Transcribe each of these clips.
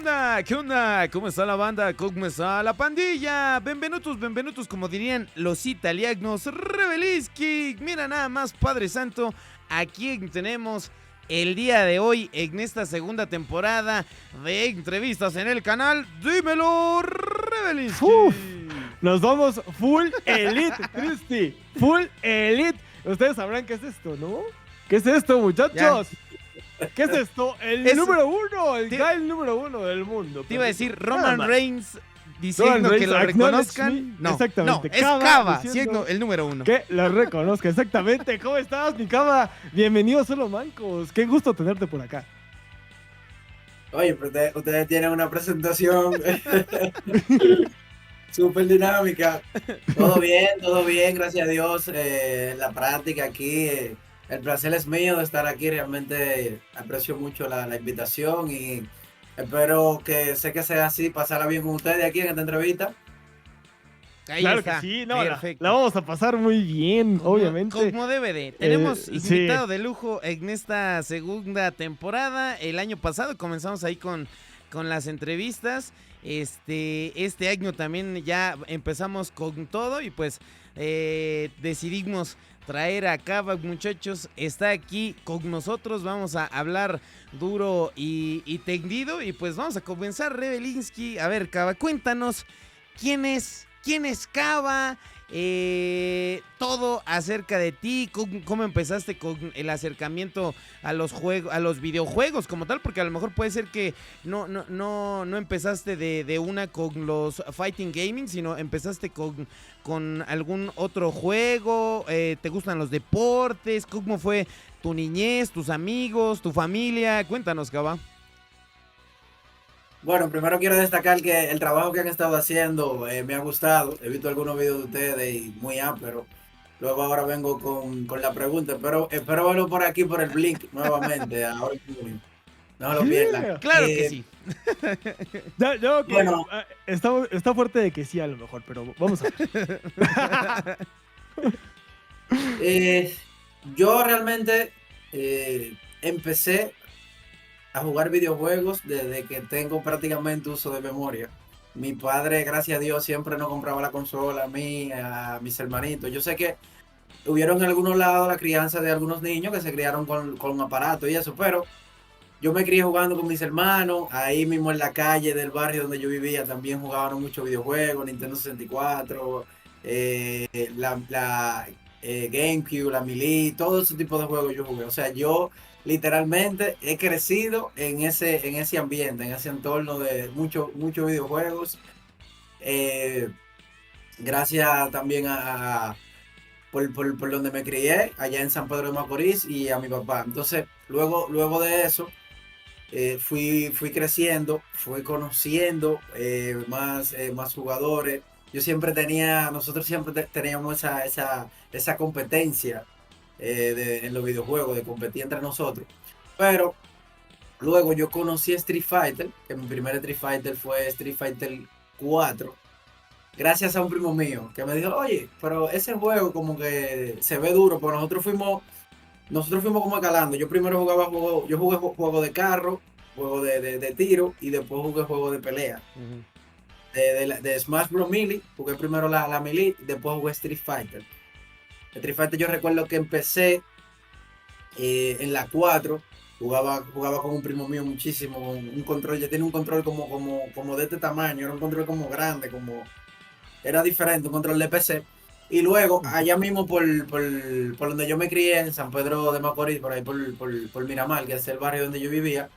onda? ¿Qué onda? ¿Cómo está la banda? ¿Cómo está la pandilla? Benvenutos, como dirían los italianos. Rebeliski. Mira nada más, Padre Santo, aquí tenemos el día de hoy en esta segunda temporada de entrevistas en el canal. Dímelo, Rebeliski. Nos vamos full elite, Cristi. Full elite. Ustedes sabrán qué es esto, ¿no? ¿Qué es esto, muchachos? ¿Qué es esto? El número uno, el guy número uno del mundo. Te iba a decir Roman Reigns diciendo que lo reconozcan. No, exactamente. No, es Cava siendo el número uno. Que lo reconozca, exactamente. ¿Cómo estás, mi Cava? Bienvenido, Solo Mancos. Qué gusto tenerte por acá. Oye, pero ustedes tienen una presentación súper dinámica. Todo bien, gracias a Dios. La práctica aquí, el placer es mío de estar aquí. Realmente aprecio mucho la invitación y espero que sé que sea así, pasarla bien con ustedes aquí en esta entrevista. Ahí claro está. que sí, no, Perfecto. la vamos a pasar muy bien, obviamente. Como debe de. Tenemos invitado sí. de lujo en esta segunda temporada. El año pasado comenzamos ahí con las entrevistas. Este año también ya empezamos con todo y pues decidimos traer a Cava, muchachos. Está aquí con nosotros. Vamos a hablar duro y tendido. Y pues vamos a comenzar, Rebelinsky. A ver, Cava, cuéntanos quién es Cava, todo acerca de ti, cómo empezaste con el acercamiento a los juegos, a los videojuegos como tal, porque a lo mejor puede ser que no empezaste de una con los fighting gaming, sino empezaste con algún otro juego. ¿Te gustan los deportes? ¿Cómo fue tu niñez, tus amigos, tu familia? Cuéntanos, Cava. Bueno, primero quiero destacar que el trabajo que han estado haciendo me ha gustado. He visto algunos videos de ustedes y muy áspero. Luego ahora vengo con la pregunta. Pero espero verlo por aquí, por el Blink, nuevamente. Ahora en junio. No lo pierdan. Claro que sí. Bueno, está fuerte de que sí a lo mejor, pero vamos a ver. Yo realmente empecé a jugar videojuegos desde que tengo prácticamente uso de memoria. Mi padre, gracias a Dios, siempre nos compraba la consola a mí, a mis hermanitos. Yo sé que hubieron en algunos lados la crianza de algunos niños que se criaron con aparatos y eso, pero yo me crié jugando con mis hermanos, ahí mismo en la calle del barrio donde yo vivía también jugaban muchos videojuegos, Nintendo 64, GameCube, la Melee, todo ese tipo de juegos yo jugué. O sea, yo literalmente he crecido en ese ambiente, en ese entorno de muchos videojuegos. Gracias también por donde me crié, allá en San Pedro de Macorís y a mi papá. Entonces, luego de eso, fui creciendo, fui conociendo más jugadores. Nosotros siempre teníamos esa competencia en los videojuegos, de competir entre nosotros. Pero luego yo conocí Street Fighter, que mi primer Street Fighter fue Street Fighter 4, gracias a un primo mío, que me dijo, oye, pero ese juego como que se ve duro, pues nosotros fuimos como escalando. Yo primero yo jugué juego de carro, juego de tiro, y después jugué juego de pelea. De Smash Bros. Melee, jugué primero la Melee, después jugué Street Fighter. Street Fighter yo recuerdo que empecé en la 4, jugaba con un primo mío muchísimo, con un control, ya tiene un control como de este tamaño, era un control como grande, era diferente, un control de PC. Y luego, allá mismo por donde yo me crié, en San Pedro de Macorís, por ahí por Miramar, que es el barrio donde yo vivía,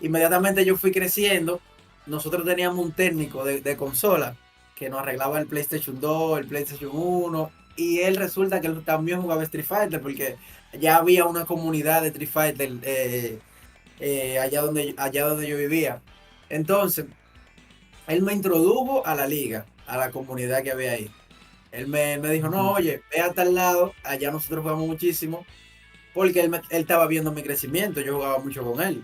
inmediatamente yo fui creciendo. Nosotros teníamos un técnico de consola que nos arreglaba el PlayStation 2, el PlayStation 1, y él resulta que él también jugaba Street Fighter, porque ya había una comunidad de Street Fighter allá donde yo vivía. Entonces, él me introdujo a la liga, a la comunidad que había ahí. Él me dijo, no, oye, ve a tal lado, allá nosotros jugamos muchísimo, porque él estaba viendo mi crecimiento, yo jugaba mucho con él.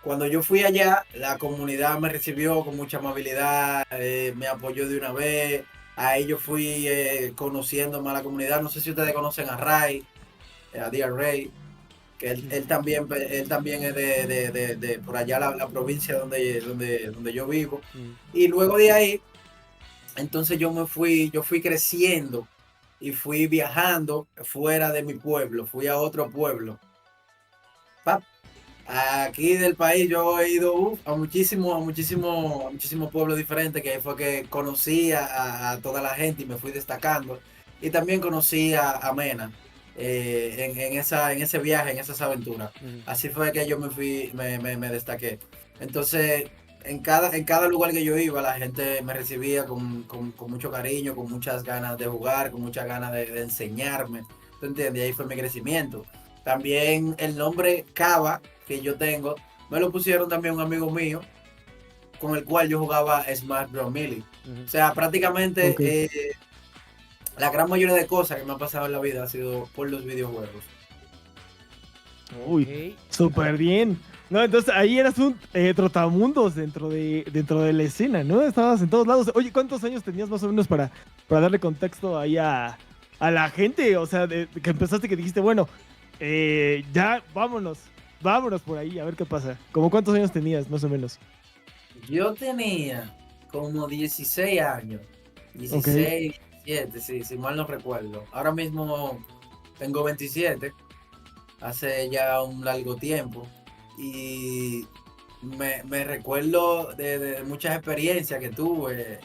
Cuando yo fui allá, la comunidad me recibió con mucha amabilidad, me apoyó de una vez, ahí yo fui conociendo más a la comunidad. No sé si ustedes conocen a Ray, a DR Ray. que él también es de por allá la provincia donde yo vivo. Y luego de ahí, entonces yo fui creciendo y fui viajando fuera de mi pueblo, fui a otro pueblo. Pa- Aquí del país yo he ido a muchísimos pueblos diferentes, que ahí fue que conocí a toda la gente y me fui destacando. Y también conocí a Mena en ese viaje, en esas aventuras. Así fue que yo me destaqué. Entonces, en cada lugar que yo iba, la gente me recibía con mucho cariño, con muchas ganas de jugar, con muchas ganas de enseñarme. ¿Tú entiendes? Y ahí fue mi crecimiento. También el nombre Cava que yo tengo, me lo pusieron también un amigo mío, con el cual yo jugaba Smash Bros. Melee. O sea, prácticamente Ok. la gran mayoría de cosas que me han pasado en la vida ha sido por los videojuegos. Uy, Ok. súper bien. No, entonces ahí eras un trotamundos dentro de la escena, ¿no? Estabas en todos lados. Oye, ¿cuántos años tenías más o menos para darle contexto ahí a la gente? O sea, que empezaste, que dijiste, bueno, ya vámonos por ahí a ver qué pasa. ¿Cómo cuántos años tenías más o menos? Yo tenía como 16 años, Ok. 16, 17, sí, si mal no recuerdo. Ahora mismo tengo 27, hace ya un largo tiempo. Y me recuerdo de muchas experiencias que tuve,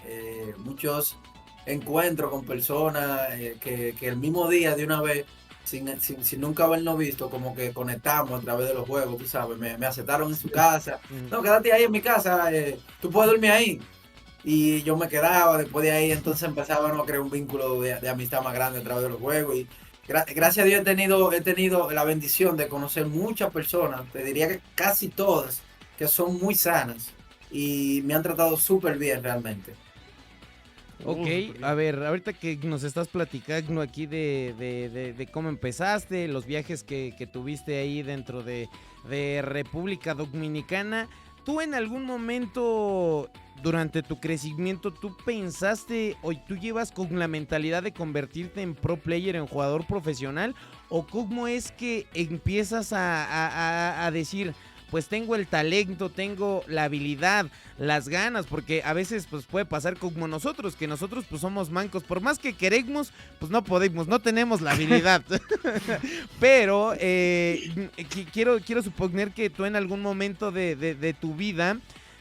muchos encuentros con personas que el mismo día de una vez, sin nunca habernos visto, como que conectamos a través de los juegos, tú sabes, me aceptaron en su casa. No, quédate ahí en mi casa, tú puedes dormir ahí. Y yo me quedaba, después de ahí entonces empezábamos a crear un vínculo de amistad más grande a través de los juegos. Y gracias a Dios he tenido la bendición de conocer muchas personas, te diría que casi todas, que son muy sanas y me han tratado súper bien realmente. Ok, Súper a bien. ver, ahorita que nos estás platicando aquí de cómo empezaste, los viajes que tuviste ahí dentro de República Dominicana, ¿tú en algún momento durante tu crecimiento tú pensaste o tú llevas con la mentalidad de convertirte en pro player, en jugador profesional? ¿O cómo es que empiezas a decir, pues tengo el talento, tengo la habilidad, las ganas, porque a veces pues puede pasar como nosotros, que nosotros pues somos mancos, por más que queremos, pues no podemos, no tenemos la habilidad. Pero quiero suponer que tú en algún momento de tu vida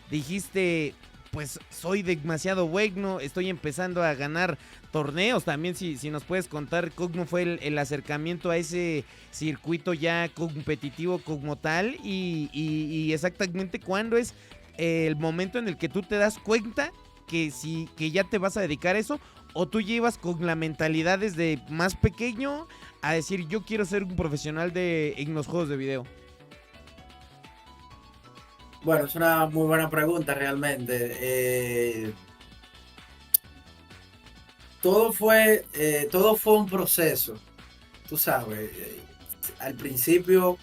dijiste, pues soy demasiado bueno, estoy empezando a ganar torneos. También si nos puedes contar cómo fue el acercamiento a ese circuito ya competitivo como tal y exactamente cuándo es el momento en el que tú te das cuenta que ya te vas a dedicar a eso, o tú llevas con la mentalidad desde más pequeño a decir yo quiero ser un profesional en los juegos de video. Bueno, es una muy buena pregunta realmente. Todo fue un proceso, tú sabes. Al principio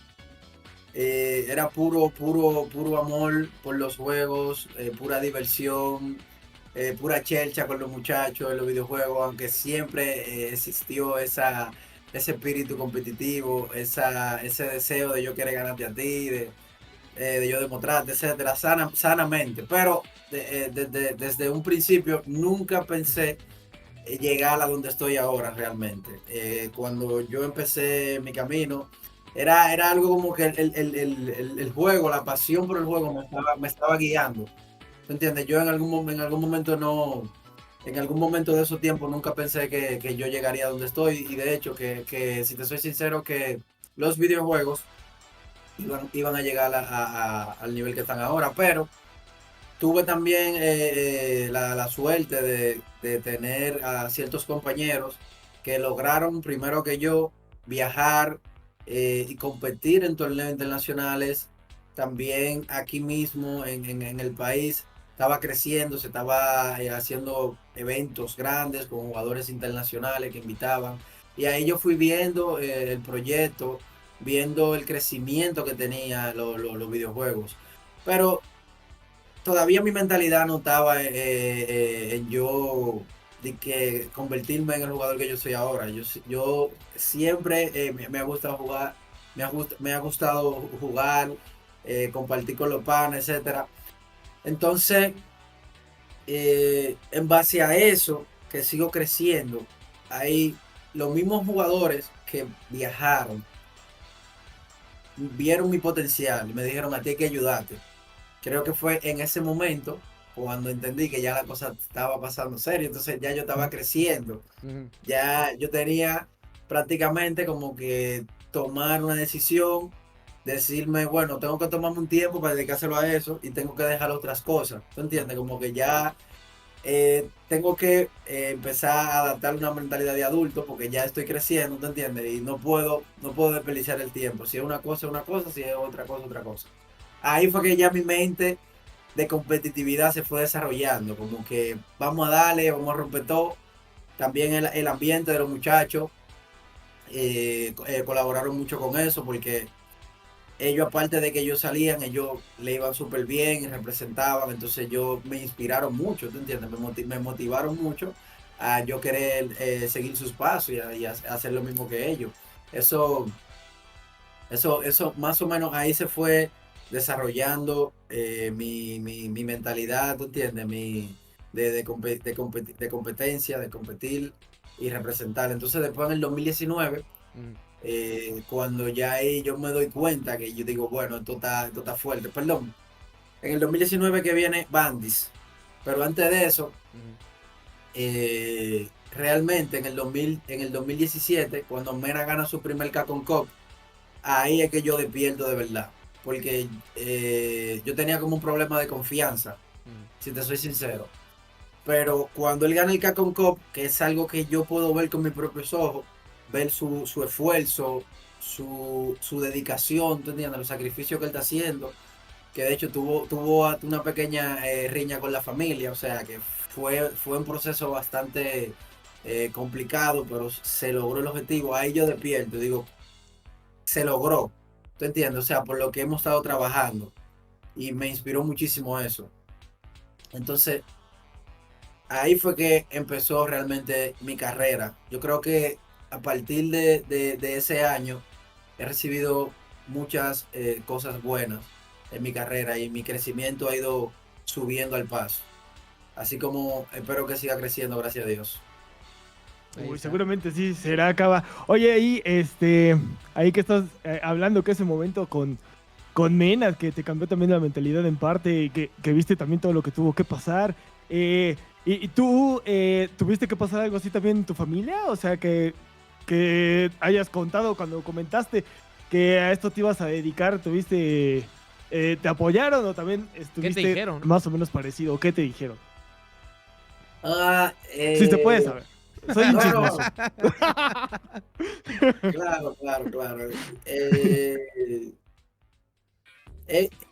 era puro amor por los juegos, pura diversión, pura chelcha con los muchachos en los videojuegos, aunque siempre existió ese espíritu competitivo, ese deseo de yo querer ganarte a ti, de yo demostrarte, etcétera, sanamente. Pero desde un principio nunca pensé llegar a donde estoy ahora realmente. Cuando yo empecé mi camino, era algo como que el juego, la pasión por el juego me estaba guiando. ¿Tú entiendes? Yo en algún momento no, en algún momento de esos tiempos nunca pensé que yo llegaría a donde estoy. Y de hecho, que si te soy sincero, que los videojuegos iban a llegar al nivel que están ahora. Pero tuve también la suerte de tener a ciertos compañeros que lograron, primero que yo, viajar y competir en torneos internacionales. También aquí mismo en el país estaba creciendo, se estaba haciendo eventos grandes con jugadores internacionales que invitaban. Y ahí yo fui viendo el proyecto, viendo el crecimiento que tenía los videojuegos. Pero todavía mi mentalidad no estaba en yo de que convertirme en el jugador que yo soy ahora. Yo siempre me ha gustado jugar me ha gustado jugar, compartir con los panes, etcétera. Entonces, en base a eso, que sigo creciendo, hay los mismos jugadores que viajaron, vieron mi potencial y me dijeron, a ti hay que ayudarte. Creo que fue en ese momento cuando entendí que ya la cosa estaba pasando serio, entonces ya yo estaba creciendo, ya yo tenía prácticamente como que tomar una decisión, decirme, bueno, tengo que tomarme un tiempo para dedicárselo a eso y tengo que dejar otras cosas, ¿tú entiendes? Como que ya tengo que empezar a adaptar una mentalidad de adulto porque ya estoy creciendo, ¿te entiendes? Y no puedo desperdiciar el tiempo. Si es una cosa, si es otra cosa, otra cosa. Ahí fue que ya mi mente de competitividad se fue desarrollando, como que vamos a darle, vamos a romper todo. También el ambiente de los muchachos colaboraron mucho con eso porque ellos, aparte de que ellos salían, ellos le iban súper bien y representaban, entonces me inspiraron mucho, ¿tú entiendes? Me motivaron mucho a yo querer seguir sus pasos y hacer lo mismo que ellos. Eso, eso más o menos ahí se fue desarrollando mi mentalidad, ¿tú entiendes? De competencia, de competir y representar. Entonces después en el 2019 cuando ya ahí yo me doy cuenta que yo digo, bueno, esto está fuerte. Perdón, en el 2019 que viene Bandis, pero antes de eso, realmente en el 2017, cuando Mena gana su primer Capcom Cup, ahí es que yo despierto de verdad, porque yo tenía como un problema de confianza, si te soy sincero. Pero cuando él gana el Capcom Cup, que es algo que yo puedo ver con mis propios ojos, ver su esfuerzo, su dedicación, ¿tú entiendes? Los sacrificios que él está haciendo, que de hecho tuvo una pequeña riña con la familia, o sea que fue un proceso bastante complicado, pero se logró el objetivo. Ahí yo despierto, digo, se logró, ¿tú entiendes? O sea, por lo que hemos estado trabajando y me inspiró muchísimo eso. Entonces, ahí fue que empezó realmente mi carrera. Yo creo que a partir de ese año he recibido muchas cosas buenas en mi carrera y mi crecimiento ha ido subiendo al paso. Así como espero que siga creciendo, gracias a Dios. Uy, seguramente sí, será acaba. Oye, ahí que estás hablando que ese momento con Mena, que te cambió también la mentalidad en parte, y que viste también todo lo que tuvo que pasar. ¿Y tú tuviste que pasar algo así también en tu familia? O sea, que hayas contado cuando comentaste que a esto te ibas a dedicar, ¿te apoyaron o también estuviste dijeron? más o menos parecido? ¿Qué te dijeron? Sí, se puede saber. Soy un chismoso. Claro.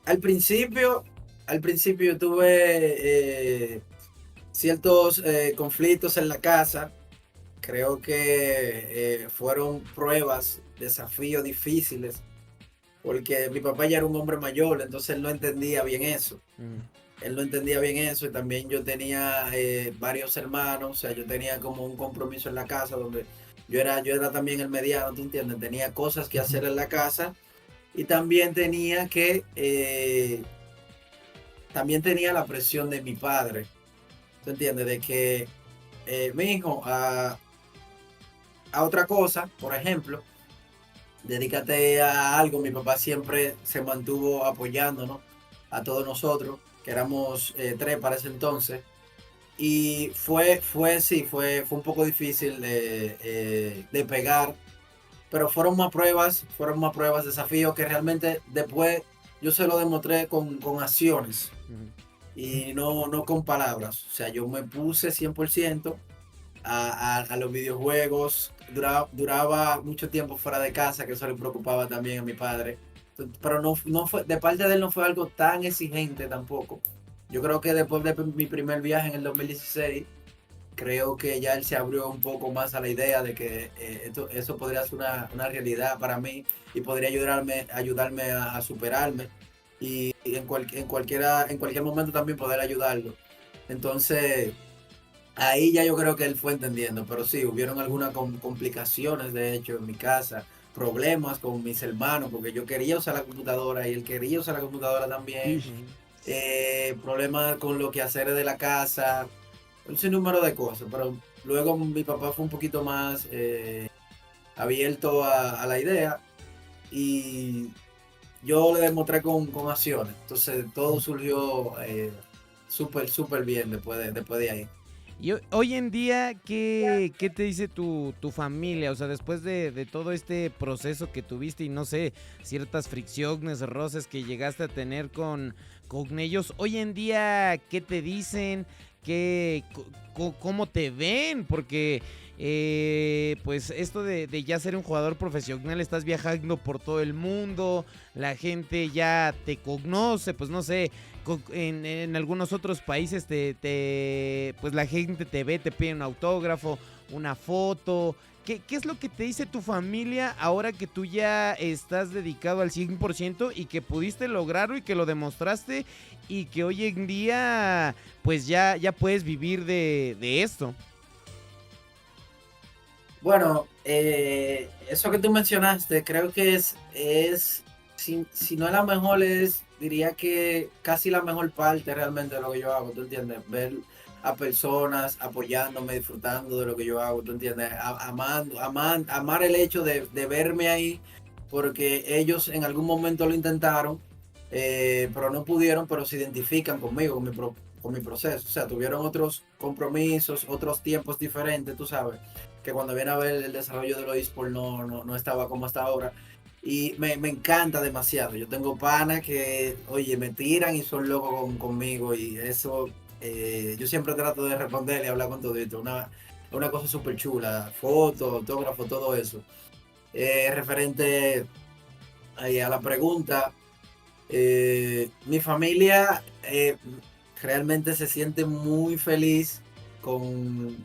Al principio tuve ciertos conflictos en la casa. Creo que fueron pruebas, desafíos difíciles, porque mi papá ya era un hombre mayor, entonces él no entendía bien eso. Él no entendía bien eso y también yo tenía varios hermanos, o sea, yo tenía como un compromiso en la casa donde yo era también el mediano, ¿tú entiendes? Tenía cosas que hacer en la casa y también también tenía la presión de mi padre, ¿tú entiendes? De que mi hijo a otra cosa, por ejemplo, dedícate a algo. Mi papá siempre se mantuvo apoyándonos a todos nosotros, que éramos 3 para ese entonces. Y fue un poco difícil de pegar, pero fueron más pruebas, desafíos que realmente después yo se lo demostré con acciones y no con palabras. O sea, yo me puse 100% a los videojuegos, duraba mucho tiempo fuera de casa, que eso le preocupaba también a mi padre. Pero no fue, de parte de él no fue algo tan exigente tampoco. Yo creo que después de mi primer viaje en el 2016, creo que ya él se abrió un poco más a la idea de que eso podría ser una realidad para mí y podría ayudarme a superarme y en cualquier momento también poder ayudarlo. Entonces, ahí ya yo creo que él fue entendiendo, pero sí, hubieron algunas complicaciones, de hecho, en mi casa, problemas con mis hermanos, porque yo quería usar la computadora y él quería usar la computadora también. Problemas con los quehaceres de la casa, un sinnúmero de cosas, pero luego mi papá fue un poquito más abierto a la idea y yo le demostré con acciones. Entonces todo surgió súper bien después de ahí. Y hoy en día, ¿qué te dice tu familia? O sea, después de todo este proceso que tuviste y no sé, ciertas fricciones, roces que llegaste a tener con ellos, hoy en día, ¿qué te dicen? ¿Cómo te ven? Porque pues esto de ya ser un jugador profesional, estás viajando por todo el mundo, la gente ya te conoce, pues no sé, en algunos otros países pues la gente te ve, te pide un autógrafo, una foto. ¿Qué es lo que te dice tu familia ahora que tú ya estás dedicado al 100% y que pudiste lograrlo y que lo demostraste y que hoy en día pues ya puedes vivir de esto? Bueno, eso que tú mencionaste, creo que si no es la mejor, diría que casi la mejor parte realmente de lo que yo hago, ¿tú entiendes? Ver a personas apoyándome, disfrutando de lo que yo hago, ¿tú entiendes? Amar el hecho de verme ahí, porque ellos en algún momento lo intentaron, pero no pudieron, pero se identifican conmigo, con mi proceso. O sea, tuvieron otros compromisos, otros tiempos diferentes, tú sabes, que cuando viene a ver el desarrollo de los eSports no estaba como está ahora. Y me encanta demasiado. Yo tengo panas que, oye, me tiran y son locos conmigo y eso, yo siempre trato de responder y hablar con todo esto. Una cosa súper chula, fotos, autógrafo, todo eso. Referente a la pregunta, mi familia realmente se siente muy feliz con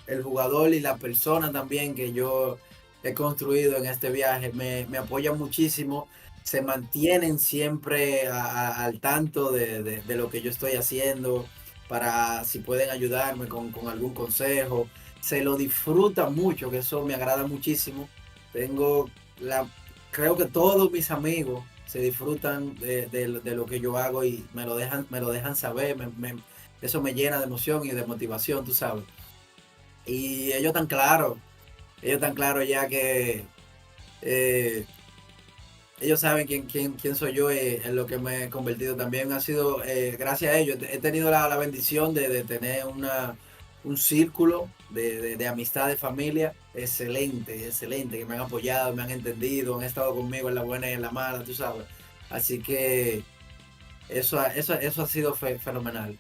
el jugador y la persona también que yo he construido en este viaje. Me apoyan muchísimo, se mantienen siempre al tanto de lo que yo estoy haciendo, para si pueden ayudarme con algún consejo. Se lo disfrutan mucho, que eso me agrada muchísimo. Tengo creo que todos mis amigos se disfrutan de lo que yo hago y me lo dejan saber. Eso me llena de emoción y de motivación, tú sabes. Y ellos tan claros ya que ellos saben quién soy yo, en lo que me he convertido. También ha sido gracias a ellos. He tenido la bendición de tener un círculo de amistad, de familia excelente, que me han apoyado, me han entendido, han estado conmigo en la buena y en la mala, tú sabes. Así que eso ha sido fenomenal.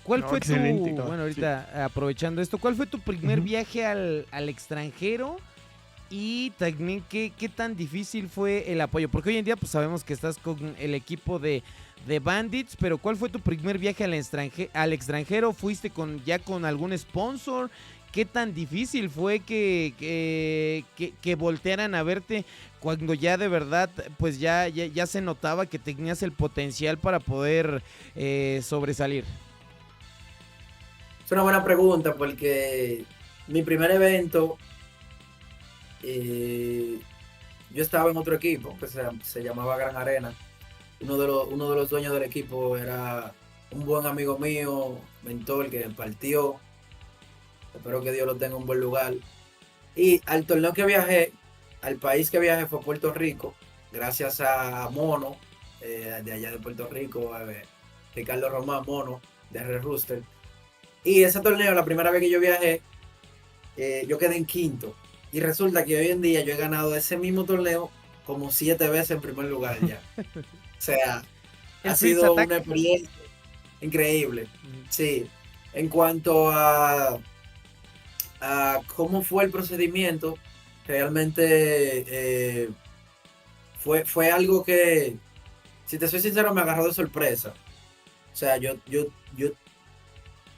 ¿Cuál fue excelente, bueno, ahorita aprovechando esto, cuál fue tu primer viaje al extranjero? Y también, ¿qué tan difícil fue el apoyo? Porque hoy en día pues sabemos que estás con el equipo de Bandits, pero ¿cuál fue tu primer viaje al extranjero? ¿Fuiste ya con algún sponsor? ¿Qué tan difícil fue que voltearan a verte cuando ya de verdad pues ya se notaba que tenías el potencial para poder sobresalir? Es una buena pregunta, porque mi primer evento, yo estaba en otro equipo que se llamaba Gran Arena. Uno de los dueños del equipo era un buen amigo mío, mentor, que partió. Espero que Dios lo tenga en un buen lugar. Y al torneo que viajé, al país que viajé fue Puerto Rico, gracias a Mono, de allá de Puerto Rico, Ricardo Román Mono, de R. Rooster. Y ese torneo, la primera vez que yo viajé, yo quedé en quinto. Y resulta que hoy en día yo he ganado ese mismo torneo como 7 veces en primer lugar ya. O sea, ha sido una experiencia increíble. Sí. En cuanto a cómo fue el procedimiento, realmente fue algo que, si te soy sincero, me agarró de sorpresa. O sea, yo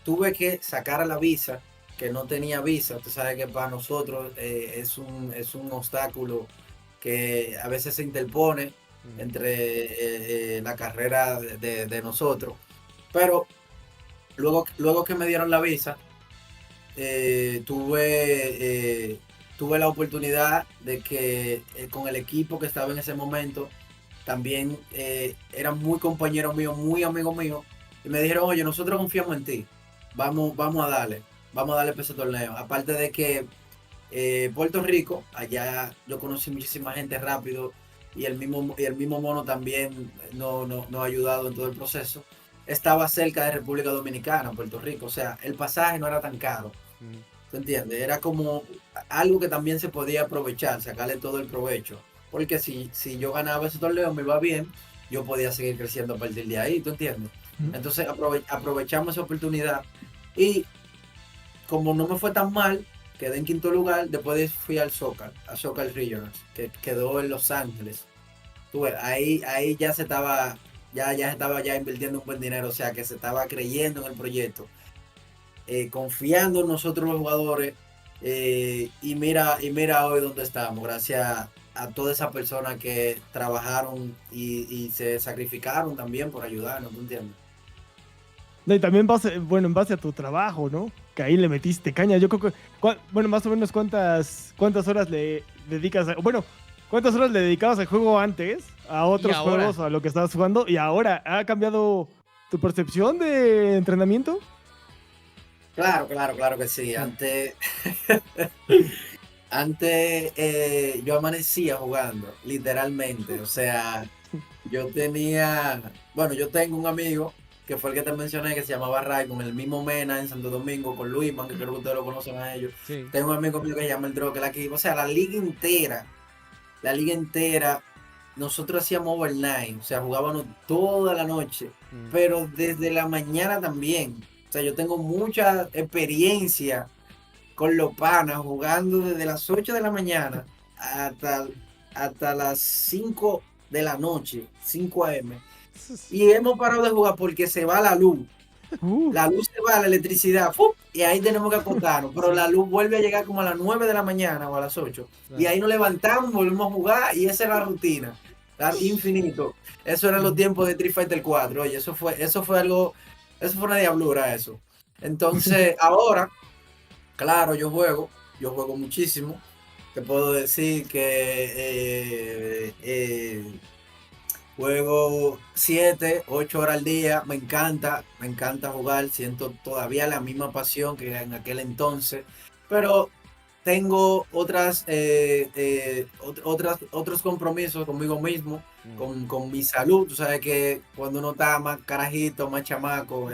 tuve que sacar la visa, que no tenía visa. Tú sabes que para nosotros es un obstáculo que a veces se interpone entre la carrera de nosotros. Pero luego que me dieron la visa, tuve tuve la oportunidad de que con el equipo que estaba en ese momento, también eran muy compañeros míos, muy amigos míos, y me dijeron, oye, nosotros confiamos en ti, vamos a darle para ese torneo. Aparte de que Puerto Rico, allá yo conocí muchísima gente rápido, y el mismo Mono también nos ha ayudado en todo el proceso. Estaba cerca de República Dominicana, Puerto Rico, o sea, el pasaje no era tan caro. ¿Te entiendes? Era como algo que también se podía aprovechar, sacarle todo el provecho. Porque si yo ganaba ese torneo, me iba bien, yo podía seguir creciendo a partir de ahí, ¿tú entiendes? Entonces aprovechamos esa oportunidad, y como no me fue tan mal, quedé en quinto lugar. Después fui a SoCal Regionals, que quedó en Los Ángeles. Ahí ya se estaba ya invirtiendo un buen dinero, o sea que se estaba creyendo en el proyecto, confiando en nosotros los jugadores, y mira hoy dónde estamos, gracias a todas esas personas que trabajaron y se sacrificaron también por ayudarnos, ¿tú entiendes? No, y también en base a tu trabajo, ¿no? Que ahí le metiste caña. Yo creo que, más o menos cuántas horas le dedicas ¿cuántas horas le dedicabas al juego antes, a otros juegos, a lo que estabas jugando? Y ahora, ¿ha cambiado tu percepción de entrenamiento? Claro que sí. Antes yo amanecía jugando, literalmente. O sea, yo tengo un amigo que fue el que te mencioné, que se llamaba Ray, con el mismo Mena en Santo Domingo, con Luisman, que creo que ustedes lo conocen a ellos. Sí. Tengo un amigo mío que se llama el Droque, aquí. O sea, la liga entera, nosotros hacíamos overnight, o sea, jugábamos toda la noche, pero desde la mañana también. O sea, yo tengo mucha experiencia con los panas jugando desde las 8 de la mañana hasta las 5 de la noche, 5 a.m. Y hemos parado de jugar porque se va la luz. La luz se va, la electricidad, ¡fum! Y ahí tenemos que acostarnos. Pero la luz vuelve a llegar como a las 9 de la mañana o a las 8. Y ahí nos levantamos, volvemos a jugar, y esa es la rutina. Infinito. Eso eran los tiempos de Street Fighter 4. Oye, eso fue una diablura eso. Entonces, ahora, claro, yo juego muchísimo. Te puedo decir que juego 7, 8 horas al día. Me encanta jugar. Siento todavía la misma pasión que en aquel entonces. Pero tengo otros compromisos conmigo mismo, con mi salud. Tú sabes que cuando uno está más carajito, más chamaco,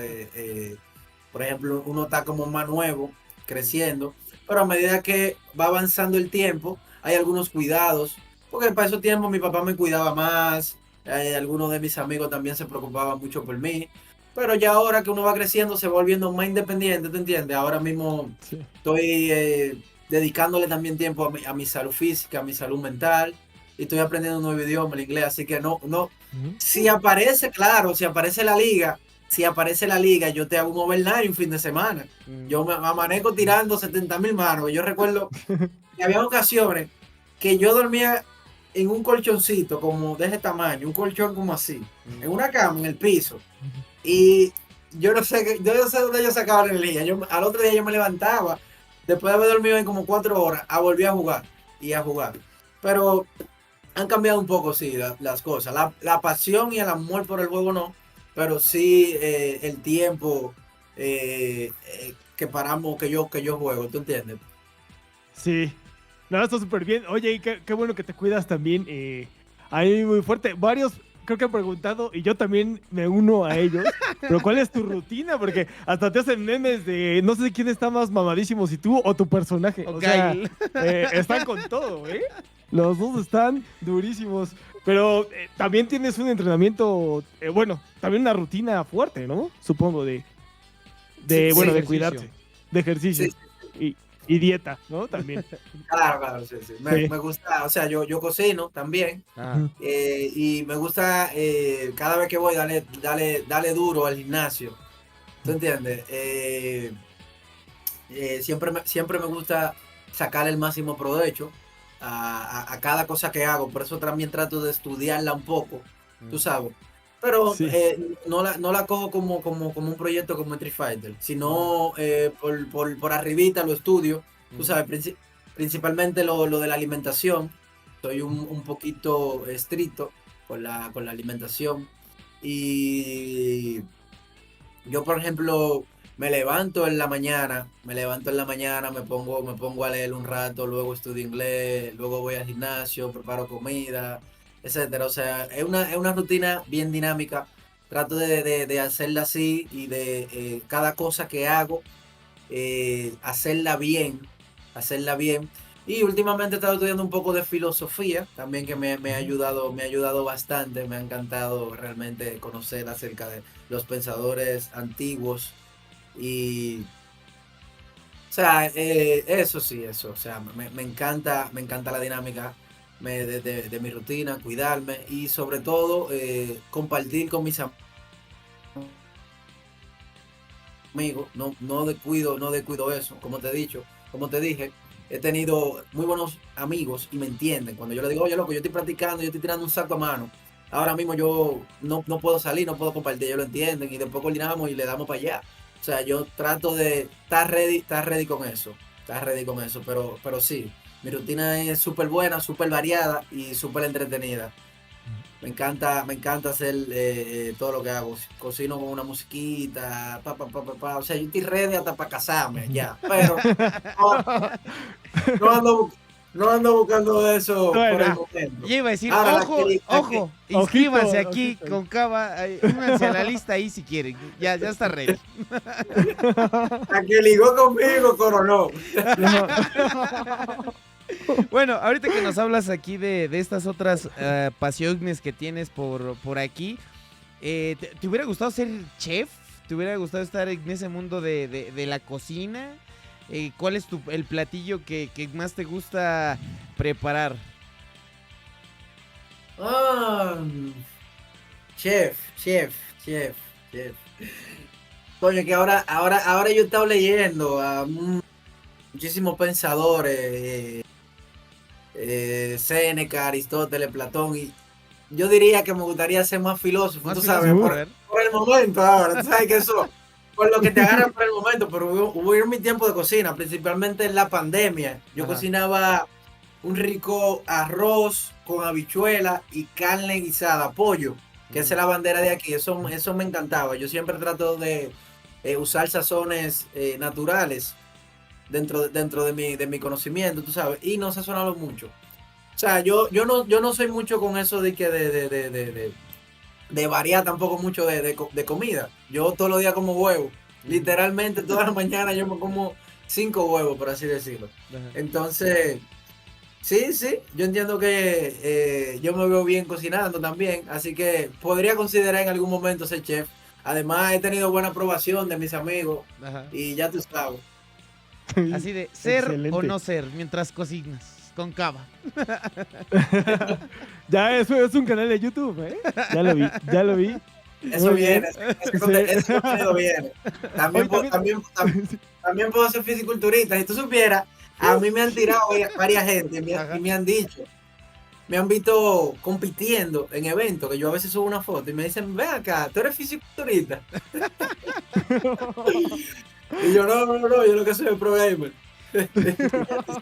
por ejemplo, uno está como más nuevo, creciendo. Pero a medida que va avanzando el tiempo, hay algunos cuidados. Porque para esos tiempos mi papá me cuidaba más. Algunos de mis amigos también se preocupaban mucho por mí. Pero ya ahora que uno va creciendo, se va volviendo más independiente, ¿te entiendes? Ahora mismo estoy dedicándole también tiempo a mi salud física, a mi salud mental. Y estoy aprendiendo un nuevo idioma, el inglés. Así que no. Si aparece la liga, yo te hago un overnight un fin de semana. Yo me amanezco tirando 70,000 manos. Yo recuerdo que había ocasiones que yo dormía en un colchoncito como de ese tamaño, un colchón como así, en una cama, en el piso. Y yo no sé dónde ellos sacaban la energía. Al otro día yo me levantaba, después de haber dormido en como 4 horas, a volver a jugar. Pero han cambiado un poco, sí, las cosas. La pasión y el amor por el juego no, pero sí el tiempo que yo juego, ¿tú entiendes? Sí. No, está súper bien. Oye, y qué bueno que te cuidas también. Ahí muy fuerte. Varios creo que han preguntado, y yo también me uno a ellos, pero ¿cuál es tu rutina? Porque hasta te hacen memes de no sé quién está más mamadísimo, si tú o tu personaje. Okay. O sea, están con todo, ¿eh? Los dos están durísimos. Pero también tienes un entrenamiento, también una rutina fuerte, ¿no? Supongo, de cuidarte, de ejercicio. Sí. Y dieta, ¿no? También. Claro, sí. Me gusta, o sea, yo cocino también. Y me gusta cada vez que voy darle duro al gimnasio. ¿Tú entiendes? Siempre me gusta sacar el máximo provecho a cada cosa que hago. Por eso también trato de estudiarla un poco, tú sabes. Pero sí. No la cojo como un proyecto como Street Fighter, sino por arribita lo estudio. Tú sabes, principalmente lo de la alimentación. Soy un poquito estricto con la alimentación. Y yo, por ejemplo, me pongo a leer un rato, luego estudio inglés, luego voy al gimnasio, preparo comida, etcétera. O sea, es una rutina bien dinámica. Trato de hacerla así y de cada cosa que hago, hacerla bien, hacerla bien. Y últimamente he estado estudiando un poco de filosofía, también que me ha ayudado bastante, me ha encantado realmente conocer acerca de los pensadores antiguos y, o sea, eso sí, eso, o sea, me encanta la dinámica de mi rutina, cuidarme y sobre todo compartir con mis amigos, no descuido eso, como te he dicho, como te dije. He tenido muy buenos amigos y me entienden. Cuando yo les digo, oye, loco, yo estoy practicando, yo estoy tirando un saco a mano. Ahora mismo yo no puedo salir, no puedo compartir, ellos lo entienden y después coordinamos y le damos para allá. O sea, yo trato de estar ready con eso. Estar ready con eso, pero sí, mi rutina es súper buena, súper variada y súper entretenida. Me encanta hacer todo lo que hago. Cocino con una musiquita, o sea, yo estoy ready hasta para casarme, ya. Pero no ando, no ando buscando eso por el momento. Yo iba a decir, Ahora, ojo, inscríbanse ojito, aquí ojito. con Cava, únanse a la lista ahí si quieren. Ya está ready. La que ligó conmigo coronó. Bueno, ahorita que nos hablas aquí de estas otras pasiones que tienes por aquí, ¿te hubiera gustado ser chef? ¿Te hubiera gustado estar en ese mundo de la cocina? ¿Cuál es el platillo que más te gusta preparar? Chef. Coño, que ahora yo he estado leyendo a muchísimos pensadores, Séneca, Aristóteles, Platón, y yo diría que me gustaría ser más filósofo, Más tú sabes, filósofo, a ver. por el momento ahora, tú sabes que eso, por lo que te agarran por el momento, pero hubo mi tiempo de cocina, principalmente en la pandemia. Yo Ajá. cocinaba un rico arroz con habichuela y carne guisada, pollo, que esa es la bandera de aquí, eso me encantaba. Yo siempre trato de usar sazones naturales dentro de mi conocimiento, tú sabes, y no sazonarlo mucho. O sea, yo no soy mucho con eso de que de variar tampoco mucho de comida. Yo todos los días como huevo. Literalmente todas las mañanas yo me como 5 huevos, por así decirlo. Ajá. Entonces, sí, yo entiendo que yo me veo bien cocinando también, así que podría considerar en algún momento ser chef. Además, he tenido buena aprobación de mis amigos Ajá. y ya tú sabes. Así de ser Excelente. o no ser mientras cocinas con Cava. Ya, eso es un canal de YouTube, ¿eh? Ya lo vi. Eso Muy bien. viene, ese contenido viene. También, Oye, también puedo ser fisiculturista. Si tú supieras, a mí me han tirado varias gente Ajá. y me han dicho, me han visto compitiendo en eventos, que yo a veces subo una foto y me dicen, ven acá, tú eres fisiculturista. Y yo, no, yo lo que soy es pro gamer.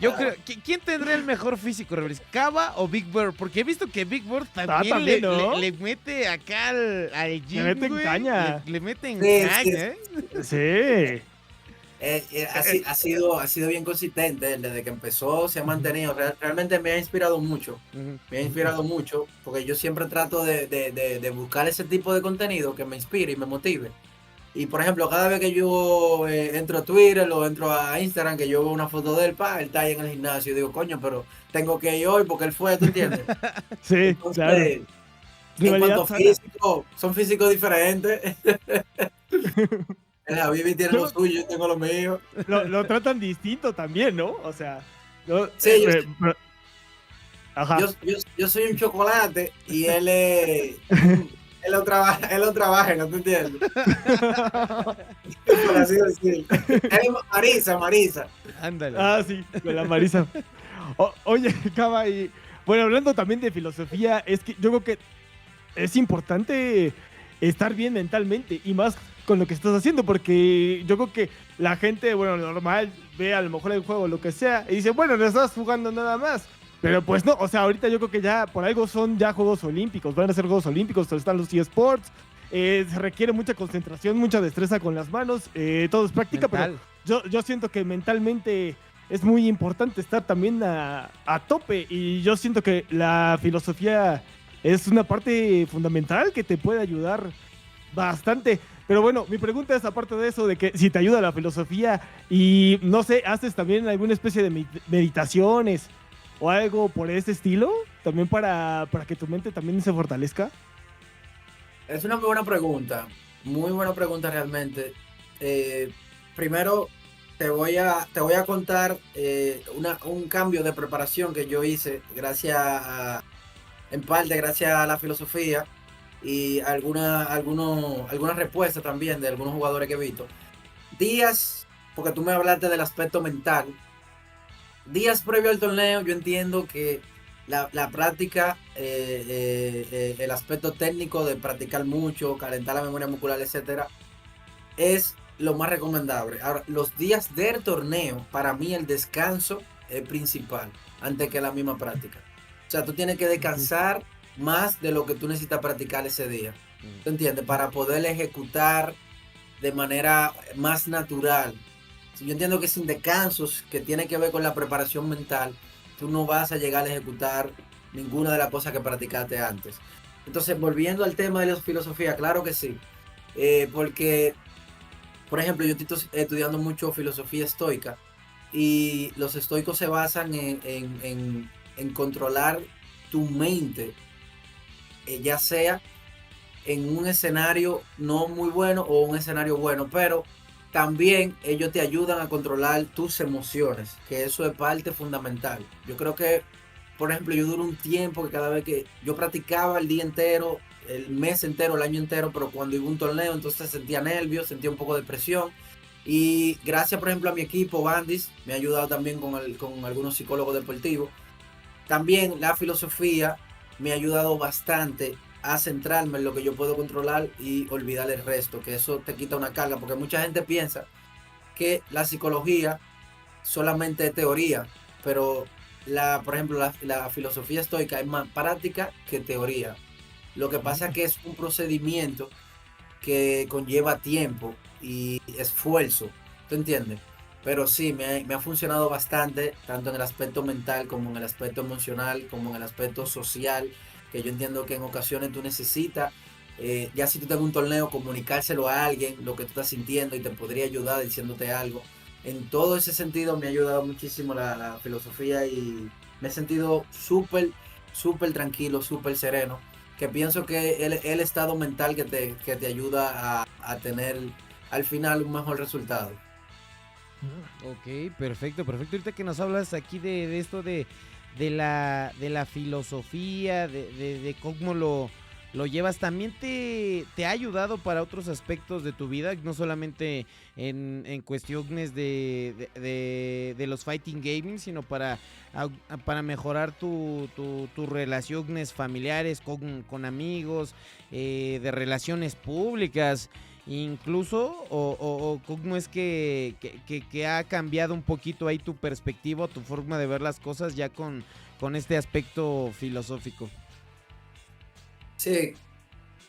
Yo creo, ¿quién tendrá el mejor físico, Rebels? ¿Cava o Big Bird? Porque he visto que Big Bird también, también, ¿no? le mete acá al gym, mete en güey. caña. Le mete en Sí, caña, sí. ¿eh? Sí. Ha sido bien consistente desde que empezó, se ha mantenido. Realmente me ha inspirado mucho. Ujú. Me ha inspirado mucho porque yo siempre trato de buscar ese tipo de contenido que me inspire y me motive. Y por ejemplo, cada vez que yo entro a Twitter o entro a Instagram, que yo veo una foto de él, él está ahí en el gimnasio, y digo, coño, pero tengo que ir hoy porque él fue, ¿tú entiendes? Sí, Entonces, claro. en Rivalidad cuanto a sana. físico, son físicos diferentes. El Javi tiene lo Yo- suyo, yo tengo lo mío. Lo tratan distinto también, ¿no? O sea, Sí, ajá. yo soy un chocolate y él lo trabaja, ¿no te entiendes? Por así decirlo. Él es Marisa. Ándale. Ah, sí, con la Marisa. Oye, Cava, y bueno, hablando también de filosofía, es que yo creo que es importante estar bien mentalmente y más con lo que estás haciendo, porque yo creo que la gente, bueno, normal, ve a lo mejor el juego, lo que sea, y dice, bueno, no estás jugando nada más. Pero pues no, o sea, ahorita yo creo que ya por algo son ya Juegos Olímpicos, van a ser Juegos Olímpicos, están los eSports, se requiere mucha concentración, mucha destreza con las manos, todo es práctica, Mental. pero yo siento que mentalmente es muy importante estar también a tope, y yo siento que la filosofía es una parte fundamental que te puede ayudar bastante. Pero bueno, mi pregunta es, aparte de eso, de que si te ayuda la filosofía y no sé, haces también alguna especie de meditaciones o algo por ese estilo, también para que tu mente también se fortalezca. Es una muy buena pregunta realmente. Eh, Primero te voy a contar un cambio de preparación que yo hice en parte gracias a la filosofía y algunas respuestas también de algunos jugadores que he visto. Días, porque tú me hablaste del aspecto mental. Días previo al torneo, yo entiendo que la práctica, el aspecto técnico de practicar mucho, calentar la memoria muscular, etcétera, es lo más recomendable. Ahora, los días del torneo, para mí el descanso es principal, antes que la misma práctica. O sea, tú tienes que descansar más de lo que tú necesitas practicar ese día. ¿Tú entiendes? Para poder ejecutar de manera más natural. Si yo entiendo que sin descansos, que tiene que ver con la preparación mental, tú no vas a llegar a ejecutar ninguna de las cosas que practicaste antes. Entonces, volviendo al tema de la filosofía, claro que sí. Porque, por ejemplo, yo estoy estudiando mucho filosofía estoica y los estoicos se basan en controlar tu mente, ya sea en un escenario no muy bueno o un escenario bueno, pero también ellos te ayudan a controlar tus emociones, que eso es parte fundamental. Yo creo que, por ejemplo, yo duro un tiempo que cada vez que yo practicaba el día entero, el mes entero, el año entero, pero cuando iba a un torneo, entonces sentía nervios, sentía un poco de presión. Y gracias, por ejemplo, a mi equipo, Bandis, me ha ayudado también con algunos psicólogos deportivos. También la filosofía me ha ayudado bastante a centrarme en lo que yo puedo controlar y olvidar el resto, que eso te quita una carga, porque mucha gente piensa que la psicología solamente es teoría, pero por ejemplo, la filosofía estoica es más práctica que teoría. Lo que pasa es que es un procedimiento que conlleva tiempo y esfuerzo, ¿tú entiendes? Pero sí, me ha funcionado bastante, tanto en el aspecto mental como en el aspecto emocional, como en el aspecto social, que yo entiendo que en ocasiones tú necesitas, ya si tú tengas un torneo, comunicárselo a alguien, lo que tú estás sintiendo y te podría ayudar diciéndote algo. En todo ese sentido me ha ayudado muchísimo la filosofía y me he sentido súper tranquilo, súper sereno, que pienso que el estado mental que te ayuda a tener al final un mejor resultado. Ok, perfecto, perfecto. Ahorita que nos hablas aquí de esto de la filosofía, de cómo lo llevas, también te ha ayudado para otros aspectos de tu vida, no solamente en cuestiones de los fighting gaming, sino para mejorar tus relaciones familiares con amigos, de relaciones públicas. Incluso, o cómo es que ha cambiado un poquito ahí tu perspectiva, tu forma de ver las cosas ya con este aspecto filosófico. Sí,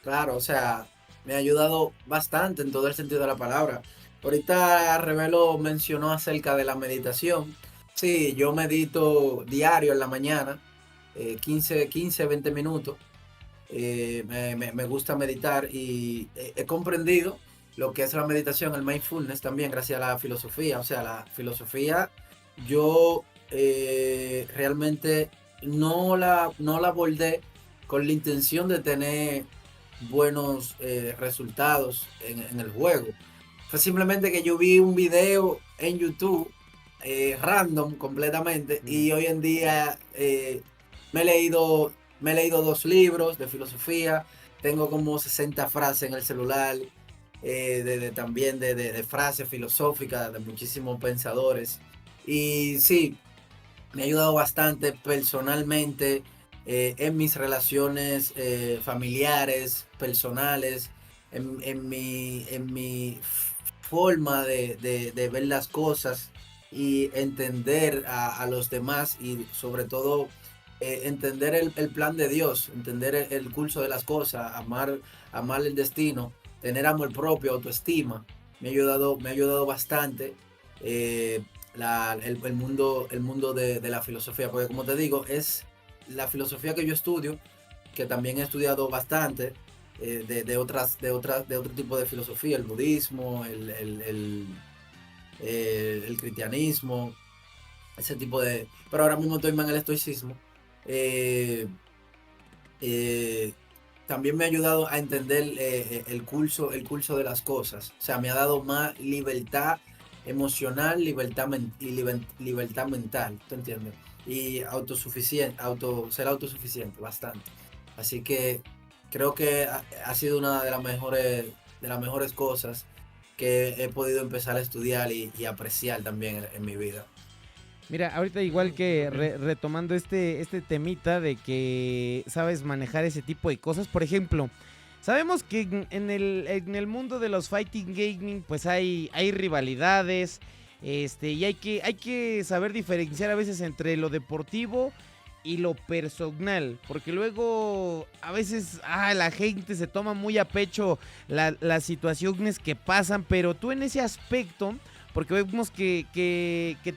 claro, o sea, me ha ayudado bastante en todo el sentido de la palabra. Ahorita Revelo mencionó acerca de la meditación. Sí, yo medito diario en la mañana, 20 minutos. Me gusta meditar y he comprendido lo que es la meditación, el mindfulness también gracias a la filosofía. O sea, la filosofía yo realmente no la abordé con la intención de tener buenos resultados en el juego. Fue simplemente que yo vi un video en YouTube random completamente y hoy en día me he leído me he leído 2 libros de filosofía, tengo como 60 frases en el celular, también de frases filosóficas de muchísimos pensadores. Y sí, me ha ayudado bastante personalmente en mis relaciones familiares, personales. en mi forma de ver las cosas y entender a los demás y sobre todo entender el plan de Dios, entender el curso de las cosas, amar el destino, tener amor propio, autoestima. Me ha ayudado bastante el mundo de la filosofía, porque como te digo, es la filosofía que yo estudio, que también he estudiado bastante, de otro tipo de filosofía, el budismo, el cristianismo, ese tipo de... Pero ahora mismo estoy más en el estoicismo. Eh, eh, También me ha ayudado a entender el curso de las cosas. O sea, me ha dado más libertad emocional, libertad mental, ¿tú entiendes? Y ser autosuficiente, bastante. Así que creo que ha sido una de las mejores cosas que he podido empezar a estudiar y apreciar también en mi vida. Mira, ahorita igual que retomando este temita de que sabes manejar ese tipo de cosas, por ejemplo, sabemos que en el mundo de los fighting gaming pues hay rivalidades, y hay que saber diferenciar a veces entre lo deportivo y lo personal, porque luego a veces la gente se toma muy a pecho las situaciones que pasan, pero tú en ese aspecto, porque vemos que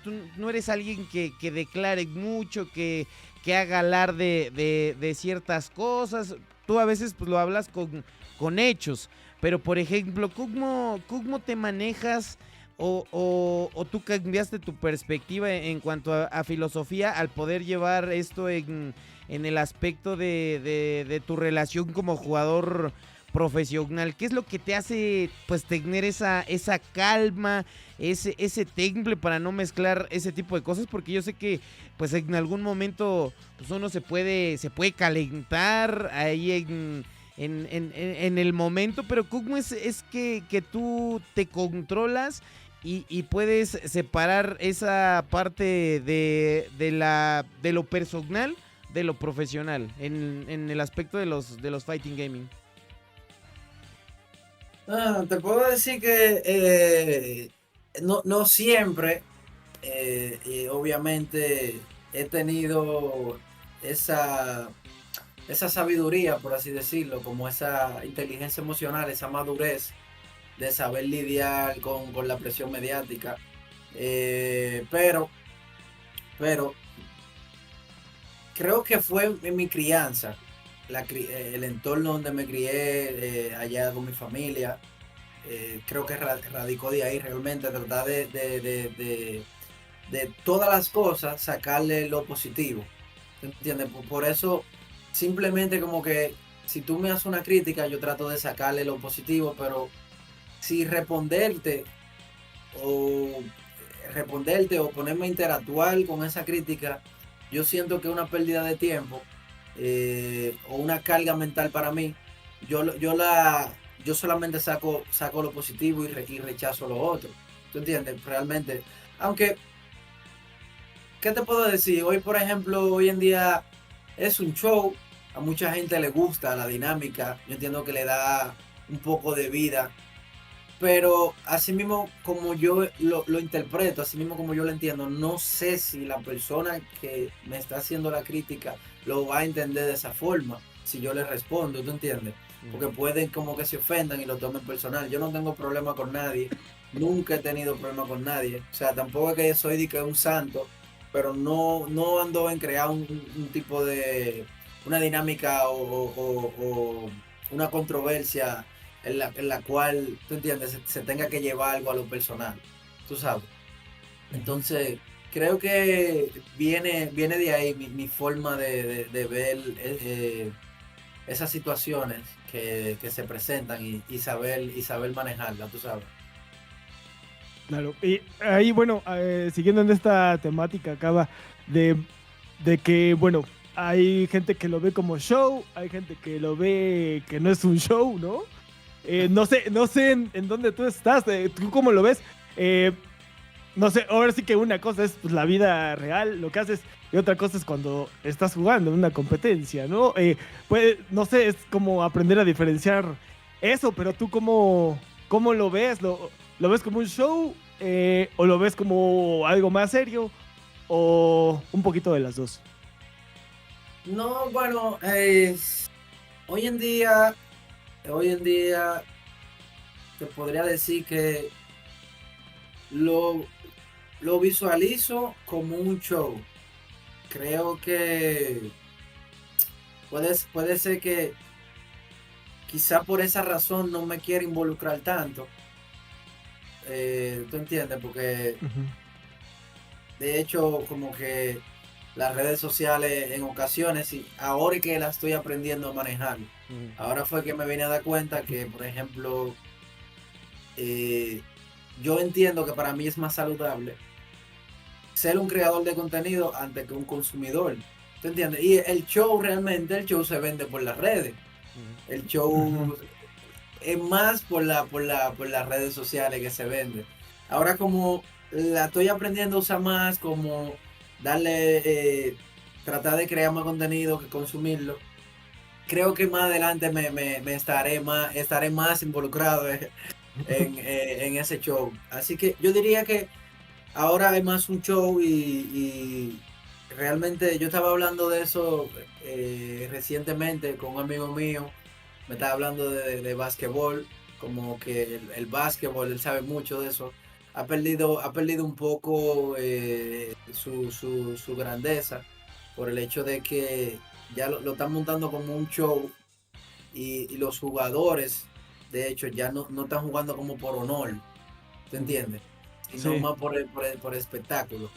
tú no eres alguien que declare mucho, que haga alarde de ciertas cosas. Tú a veces pues lo hablas con hechos, pero por ejemplo, ¿cómo te manejas o tú cambiaste tu perspectiva en cuanto a filosofía al poder llevar esto en el aspecto de tu relación como jugador profesional? ¿Qué es lo que te hace pues tener esa calma, ese temple para no mezclar ese tipo de cosas? Porque yo sé que pues en algún momento pues uno se puede calentar ahí en el momento, pero ¿cómo es que tú te controlas y puedes separar esa parte de lo personal de lo profesional en el aspecto de los fighting gaming? Te puedo decir que no siempre, y obviamente he tenido esa sabiduría, por así decirlo, como esa inteligencia emocional, esa madurez de saber lidiar con la presión mediática. Pero creo que fue en mi crianza, el entorno donde me crié, allá con mi familia. Creo que radicó de ahí realmente tratar de todas las cosas sacarle lo positivo. ¿Entiendes? Por eso, simplemente como que si tú me haces una crítica, yo trato de sacarle lo positivo, pero si responderte o ponerme a interactuar con esa crítica, yo siento que es una pérdida de tiempo, o una carga mental para mí. Yo solamente saco lo positivo y rechazo lo otro. ¿Tú entiendes? Realmente. Aunque, ¿qué te puedo decir? Hoy en día es un show. A mucha gente le gusta la dinámica. Yo entiendo que le da un poco de vida. Pero así mismo como yo lo interpreto, así mismo como yo lo entiendo, no sé si la persona que me está haciendo la crítica lo va a entender de esa forma, si yo le respondo, ¿tú entiendes? Porque pueden como que se ofendan y lo tomen personal. Yo no tengo problema con nadie, nunca he tenido problema con nadie. O sea, tampoco es que soy de que un santo, pero no ando en crear un tipo de, una dinámica o una controversia en la cual, tú entiendes, se tenga que llevar algo a lo personal, tú sabes. Entonces, creo que viene de ahí mi forma de ver esas situaciones que se presentan y saber manejarlas, tú sabes. Claro, y ahí, bueno, siguiendo en esta temática, acaba de que, bueno, hay gente que lo ve como show, hay gente que lo ve que no es un show, ¿no? No sé en dónde tú estás, tú cómo lo ves. No sé, ahora sí que una cosa es pues, la vida real, lo que haces, y otra cosa es cuando estás jugando en una competencia, ¿no? No sé, es como aprender a diferenciar Eso, pero tú cómo lo ves, ¿lo ves como un show o lo ves como algo más serio o un poquito de las dos? No, bueno, hoy en hoy en día te podría decir que lo, lo visualizo como un show. Creo que puede ser que quizá por esa razón no me quiera involucrar tanto. ¿Tú entiendes? Porque Ujú. de hecho como que las redes sociales en ocasiones, y ahora es que las estoy aprendiendo a manejar. Ahora fue que me vine a dar cuenta que, por ejemplo, eh, yo entiendo que para mí es más saludable ser un creador de contenido antes que un consumidor. ¿Tú entiendes? Y el show se vende por las redes. El Ujú. show es más por las redes sociales que se vende. Ahora como la estoy aprendiendo a usar más, como darle, tratar de crear más contenido que consumirlo. Creo que más adelante me estaré más involucrado en ese show. Así que yo diría que ahora hay más un show y realmente yo estaba hablando de eso recientemente con un amigo mío. Me estaba hablando de básquetbol, como que el básquetbol, él sabe mucho de eso. Ha perdido un poco su grandeza por el hecho de que ya lo están montando como un show y los jugadores, de hecho, ya no están jugando como por honor, ¿te entiendes? Sino Sí. más por espectáculo,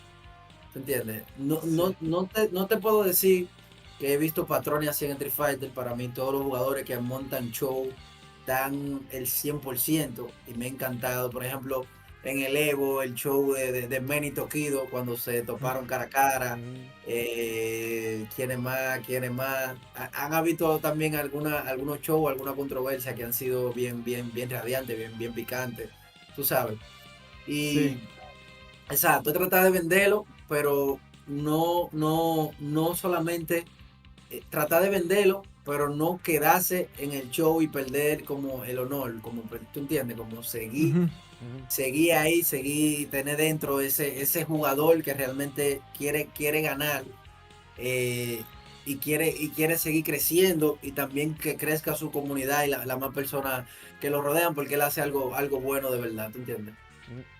¿te entiendes? Sí. No te puedo decir que he visto patrones así en Street Fighter. Para mí todos los jugadores que montan show dan el 100% y me ha encantado. Por ejemplo, en el Evo, el show de Manny Tokido cuando se toparon cara a cara. ¿Quiénes más? ¿Quiénes más? Han habido también algunos shows, alguna controversia que han sido bien radiantes, bien picantes, tú sabes. Sí. Y exacto, he tratado de venderlo, pero no solamente tratar de venderlo, pero no quedarse en el show y perder como el honor, como tú entiendes, como Ujú. seguí ahí, seguí tener dentro ese jugador que realmente quiere ganar eh, y quiere seguir creciendo y también que crezca su comunidad y la más personas que lo rodean porque él hace algo bueno de verdad, ¿tú entiendes?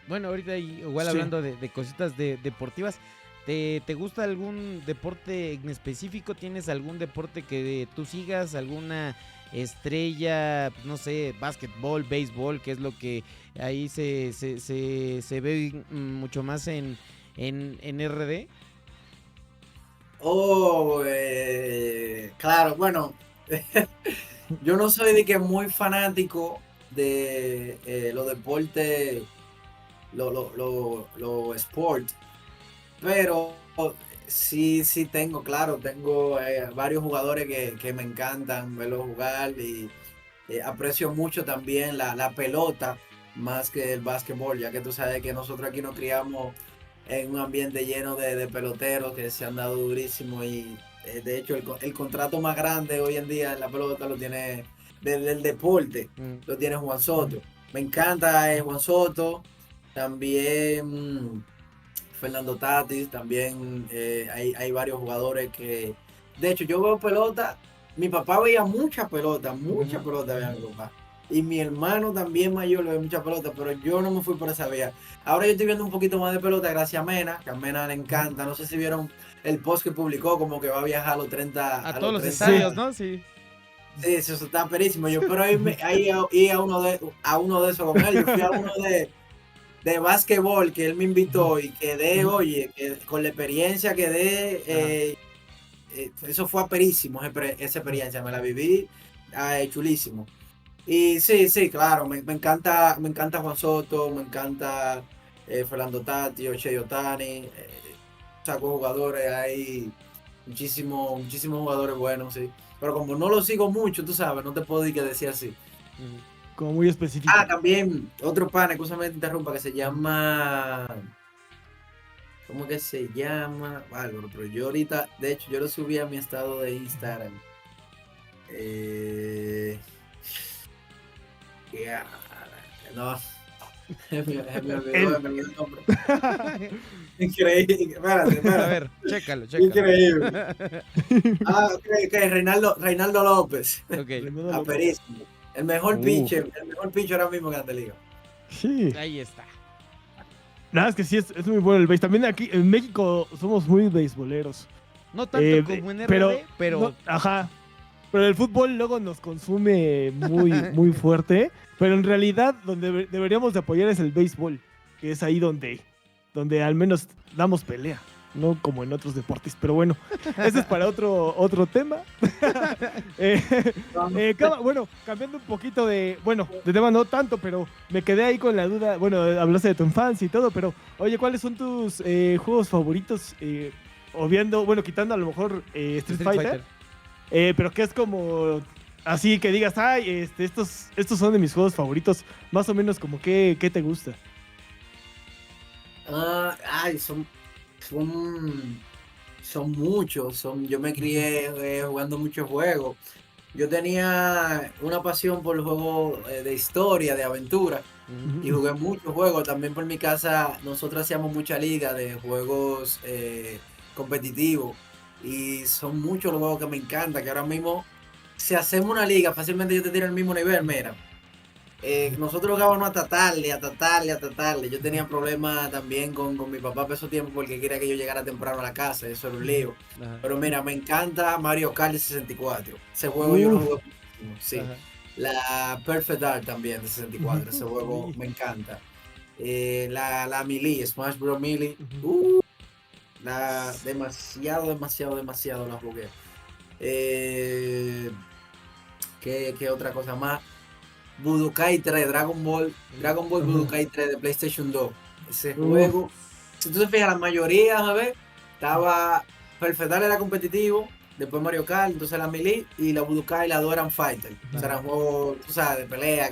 Bueno, ahorita igual Sí. hablando de cositas deportivas, ¿te gusta algún deporte en específico? ¿Tienes algún deporte que tú sigas? ¿Alguna estrella? Pues, no sé, básquetbol, béisbol, que es lo que ahí se ve mucho más en RD. Oh, claro, bueno, yo no soy de que muy fanático de los deportes, lo sport, pero sí tengo, claro, tengo varios jugadores que me encantan verlos jugar y aprecio mucho también la pelota más que el básquetbol, ya que tú sabes que nosotros aquí nos criamos en un ambiente lleno de peloteros que se han dado durísimo y de hecho el contrato más grande hoy en día en la pelota lo tiene del deporte, Mm. lo tiene Juan Soto. Me encanta Juan Soto, también Fernando Tatis, también hay varios jugadores que, de hecho, yo veo pelota, mi papá veía mucha pelota veía mi papá. Y mi hermano también mayor le ve mucha pelota, pero yo no me fui por esa vía. Ahora yo estoy viendo un poquito más de pelota gracias a Mena, que a Mena le encanta. No sé si vieron el post que publicó, como que va a viajar a los 30, A a todos los los 30 Sí. estadios, años. ¿no? Sí. Sí, eso está perísimo. Yo espero ir a uno de esos con él. Yo fui a uno de básquetbol que él me Ujú. invitó y quedé, oye, que con la experiencia que dé, Ajá. eso fue aperísimo, esa experiencia, me la viví chulísimo. Y sí, claro, me encanta Juan Soto, me encanta Fernando Tati, Ochey Otani, saco jugadores, hay muchísimos jugadores buenos, sí. Pero como no lo sigo mucho, tú sabes, no te puedo decir así. Ujú. Como muy Ah, específico. también otro pana, escúchame, te interrumpa, que se Ujú. llama. ¿Cómo que se llama? Bárbaro, pero yo ahorita, de hecho, yo lo subí a mi estado de Instagram. Eh, Ya, no. Me olvidó el nombre. Increíble. Espérate. A ver, chécalo. Increíble. Ok, Reinaldo López. Ok, Aperísimo. El mejor pitcher ahora mismo en Grande Liga. Sí. ahí está. Nada, es que sí, es muy bueno el béis. También aquí en México somos muy beisboleros. No tanto como en RD, pero... No, ajá. Pero el fútbol luego nos consume muy fuerte. Pero en realidad donde deberíamos de apoyar es el béisbol. Que es ahí donde al menos damos pelea. No como en otros deportes. Pero bueno, ese es para otro tema. Bueno, cambiando un poquito de tema no tanto, pero me quedé ahí con la duda. Bueno, hablaste de tu infancia y todo, pero oye, ¿cuáles son tus juegos favoritos? Quitando a lo mejor Street Fighter. Pero que es como así que digas, ay, estos son de mis juegos favoritos. Más o menos como qué te gusta. Son muchos. Yo me crié jugando muchos juegos. Yo tenía una pasión por el juego de historia, de aventura. Y jugué muchos juegos. También por mi casa nosotros hacíamos mucha liga de juegos competitivos. Y son muchos los juegos que me encantan. Que ahora mismo, si hacemos una liga, fácilmente yo te tiro el mismo nivel. Mira, nosotros jugábamos hasta tarde. Yo tenía problemas también con mi papá por ese tiempo porque quería que yo llegara temprano a la casa. Eso era un lío. Ajá. Pero mira, me encanta Mario Kart 64. Ese juego yo lo jugué muchísimo. Sí. Ajá. La Perfect Dark también de 64. Ese juego me encanta. La Melee, Smash Bros. Melee. Demasiado la jugué. ¿Qué otra cosa más? Budokai 3, Dragon Ball Budokai 3 de PlayStation 2. Ese juego, si tú te fijas, la mayoría, ¿sabes? Estaba Perfect Dark, era competitivo, después Mario Kart, entonces la Melee y la Budokai, las dos eran fighter. O sea, eran juegos, tú sabes, de pelea.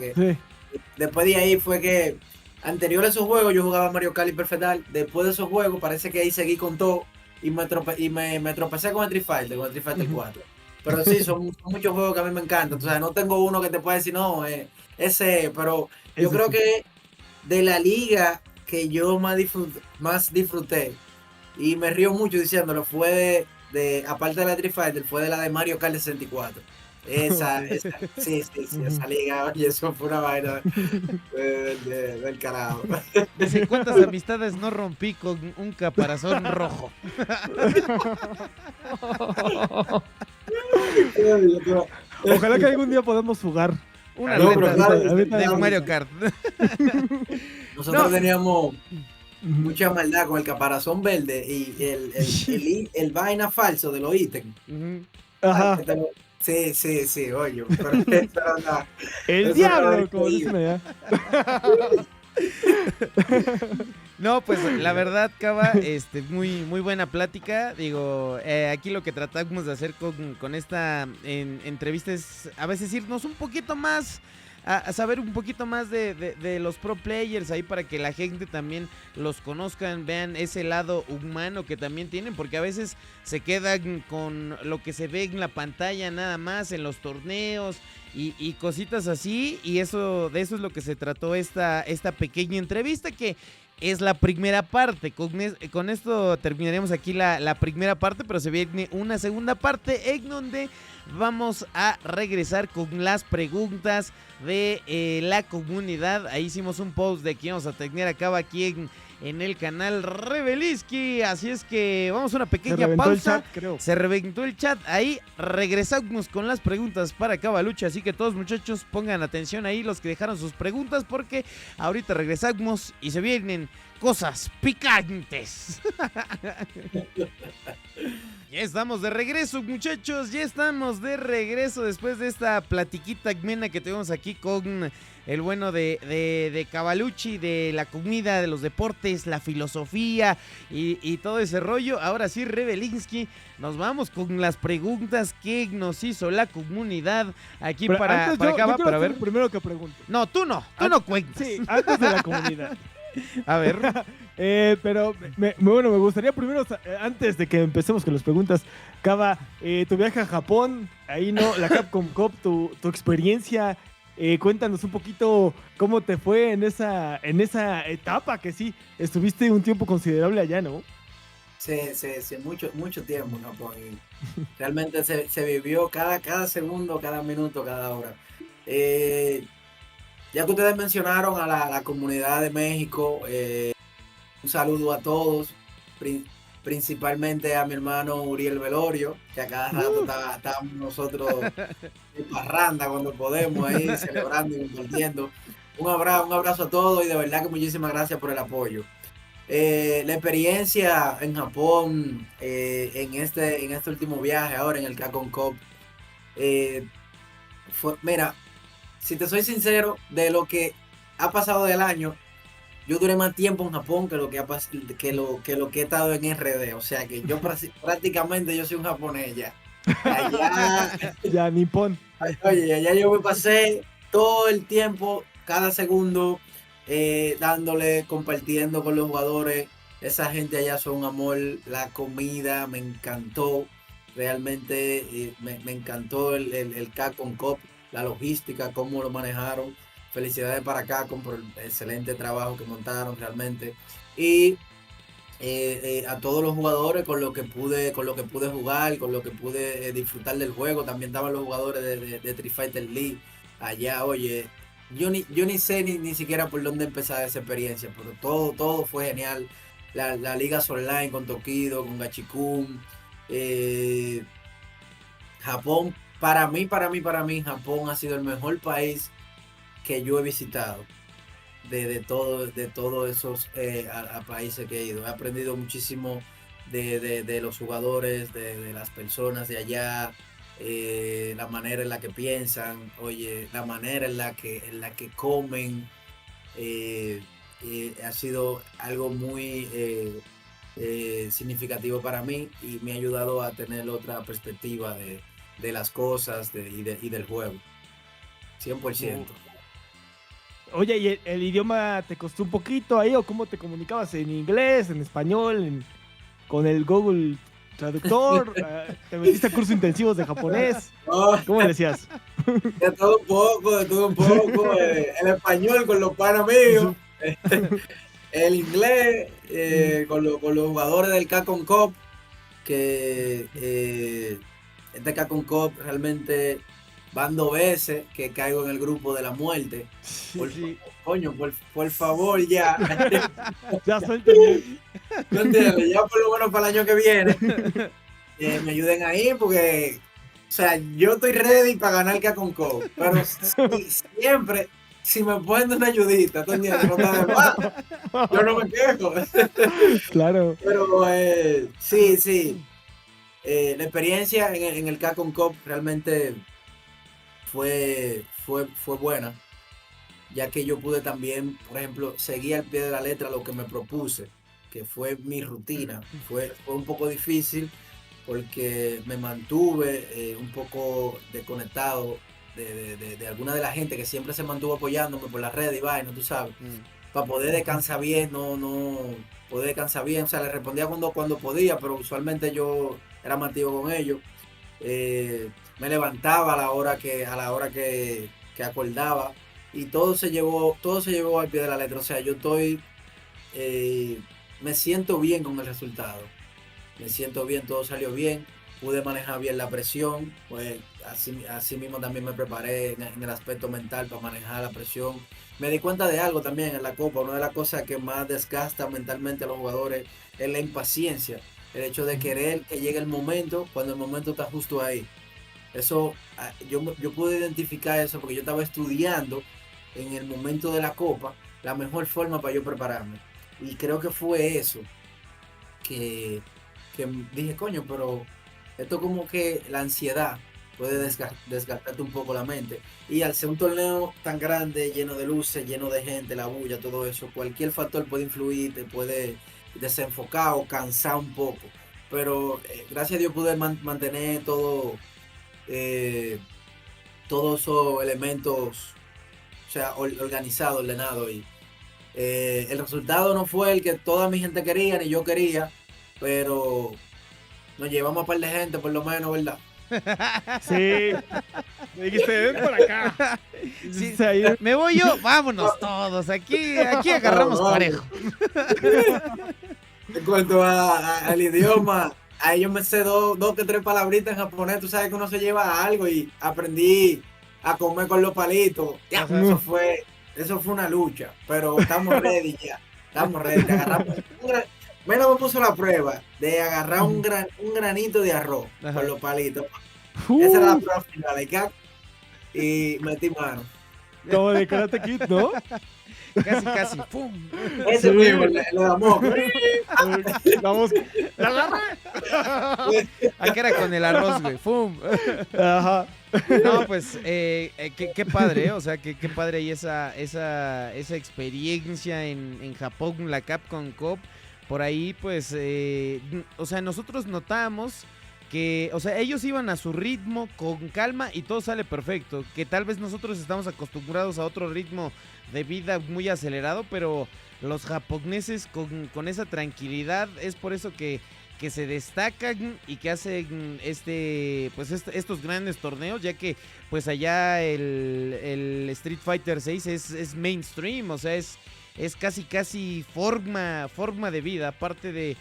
Después de ahí fue que, anterior a esos juegos, yo jugaba Mario Kart y Perfect Dark. Después de esos juegos, parece que ahí seguí con todo y me tropecé con el Street Fighter 4. Pero sí, son muchos juegos que a mí me encantan. Entonces, no tengo uno que te pueda decir, no, pero yo creo que de la liga que yo más disfruté y me río mucho diciéndolo, fue aparte de la Street Fighter, fue de la de Mario Kart 64. Esa, sí, esa liga, oye, eso fue una vaina del carajo. Dice, ¿cuántas amistades no rompí con un caparazón rojo? Ojalá que algún día podamos jugar una de Mario Kart. Nosotros teníamos mucha maldad con el caparazón verde y el vaina falso de los ítems. Ajá. Sí, oye. El diablo, como dicen allá. No, pues la verdad, Cava, muy buena plática. Digo, aquí lo que tratamos de hacer con esta entrevista es a veces irnos un poquito más a saber un poquito más de los pro players ahí para que la gente también los conozcan, vean ese lado humano que también tienen, porque a veces se quedan con lo que se ve en la pantalla nada más, en los torneos y cositas así, y de eso es lo que se trató esta pequeña entrevista, que es la primera parte. Con esto terminaremos aquí la primera parte, pero se viene una segunda parte en donde vamos a regresar con las preguntas de la comunidad. Ahí hicimos un post de que íbamos a tener a cabo aquí en el canal Rebeliski, así es que vamos a una pequeña pausa. Se reventó el chat, ahí regresamos con las preguntas para Cavalucha, así que todos muchachos pongan atención ahí los que dejaron sus preguntas, porque ahorita regresamos y se vienen cosas picantes. Ya estamos de regreso, muchachos, ya estamos de regreso después de esta platiquita amena que tuvimos aquí con el bueno de Cavalucci, de la comida, de los deportes, la filosofía y todo ese rollo. Ahora sí, Rebelinsky, nos vamos con las preguntas que nos hizo la comunidad aquí. Pero para acá, para ver. Primero que pregunte. No, tú no cuentas. Sí, antes de la comunidad. A ver. Pero me gustaría primero, antes de que empecemos con las preguntas, Cava, tu viaje a Japón, ahí no, la Capcom Cup, tu experiencia, Cuéntanos un poquito cómo te fue en esa etapa, que sí, estuviste un tiempo considerable allá, ¿no? Sí, mucho tiempo en Japón. Y realmente se vivió cada segundo, cada minuto, cada hora. Ya que ustedes mencionaron a la comunidad de México, un saludo a todos, principalmente a mi hermano Uriel Velorio, que a cada rato estábamos nosotros en parranda cuando podemos ahí celebrando y compartiendo. Un abrazo a todos y de verdad que muchísimas gracias por el apoyo. La experiencia en Japón, en este último viaje ahora en el Capcom Cup, mira, si te soy sincero, de lo que ha pasado del año, yo duré más tiempo en Japón que lo que he estado en RD. O sea que yo prácticamente yo soy un japonés ya. Allá, Ya, nipón. oye, allá yo me pasé todo el tiempo, cada segundo, dándole, compartiendo con los jugadores. Esa gente allá son un amor. La comida me encantó. Realmente me encantó el Capcom Cup, la logística, cómo lo manejaron. Felicidades para Capcom por el excelente trabajo que montaron realmente. Y a todos los jugadores con lo que pude jugar, con lo que pude disfrutar del juego. También estaban los jugadores de Street Fighter League allá. Oye, yo ni sé ni siquiera por dónde empezar esa experiencia, pero todo fue genial. La ligas online con Tokido, con Gachikun. Japón, para mí, Japón ha sido el mejor país que yo he visitado de todos esos a países que he ido. He aprendido muchísimo de los jugadores, de las personas de allá, la manera en la que piensan, oye, la manera en la que comen. Ha sido algo muy significativo para mí y me ha ayudado a tener otra perspectiva de las cosas y del juego. 100%. Oye, ¿y el idioma te costó un poquito ahí o cómo te comunicabas? ¿En inglés, en español, con el Google Traductor? ¿Te metiste a cursos intensivos de japonés? ¿Cómo le decías? De todo un poco. El español con los panas míos. El inglés con los jugadores del Capcom Cup, que este Capcom Cup realmente van 2 veces que caigo en el grupo de la muerte. Por favor, ya. Ya suéltenme. No entiendo, ya por lo menos para el año que viene me ayuden ahí porque, o sea, yo estoy ready para ganar el Capcom Cup, pero siempre, si me ponen una ayudita, ¿tú entiendes? No está de más. Yo no me quejo. Claro. Pero sí. La experiencia en el Capcom Cup realmente fue buena, ya que yo pude también, por ejemplo, seguir al pie de la letra lo que me propuse, que fue mi rutina. Fue un poco difícil porque me mantuve un poco desconectado de alguna de la gente que siempre se mantuvo apoyándome por las redes y vaina, tú sabes, para poder descansar bien, no poder descansar bien. O sea, le respondía cuando podía, pero usualmente yo era más activo con ellos. Me levantaba a la hora que acordaba y todo se llevó al pie de la letra. O sea, yo me siento bien con el resultado. Me siento bien, todo salió bien. Pude manejar bien la presión. Pues así mismo también me preparé en el aspecto mental para manejar la presión. Me di cuenta de algo también en la Copa. Una de las cosas que más desgasta mentalmente a los jugadores es la impaciencia. El hecho de querer que llegue el momento cuando el momento está justo ahí. Eso, yo pude identificar eso porque yo estaba estudiando en el momento de la Copa la mejor forma para yo prepararme. Y creo que fue eso que dije, coño, pero esto como que la ansiedad puede desgastarte un poco la mente. Y al ser un torneo tan grande, lleno de luces, lleno de gente, la bulla, todo eso, cualquier factor puede influir, te puede desenfocar o cansar un poco. Pero gracias a Dios pude mantener todos esos elementos, o sea, organizado, ordenado. Y el resultado no fue el que toda mi gente quería, ni yo quería, pero nos llevamos a par de gente por lo menos, ¿verdad? Sí. Me dijiste, ven por acá. Sí, Sí, ahí- me voy yo, vámonos todos. Aquí agarramos parejo. En cuanto al idioma, ahí yo me sé dos que tres palabritas en japonés. Tú sabes que uno se lleva a algo y aprendí a comer con los palitos. Ya, Ajá. eso fue una lucha, pero estamos ready ya. Estamos ready. Te agarramos menos me puso la prueba de agarrar un granito de arroz Ajá. con los palitos. Esa era la Uh, prueba final. Y metí mano. como de Karate Kid, ¿no? Casi. ¡Pum! Ese Sí. mismo, le damos. Vamos, la agarré. Acá era con el arroz, güey. ¡Pum! Ajá. No, pues, qué padre, ¿eh? O sea, qué padre ahí esa experiencia en Japón, la Capcom Cup. Por ahí, pues, o sea, nosotros notamos que, o sea, ellos iban a su ritmo, con calma, y todo sale perfecto. Que tal vez nosotros estamos acostumbrados a otro ritmo de vida muy acelerado, pero los japoneses con esa tranquilidad, es por eso que se destacan y que hacen estos grandes torneos, ya que pues allá el Street Fighter 6 es mainstream, o sea, es casi forma de vida, aparte de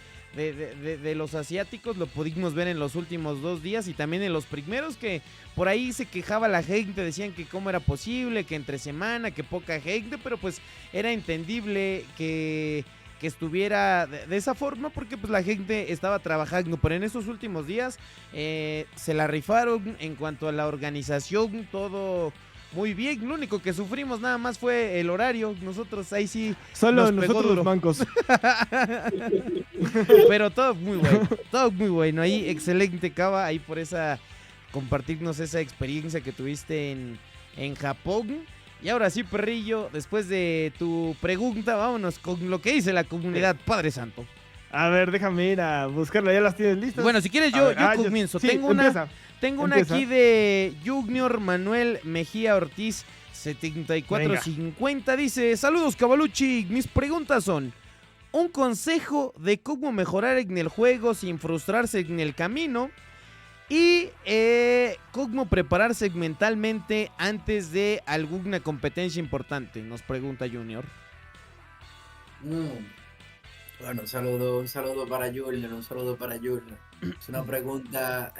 los asiáticos. Lo pudimos ver en los últimos 2 días y también en los primeros, que por ahí se quejaba la gente, decían que cómo era posible, que entre semana, que poca gente, pero pues era entendible que estuviera de esa forma, porque pues la gente estaba trabajando. Pero en estos últimos días se la rifaron en cuanto a la organización, todo muy bien. Lo único que sufrimos nada más fue el horario. Nosotros ahí sí Solo nos pegó nosotros duro. los mancos. Pero todo muy bueno. Ahí excelente, Cava, ahí por compartirnos esa experiencia que tuviste en Japón. Y ahora sí, perrillo, después de tu pregunta, vámonos con lo que dice la comunidad, Padre Santo. A ver, déjame ir a buscarla, ya las tienes listas. Bueno, si quieres A yo ver, comienzo. sí, Tengo empieza. una aquí de Junior Manuel Mejía Ortiz 7450. Dice: saludos, Cavalucci. Mis preguntas son: un consejo de cómo mejorar en el juego sin frustrarse en el camino, y cómo prepararse mentalmente antes de alguna competencia importante, nos pregunta Junior. Bueno, un saludo para Julian, un saludo para Julian. Es una pregunta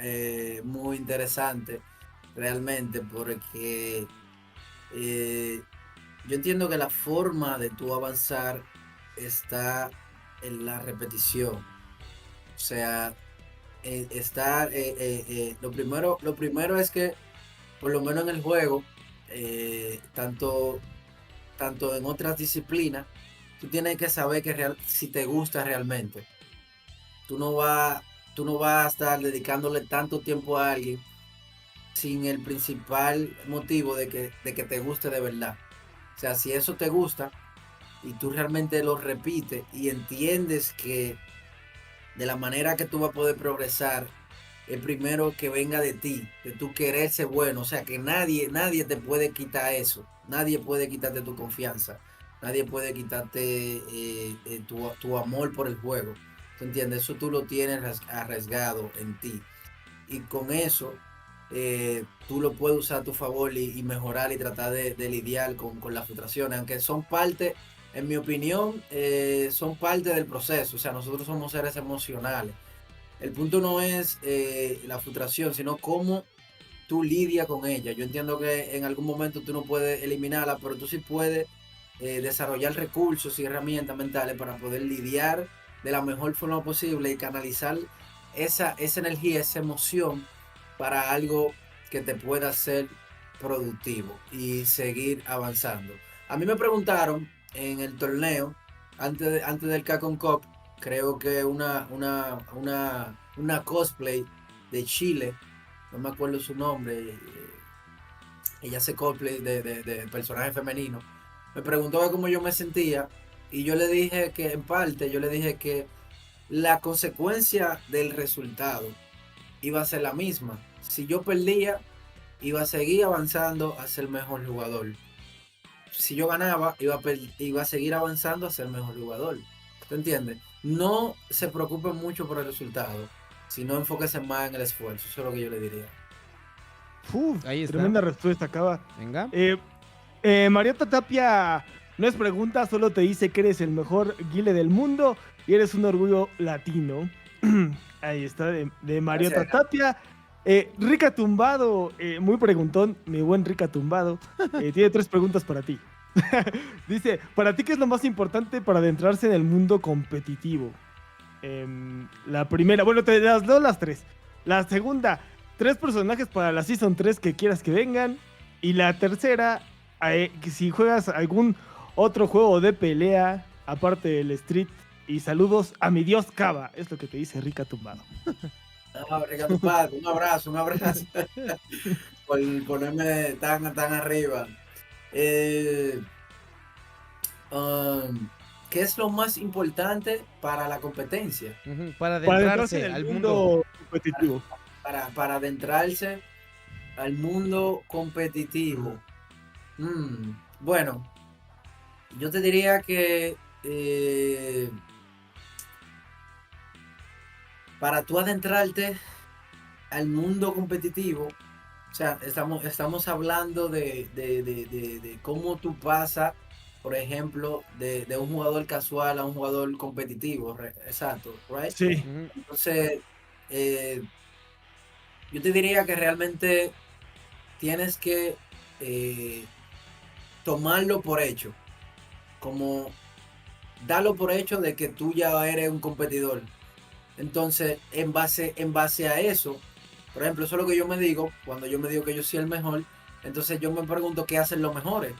muy interesante, realmente, porque yo entiendo que la forma de tú avanzar está en la repetición. O sea, lo primero es que, por lo menos en el juego, tanto en otras disciplinas, tú tienes que saber si te gusta realmente. Tú no vas a estar dedicándole tanto tiempo a alguien sin el principal motivo de que te guste de verdad. O sea, si eso te gusta y tú realmente lo repites y entiendes que de la manera que tú vas a poder progresar, el primero que venga de ti, de tu querer ser bueno. O sea, que nadie te puede quitar eso. Nadie puede quitarte tu confianza. Nadie puede quitarte tu amor por el juego. ¿Tú entiendes? Eso tú lo tienes arriesgado en ti. Y con eso tú lo puedes usar a tu favor y mejorar y tratar de lidiar con las frustraciones. Aunque son parte, en mi opinión, son parte del proceso. O sea, nosotros somos seres emocionales. El punto no es la frustración, sino cómo tú lidias con ella. Yo entiendo que en algún momento tú no puedes eliminarla, pero tú sí puedes desarrollar recursos y herramientas mentales para poder lidiar de la mejor forma posible y canalizar esa energía, esa emoción para algo que te pueda ser productivo y seguir avanzando. A mí me preguntaron en el torneo, antes del Capcom Cup, creo que una cosplay de Chile, no me acuerdo su nombre, ella hace cosplay de personaje femenino, me preguntó cómo yo me sentía y yo le dije que en parte, yo le dije que la consecuencia del resultado iba a ser la misma. Si yo perdía, iba a seguir avanzando a ser mejor jugador. Si yo ganaba, iba a seguir avanzando a ser mejor jugador. ¿Te entiendes? No se preocupen mucho por el resultado, sino enfóquense más en el esfuerzo. Eso es lo que yo le diría. Ahí está. Tremenda respuesta acaba. Venga. Mariota Tapia no es pregunta, solo te dice que eres el mejor guile del mundo y eres un orgullo latino. Ahí está, de Mariota Gracias. Tapia. Rica Tumbado, muy preguntón, mi buen Rica Tumbado, tiene 3 preguntas para ti. Dice, ¿para ti qué es lo más importante para adentrarse en el mundo competitivo? La primera, bueno, te las doy las 3. La segunda, 3 personajes para la Season 3 que quieras que vengan. Y la tercera, que si juegas algún otro juego de pelea, aparte del Street. Y saludos a mi dios Cava, es lo que te dice Rica Tumbado. Rica Tumbado, un abrazo por ponerme tan arriba. ¿Qué es lo más importante para la competencia? Para adentrarse al mundo competitivo. Para adentrarse al mundo competitivo. Bueno, yo te diría que para tú adentrarte al mundo competitivo, o sea, estamos hablando de cómo tú pasas, por ejemplo, de un jugador casual a un jugador competitivo, exacto, right? Sí. Entonces, yo te diría que realmente tienes que tomarlo por hecho, como darlo por hecho de que tú ya eres un competidor. Entonces, en base a eso, por ejemplo, eso es lo que yo me digo, cuando yo me digo que yo soy el mejor, entonces yo me pregunto qué hacen los mejores.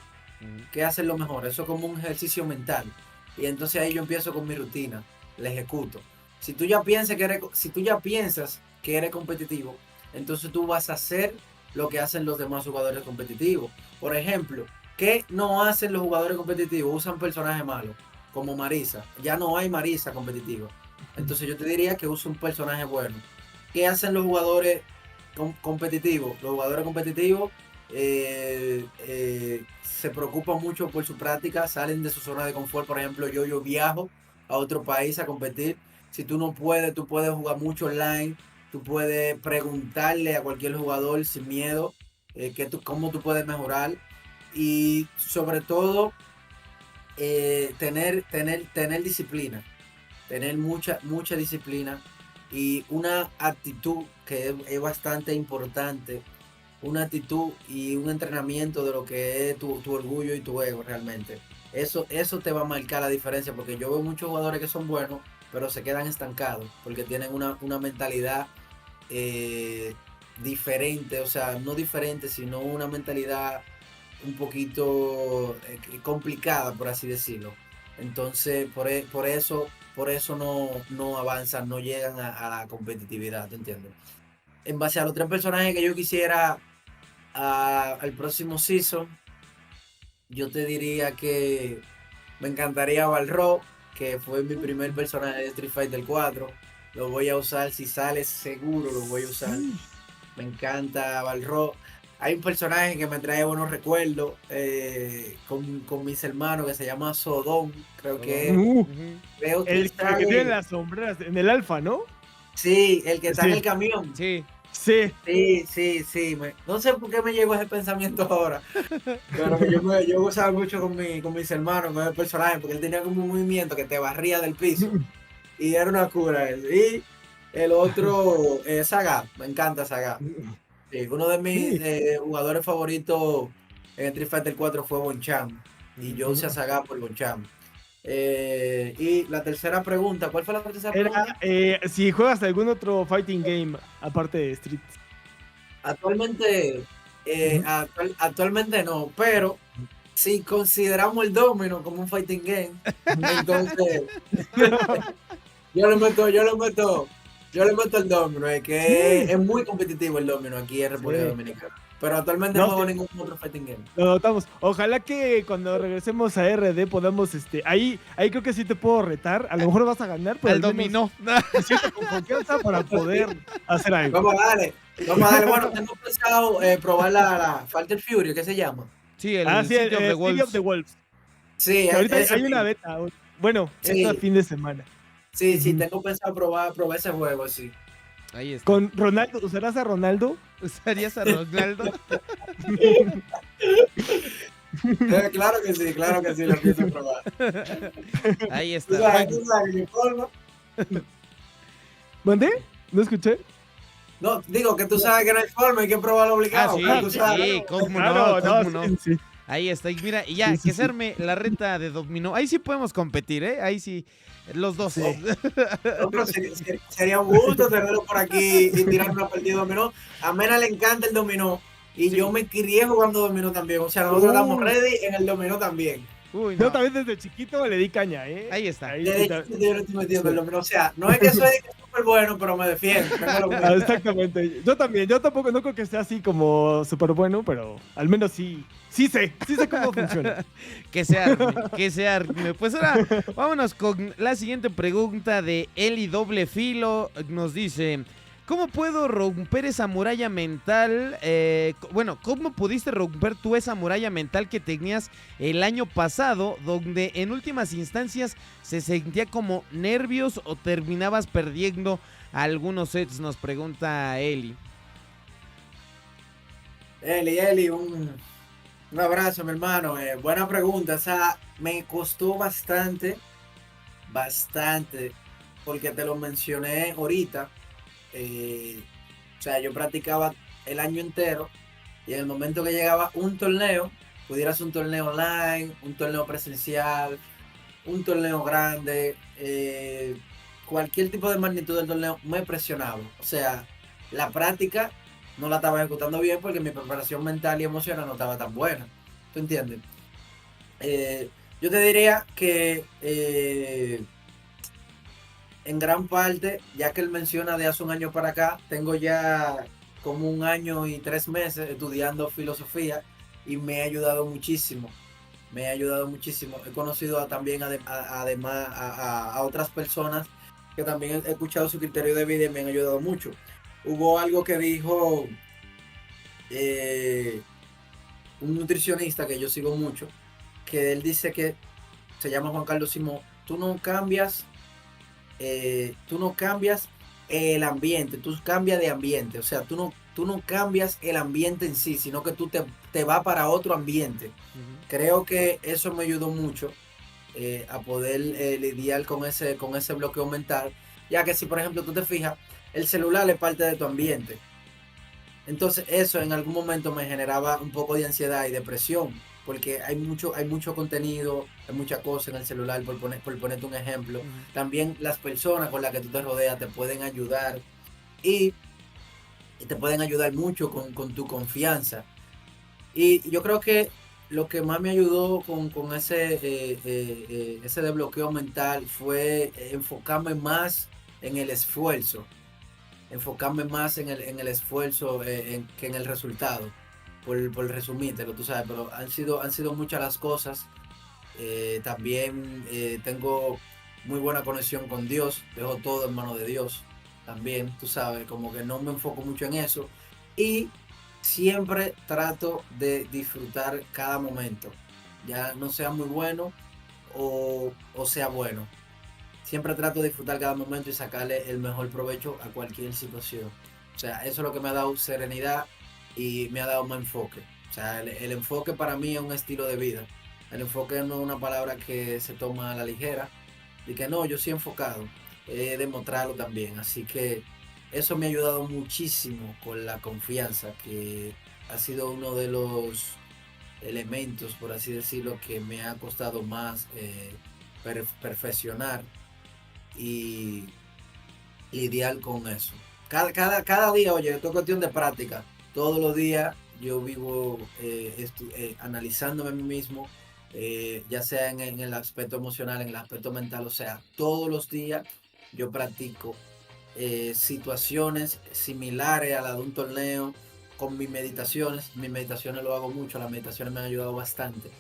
¿Qué hacen los mejores? Eso es como un ejercicio mental. Y entonces ahí yo empiezo con mi rutina, la ejecuto. Si tú ya piensas que eres competitivo, entonces tú vas a hacer lo que hacen los demás jugadores competitivos. Por ejemplo, ¿qué no hacen los jugadores competitivos? Usan personajes malos, como Marisa. Ya no hay Marisa competitiva. Entonces yo te diría que usa un personaje bueno. ¿Qué hacen los jugadores competitivos? Los jugadores competitivos se preocupan mucho por su práctica, salen de su zona de confort. Por ejemplo, yo viajo a otro país a competir. Si tú no puedes, tú puedes jugar mucho online. Tú puedes preguntarle a cualquier jugador sin miedo cómo tú puedes mejorar. Y sobre todo, tener disciplina. Tener mucha disciplina y una actitud que es bastante importante, una actitud y un entrenamiento de lo que es tu orgullo y tu ego realmente. Eso te va a marcar la diferencia, porque yo veo muchos jugadores que son buenos, pero se quedan estancados, porque tienen una mentalidad diferente, o sea, no diferente, sino una mentalidad un poquito complicada, por así decirlo. Entonces, por eso no avanzan, no llegan a la competitividad, ¿te entiendes? En base a los 3 personajes que yo quisiera al próximo season, yo te diría que me encantaría Balrog, que fue mi primer personaje de Street Fighter 4. Lo voy a usar, si sale seguro lo voy a usar. Me encanta Balrog. Hay un personaje que me trae buenos recuerdos con mis hermanos que se llama Sodom. Creo que creo que el que tiene las sombreras en el alfa, ¿no? Sí, el que está en el camión. Sí. No sé por qué me llegó ese pensamiento ahora. Pero yo gozaba mucho con mis hermanos, con el personaje, porque él tenía como un movimiento que te barría del piso. Y era una cura eso. Y el otro, Sagat, me encanta Sagat. Sí, uno de mis jugadores favoritos en Street Fighter 4 fue Bonchan. Y yo usé a Sagat por Bonchan. Y la tercera pregunta, ¿cuál fue la tercera pregunta? Si juegas algún otro fighting game aparte de Street. Actualmente no, pero si consideramos el Domino como un fighting game, entonces yo le meto el Domino, que es muy competitivo el Domino aquí en República Dominicana. Pero actualmente no juego ningún otro fighting game. Lo notamos. Ojalá que cuando regresemos a RD podamos, ahí creo que sí te puedo retar. A lo mejor vas a ganar, pero al dominó. Me siento con confianza para poder hacer algo. Vamos a darle. Bueno, tengo pensado probar la Fighter Fury, ¿qué se llama? Sí, el City of the Wolves. Sí, ahorita hay una beta. Bueno, este fin de semana. Sí, tengo pensado probar ese juego, sí. Ahí está. Con Ronaldo, ¿usarás a Ronaldo? ¿Usarías a Ronaldo? Claro que sí, lo pienso probar. Ahí Tú está. sabes, Bueno, tú sabes, mi forma. ¿Mandé? ¿No escuché? No, digo que tú sabes que no hay forma, hay que probarlo obligado. sí, Tú sabes. sí, cómo Claro, no, cómo no. sí, sí. Ahí está. Y mira, y ya, Sí, sí, que se arme la reta de dominó. Ahí sí podemos competir, ¿eh? Ahí sí, los dos. Sí. No, pero sería un gusto tenerlo por aquí y tirar una partida de dominó. A Mena le encanta el dominó y Sí. yo me crié jugando dominó también. O sea, nosotros estamos Uy. ready en el dominó también. Uy, Yo no. también desde chiquito le di caña, ¿eh? Ahí está. Ahí Desde sí ta- chiquito yo lo estoy metiendo el sí. dominó. O sea, no es que soy súper bueno, pero me defiendo. Tengo lo mío. Exactamente. Yo también. Yo tampoco no creo que sea así como súper bueno, pero al menos sí sé cómo funciona. Que se arme, que se arme. Pues ahora vámonos con la siguiente pregunta de Eli Doble Filo. Nos dice, ¿cómo puedo romper esa muralla mental? Bueno, ¿cómo pudiste romper tú esa muralla mental que tenías el año pasado, donde en últimas instancias se sentía como nervios o terminabas perdiendo algunos sets? Nos pregunta Eli. Eli, un abrazo, mi hermano. Buena pregunta. O sea, me costó bastante, porque te lo mencioné ahorita. O sea, yo practicaba el año entero y en el momento que llegaba un torneo, pudiera ser un torneo online, un torneo presencial, un torneo grande, cualquier tipo de magnitud del torneo, me presionaba. O sea, la práctica no la estaba ejecutando bien porque mi preparación mental y emocional no estaba tan buena. ¿Tú entiendes? Yo te diría que en gran parte, ya que él menciona de hace un año para acá, tengo ya como 1 año y 3 meses estudiando filosofía y me ha ayudado muchísimo. He conocido también además a otras personas que también he escuchado su criterio de vida y me han ayudado mucho. Hubo algo que dijo un nutricionista que yo sigo mucho, que él dice que se llama Juan Carlos Simón, tú no cambias el ambiente, tú cambias de ambiente, o sea, tú no cambias el ambiente en sí, sino que tú te vas para otro ambiente. Creo que eso me ayudó mucho a poder lidiar con ese bloqueo mental, ya que si por ejemplo tú te fijas, el celular es parte de tu ambiente. Entonces eso en algún momento me generaba un poco de ansiedad y depresión, porque hay mucho contenido, hay mucha cosa en el celular, por ponerte un ejemplo. También las personas con las que tú te rodeas te pueden ayudar y te pueden ayudar mucho con tu confianza. Y yo creo que lo que más me ayudó con ese desbloqueo mental fue enfocarme más en el esfuerzo. Enfocarme más en el esfuerzo que en el resultado. Por resumírtelo, tú sabes, pero han sido muchas las cosas. También tengo muy buena conexión con Dios. Dejo todo en manos de Dios. También, tú sabes, como que no me enfoco mucho en eso. Y siempre trato de disfrutar cada momento. Ya no sea muy bueno o sea bueno. Siempre trato de disfrutar cada momento y sacarle el mejor provecho a cualquier situación. O sea, eso es lo que me ha dado serenidad y me ha dado más enfoque. O sea, el enfoque para mí es un estilo de vida. El enfoque no es una palabra que se toma a la ligera. Y que no, yo soy enfocado. He demostrarlo también. Así que eso me ha ayudado muchísimo con la confianza, que ha sido uno de los elementos, por así decirlo, que me ha costado más perfeccionar y lidiar con eso. Cada día, oye, esto es cuestión de práctica. Todos los días yo vivo analizándome a mí mismo, ya sea en el aspecto emocional, en el aspecto mental, o sea, todos los días yo practico situaciones similares a la de un torneo con mis meditaciones. Mis meditaciones lo hago mucho, las meditaciones me han ayudado bastante.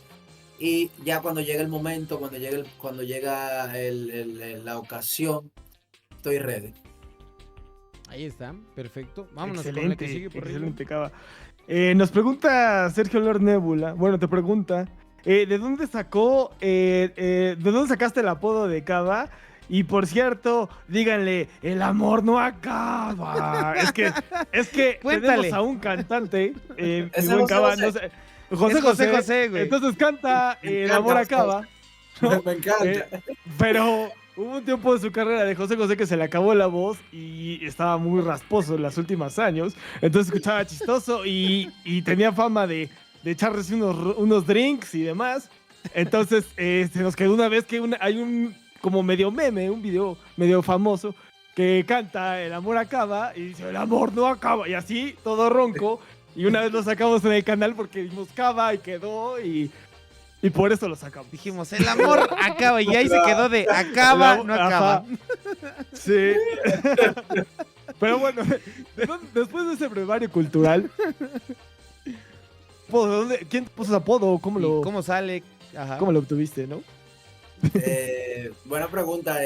Y ya cuando llega el momento, cuando llega la ocasión, estoy ready. Ahí está, perfecto. Vámonos Excelente, con la que sigue por ahí. excelente, Cava. Nos pregunta Sergio Lord Nebula, bueno, te pregunta, ¿de dónde sacaste el apodo de Cava? Y por cierto, díganle, el amor no acaba. Es que Cuéntale. tenemos a un cantante, mi Ese buen José Cava, José. no sé, Es José José José. José, güey. Entonces canta Me El encanta, amor José acaba. Me encanta. Pero hubo un tiempo de su carrera de José José que se le acabó la voz y estaba muy rasposo en los últimos años. Entonces escuchaba chistoso y tenía fama de echarse unos drinks y demás. Entonces se nos quedó una vez que hay un como medio meme, un video medio famoso que canta El amor acaba y dice El amor no acaba y así todo ronco. Y una vez lo sacamos en el canal porque dimos cava y quedó y por eso lo sacamos. Dijimos, el amor acaba. Y ahí se quedó de acaba, no acaba. Ajá. Sí. Pero bueno, después de ese brevario cultural, ¿quién puso ese apodo? ¿Y cómo sale? Ajá. ¿Cómo lo obtuviste, no? Buena pregunta.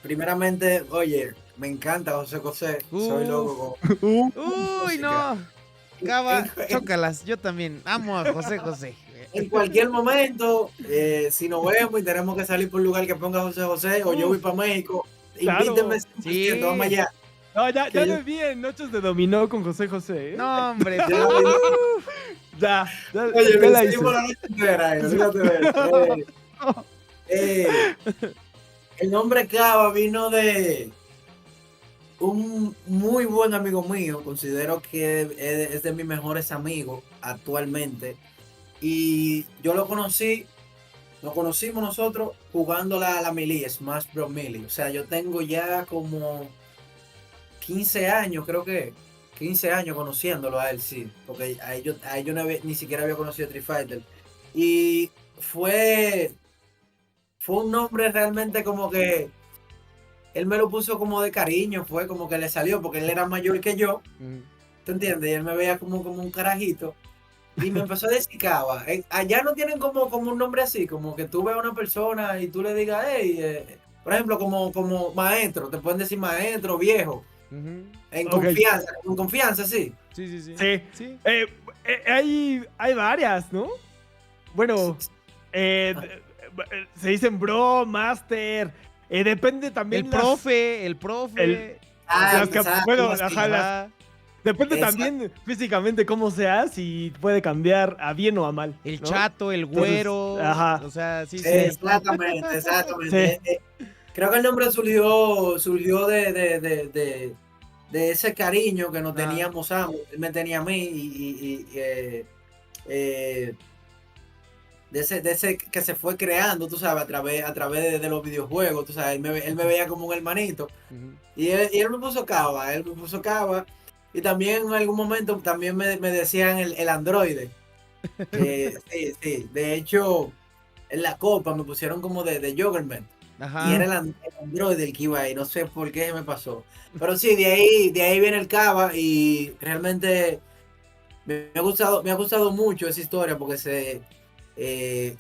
Primeramente, oye, me encanta José José. Soy loco Uy, no. Cava, chócalas. Yo también amo a José José. En cualquier momento, si nos vemos y tenemos que salir por un lugar que ponga José José, o yo voy para México, Claro. invítenme 100%, Sí. vamos allá. No, ya Que lo yo- vi en Noches de Dominó con José José. ¿eh? No, hombre. Ya Oye, ya la me hice. seguimos la noche entera, olvídate de eso. El nombre Cava vino de un muy buen amigo mío, considero que es de mis mejores amigos actualmente. Y yo lo conocimos nosotros jugando la Melee, Smash Bros. Melee. O sea, yo tengo ya como 15 años, creo que 15 años conociéndolo a él, sí. Porque a él yo ni siquiera había conocido Street Fighter. Y fue un nombre realmente como que él me lo puso como de cariño, fue como que le salió, porque él era mayor que yo, ¿te entiendes? Y él me veía como un carajito. Y me empezó a decir Cava. Allá no tienen como un nombre así, como que tú veas a una persona y tú le digas, hey, por ejemplo, como maestro, te pueden decir maestro, viejo, en Ok. confianza, sí. Sí. Sí. Hay varias, ¿no? Bueno, se dicen bro, master. Depende también El profe. bueno, así. ajá, depende Exacto. también físicamente cómo seas y puede cambiar a bien o a mal. El ¿no? chato, el güero. ajá. O sea, sí. Exactamente. Creo que el nombre surgió de ese cariño que nos Ajá. teníamos ambos. Él me tenía a mí de ese que se fue creando, tú sabes, a través de los videojuegos, tú sabes, él me veía como un hermanito. Y él me puso Cava, y también en algún momento también me decían el androide. Sí, de hecho, en la copa me pusieron como de Juggerman. Ajá. Y era el androide el que iba ahí, no sé por qué me pasó. Pero sí, de ahí viene el Cava y realmente me ha gustado mucho esa historia porque he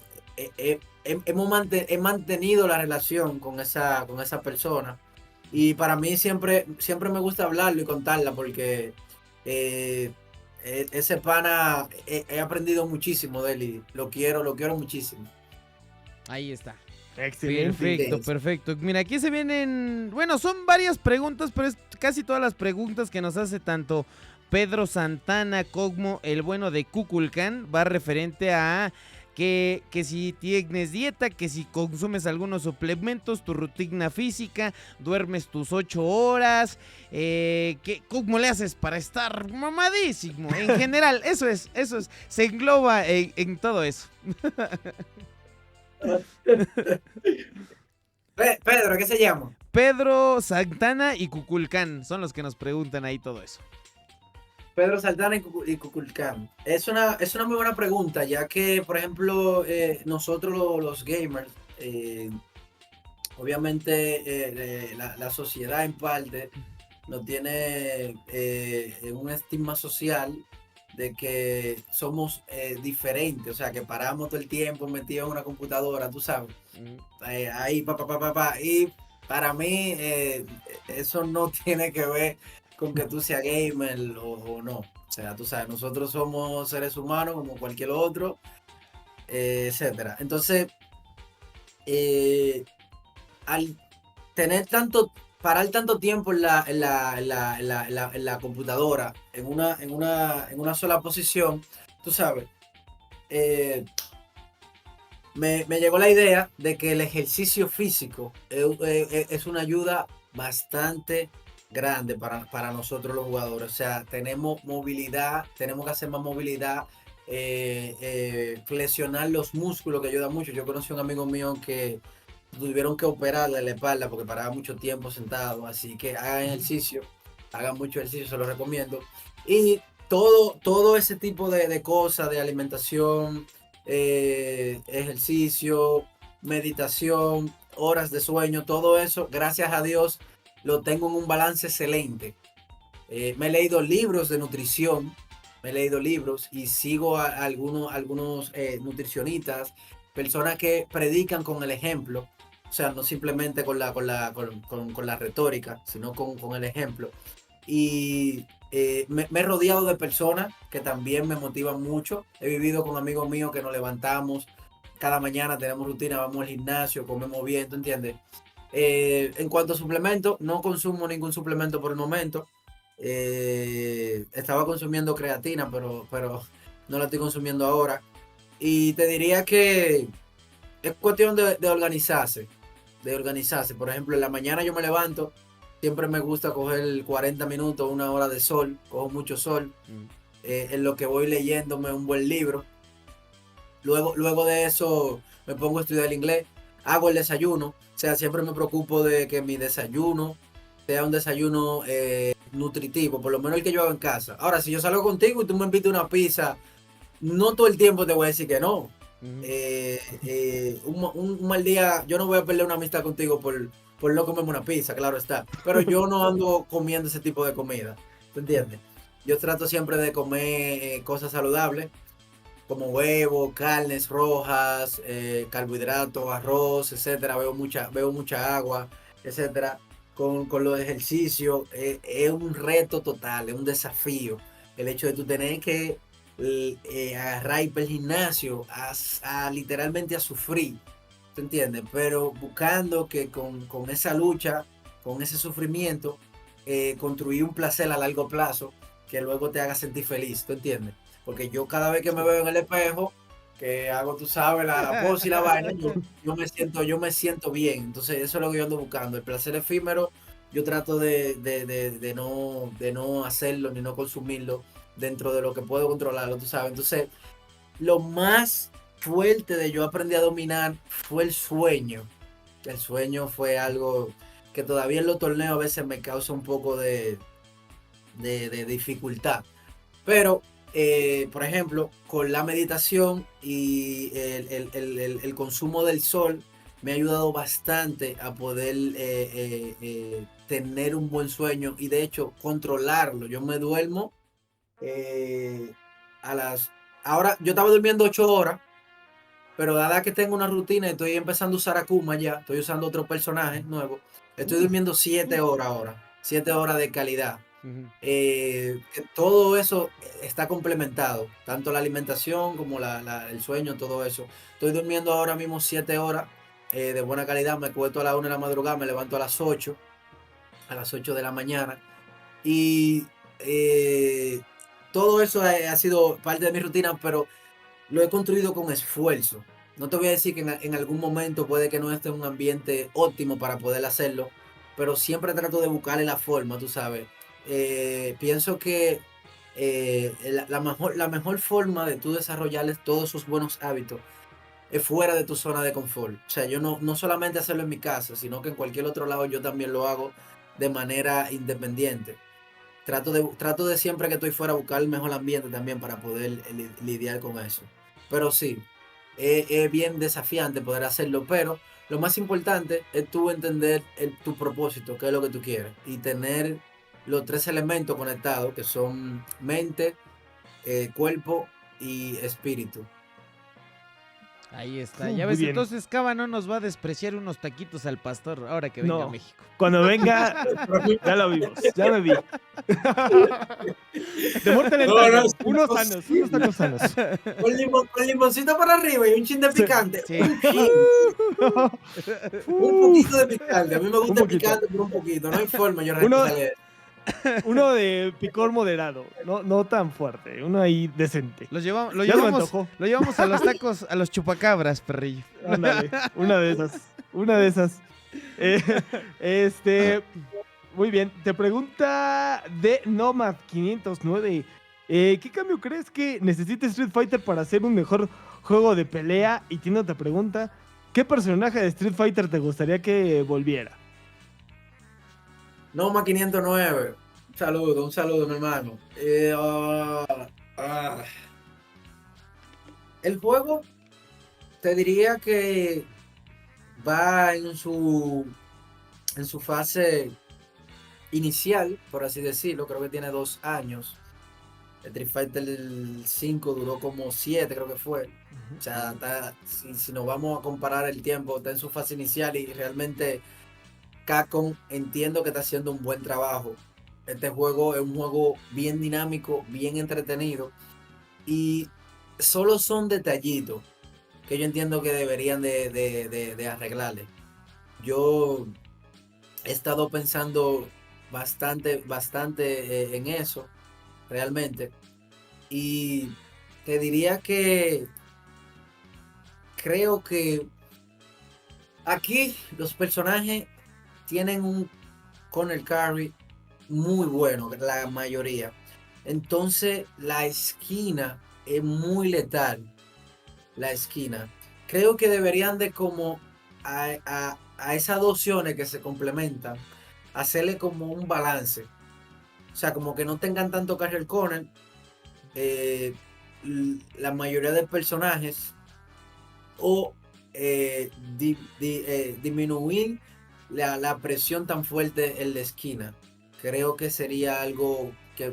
mantenido la relación con esa persona. Y para mí siempre me gusta hablarlo y contarla porque ese pana he aprendido muchísimo de él y lo quiero muchísimo. Ahí está. Excelente. Perfecto. Mira, aquí se vienen. Bueno, son varias preguntas, pero es casi todas las preguntas que nos hace tanto Pedro Santana como el bueno de Kukulkan. Va referente a que si tienes dieta, que si consumes algunos suplementos, tu rutina física, duermes tus 8 horas, ¿cómo le haces para estar mamadísimo? En general, eso es, se engloba en todo eso. Pedro, ¿qué se llama? Pedro Santana y Kukulkan son los que nos preguntan ahí todo eso. Pedro Santana y Kukulkan. Es una muy buena pregunta, ya que, por ejemplo, nosotros los gamers, obviamente la sociedad en parte nos tiene un estigma social de que somos diferentes, o sea, que paramos todo el tiempo metidos en una computadora, tú sabes, ahí, y para mí eso no tiene que ver con que tú seas gamer o no, o sea, tú sabes, nosotros somos seres humanos como cualquier otro, etcétera. Entonces, eh, al tener parar tanto tiempo en la computadora, en una sola posición, tú sabes, eh, me llegó la idea de que el ejercicio físico es una ayuda bastante grande para nosotros los jugadores. O sea, tenemos movilidad, tenemos que hacer más movilidad, flexionar los músculos que ayuda mucho. Yo conocí a un amigo mío que tuvieron que operarle la espalda porque paraba mucho tiempo sentado. Así que hagan mucho ejercicio, se lo recomiendo. Y todo ese tipo de cosas, de alimentación, ejercicio, meditación, horas de sueño, todo eso, gracias a Dios, lo tengo en un balance excelente. Me he leído libros de nutrición, me he leído libros y sigo a algunos nutricionistas, personas que predican con el ejemplo, o sea, no simplemente con la retórica, sino con el ejemplo. Y me he rodeado de personas que también me motivan mucho. He vivido con amigos míos que nos levantamos cada mañana, tenemos rutina, vamos al gimnasio, comemos bien, ¿tú entiendes? En cuanto a suplementos, no consumo ningún suplemento por el momento. Estaba consumiendo creatina, pero no la estoy consumiendo ahora. Y te diría que es cuestión de organizarse, de organizarse. Por ejemplo, en la mañana yo me levanto, siempre me gusta coger 40 minutos, una hora de sol, cojo mucho sol, en lo que voy leyéndome un buen libro. Luego de eso me pongo a estudiar el inglés, hago el desayuno, o sea, siempre me preocupo de que mi desayuno sea un desayuno nutritivo, por lo menos el que yo hago en casa. Ahora, si yo salgo contigo y tú me invitas una pizza, no todo el tiempo te voy a decir que no. Un mal día, yo no voy a perder una amistad contigo por no comerme una pizza, claro está. Pero yo no ando comiendo ese tipo de comida, ¿te entiendes? Yo trato siempre de comer cosas saludables, como huevos, carnes rojas, carbohidratos, arroz, etcétera. Veo mucha agua, etcétera. Con los ejercicios, es un reto total, es un desafío. El hecho de tú tener que agarrar y ir para el gimnasio literalmente a sufrir, ¿te entiendes? Pero buscando que con esa lucha, con ese sufrimiento, construir un placer a largo plazo que luego te haga sentir feliz, ¿tú entiendes? Porque yo cada vez que me veo en el espejo, que hago, tú sabes, la pose y la vaina, yo me siento bien. Entonces eso es lo que yo ando buscando. El placer efímero, yo trato de no hacerlo ni no consumirlo dentro de lo que puedo controlarlo, tú sabes. Entonces, lo más fuerte de yo aprendí a dominar fue el sueño. El sueño fue algo que todavía en los torneos a veces me causa un poco de dificultad. Pero, por ejemplo, con la meditación y el consumo del sol, me ha ayudado bastante a poder tener un buen sueño y de hecho controlarlo. Yo me duermo eh, a las... Ahora, yo estaba durmiendo 8 horas, pero dada que tengo una rutina y estoy empezando a usar Akuma ya, estoy usando otro personaje nuevo, estoy durmiendo 7 horas ahora, 7 horas de calidad. Que todo eso está complementado, tanto la alimentación como el sueño, todo eso. Estoy durmiendo ahora mismo 7 horas de buena calidad, me acuesto a las 1 de la madrugada, me levanto a las 8 de la mañana. Y todo eso ha sido parte de mi rutina, pero lo he construido con esfuerzo. No te voy a decir que en algún momento puede que no esté en un ambiente óptimo para poder hacerlo, pero siempre trato de buscarle la forma, tú sabes. Pienso que la mejor forma de tú desarrollarles todos esos buenos hábitos es fuera de tu zona de confort. O sea, yo no solamente hacerlo en mi casa, sino que en cualquier otro lado yo también lo hago de manera independiente. Trato de siempre que estoy fuera buscar el mejor ambiente también para poder lidiar con eso. Pero sí, es bien desafiante poder hacerlo, pero lo más importante es tú entender tu propósito, qué es lo que tú quieres, y tener los tres elementos conectados, que son mente, cuerpo y espíritu. Ahí está. Muy Ya ves, bien. entonces Cava no nos va a despreciar unos taquitos al pastor ahora que venga No. a México. Cuando venga, ya lo vimos, ya me vi. De muerte lenta, No, no. es Unos sanos, unos tacos sanos. Con limoncito para arriba y un chin de Sí. picante. Sí. Un chin. Un poquito de picante. A mí me Un gusta el poquito. picante, pero un poquito. No hay forma yo Uno- respetarle. Uno de picor moderado, no tan fuerte, uno ahí decente. Lo Ya se me antojó. llevamos a los tacos, a los chupacabras, perrillo. Ándale, una de esas. Muy bien, te pregunta de Nomad 509. ¿Qué cambio crees que necesita Street Fighter para hacer un mejor juego de pelea? Y tiene otra pregunta, ¿qué personaje de Street Fighter te gustaría que volviera? Noma 509. Un saludo, mi hermano. El juego, te diría que va en su fase inicial, por así decirlo. Creo que tiene 2 años. El Street Fighter 5 duró como 7, creo que fue. O sea, si nos vamos a comparar el tiempo, está en su fase inicial y realmente Capcom entiendo que está haciendo un buen trabajo. Este juego es un juego bien dinámico, bien entretenido y solo son detallitos que yo entiendo que deberían de arreglarle. Yo he estado pensando bastante en eso, realmente. Y te diría que creo que aquí los personajes tienen un corner carry muy bueno, la mayoría. Entonces la esquina es muy letal. La esquina. Creo que deberían de como a esas dos opciones que se complementan, hacerle como un balance. O sea, como que no tengan tanto carry corner. La mayoría de personajes o disminuir la presión tan fuerte en la esquina. Creo que sería algo que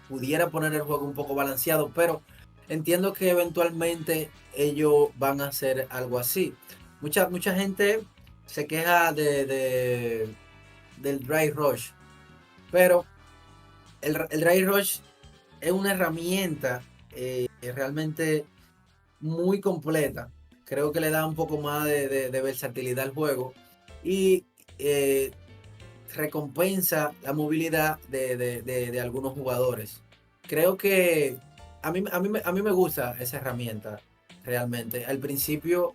pudiera poner el juego un poco balanceado, pero entiendo que eventualmente ellos van a hacer algo así. Mucha gente se queja del Dry Rush, pero el Dry Rush es una herramienta realmente muy completa. Creo que le da un poco más de versatilidad al juego y recompensa la movilidad de algunos jugadores. Creo que a mí me gusta esa herramienta realmente. Al principio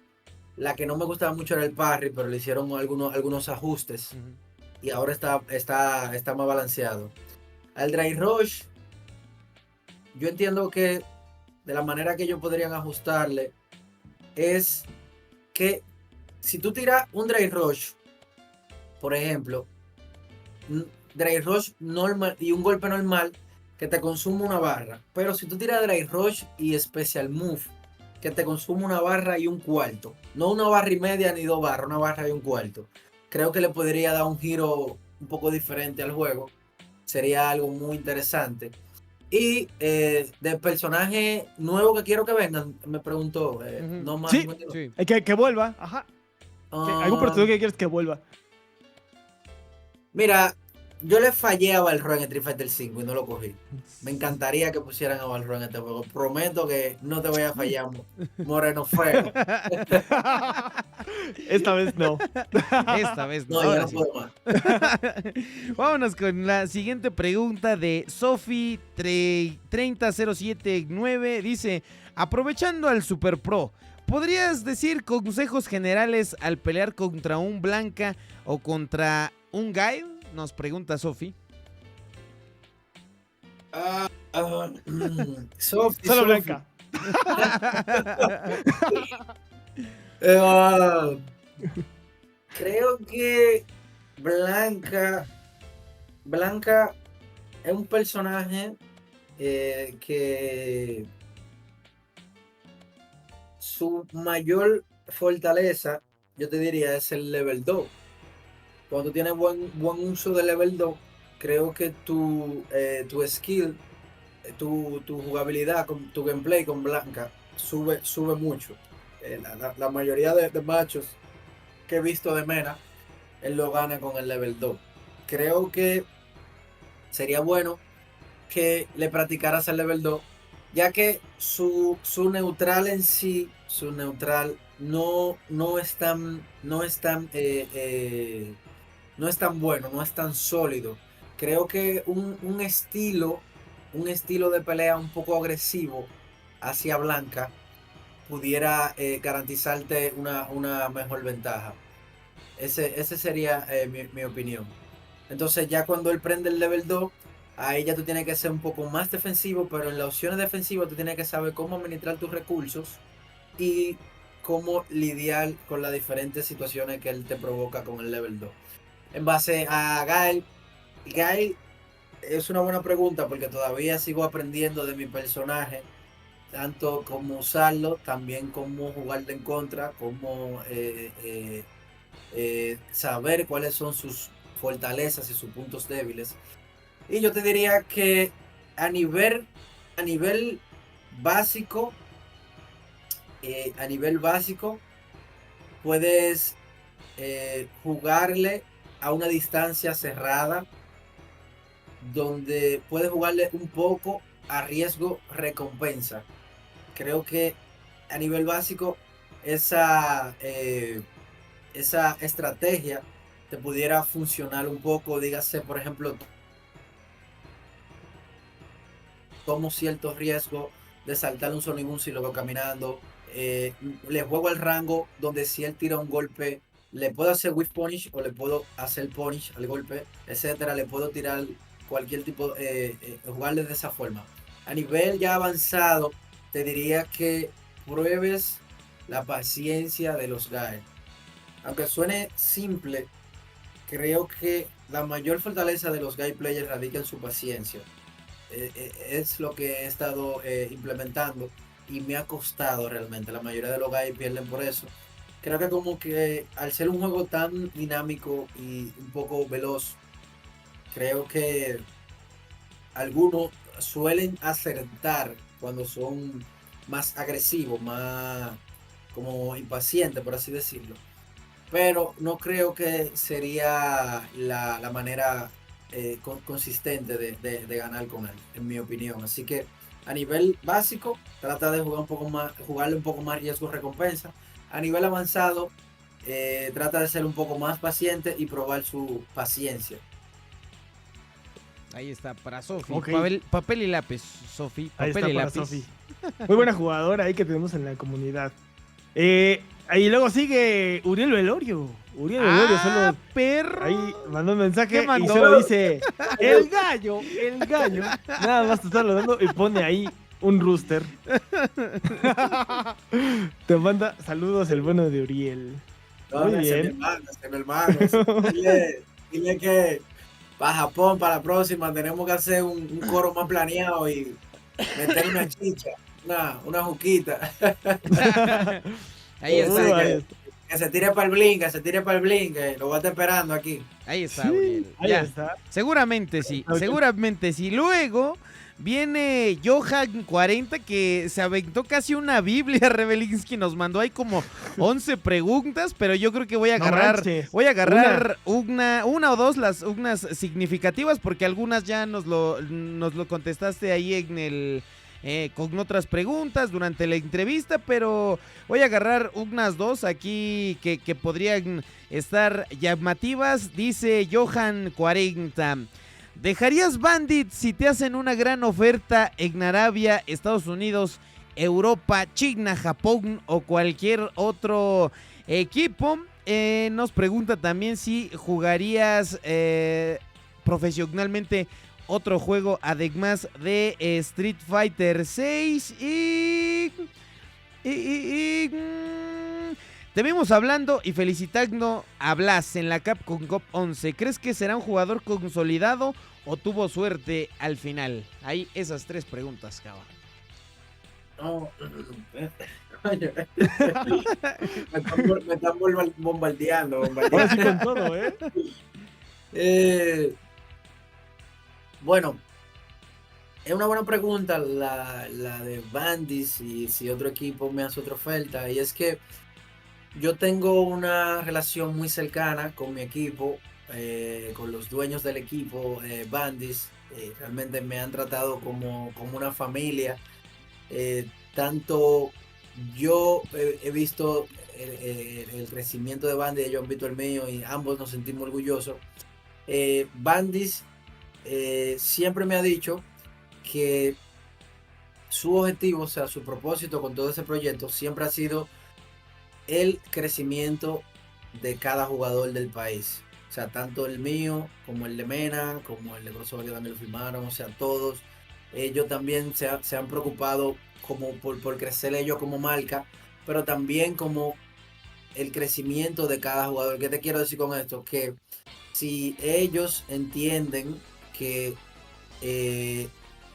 la que no me gustaba mucho era el parry, pero le hicieron algunos ajustes y ahora está más balanceado. Al Dry Rush, yo entiendo que de la manera que ellos podrían ajustarle es que si tú tiras un Dry Rush, por ejemplo, Dry Rush normal y un golpe normal que te consume una barra, pero si tú tiras Dry Rush y Special Move que te consume una barra y un cuarto, no una barra y media ni 2 barras, una barra y un cuarto, creo que le podría dar un giro un poco diferente al juego, sería algo muy interesante. Y del personaje nuevo que quiero que vengan, me preguntó, no más. Sí, Sí. que vuelva, ajá. ¿Algún personaje que quieres que vuelva? Mira, yo le fallé a Balrog en Street Fighter 5 y no lo cogí. Me encantaría que pusieran a Balrog en este juego. Prometo que no te voy a fallar, Moreno feo. Esta vez no. Esta vez no. No, yo Ahora no sí. puedo más. Vámonos con la siguiente pregunta de Sofi 30079. Dice, aprovechando al Super Pro, ¿podrías decir consejos generales al pelear contra un Blanca o contra un Guy? Nos pregunta Sofi. Sofi, Solo Sofi. Blanca. Creo que Blanca es un personaje que su mayor fortaleza, yo te diría, es el level 2. Cuando tú tienes buen uso del level 2, creo que tu skill, tu jugabilidad, tu gameplay con Blanca sube mucho. la mayoría de machos que he visto de Mena, él lo gana con el level 2. Creo que sería bueno que le practicaras el level 2, ya que su neutral en sí, su neutral no es tan, no es tan, no es tan bueno, no es tan sólido. Creo que un estilo de pelea un poco agresivo hacia Blanca pudiera garantizarte una mejor ventaja. Ese sería mi opinión. Entonces ya cuando él prende el level 2, ahí ya tú tienes que ser un poco más defensivo, pero en las opciones defensivas tú tienes que saber cómo administrar tus recursos y cómo lidiar con las diferentes situaciones que él te provoca con el level 2. En base a Gael es una buena pregunta porque todavía sigo aprendiendo de mi personaje, tanto cómo usarlo, también cómo jugarle en contra, cómo saber cuáles son sus fortalezas y sus puntos débiles. Y yo te diría que a nivel básico, puedes jugarle a una distancia cerrada, donde puedes jugarle un poco a riesgo recompensa. Creo que a nivel básico esa estrategia te pudiera funcionar un poco. Dígase, por ejemplo, tomo cierto riesgo de saltar un Sonic Boom si lo veo caminando. Le juego al rango donde si él tira un golpe, le puedo hacer whiff punish o le puedo hacer punish al golpe, etcétera. Le puedo tirar cualquier tipo, jugarle de esa forma. A nivel ya avanzado, te diría que pruebes la paciencia de los guys. Aunque suene simple, creo que la mayor fortaleza de los guy players radica en su paciencia. Es lo que he estado implementando y me ha costado realmente. La mayoría de los guys pierden por eso. Creo que como que al ser un juego tan dinámico y un poco veloz, creo que algunos suelen acertar cuando son más agresivos, más como impacientes, por así decirlo. Pero no creo que sería la manera consistente de ganar con él, en mi opinión. Así que a nivel básico, trata de jugarle un poco más riesgo-recompensa. A nivel avanzado, trata de ser un poco más paciente y probar su paciencia. Ahí está, para Sofi. Okay. Papel y lápiz, Sofi. Papel y lápiz. Sofi. Muy buena jugadora ahí que tenemos en la comunidad. Ahí luego sigue Uriel Velorio. Solo perro. ahí mandó un mensaje ¿Qué y mandó? solo dice el gallo. Nada más te está saludando y pone ahí un rooster. Te manda saludos el bueno de Uriel. No, Muy bien. mi hermano. Dile que para Japón, para la próxima, tenemos que hacer un coro más planeado y meter una chicha, una juquita. Ahí está. Que se tire para el blink, que lo voy a estar esperando aquí. Ahí está, Sí, Uriel. ahí Ya. está. Seguramente sí, Ok. seguramente sí. Luego viene Johan 40 que se aventó casi una Biblia. Rebelinsky nos mandó ahí como 11 preguntas, pero yo creo que voy a No agarrar, manches. una o dos, unas significativas, porque algunas ya nos lo contestaste ahí en el con otras preguntas durante la entrevista, pero voy a agarrar unas dos aquí que podrían estar llamativas. Dice Johan 40. ¿Dejarías Bandit si te hacen una gran oferta en Arabia, Estados Unidos, Europa, China, Japón o cualquier otro equipo? Nos pregunta también si jugarías profesionalmente otro juego además de Street Fighter 6 te vimos hablando y felicitando a Blas en la Capcom Cup 11. ¿Crees que será un jugador consolidado o tuvo suerte al final? Ahí esas tres preguntas, Java. No, me están bombardeando. Ahora sí con todo, Bueno, Es una buena pregunta la de Bandis y si otro equipo me hace otra oferta. Y es que yo tengo una relación muy cercana con mi equipo, con los dueños del equipo, Bandis. Realmente me han tratado como una familia. Tanto yo he visto el crecimiento de Bandis, ellos han visto el mío y ambos nos sentimos orgullosos. Bandis siempre me ha dicho que su objetivo, o sea, su propósito con todo ese proyecto siempre ha sido el crecimiento de cada jugador del país. O sea, tanto el mío como el de Mena, como el de Crossover que también lo firmaron, o sea, todos. Ellos también se han preocupado como por crecer ellos como marca, pero también como el crecimiento de cada jugador. ¿Qué te quiero decir con esto? Que si ellos entienden que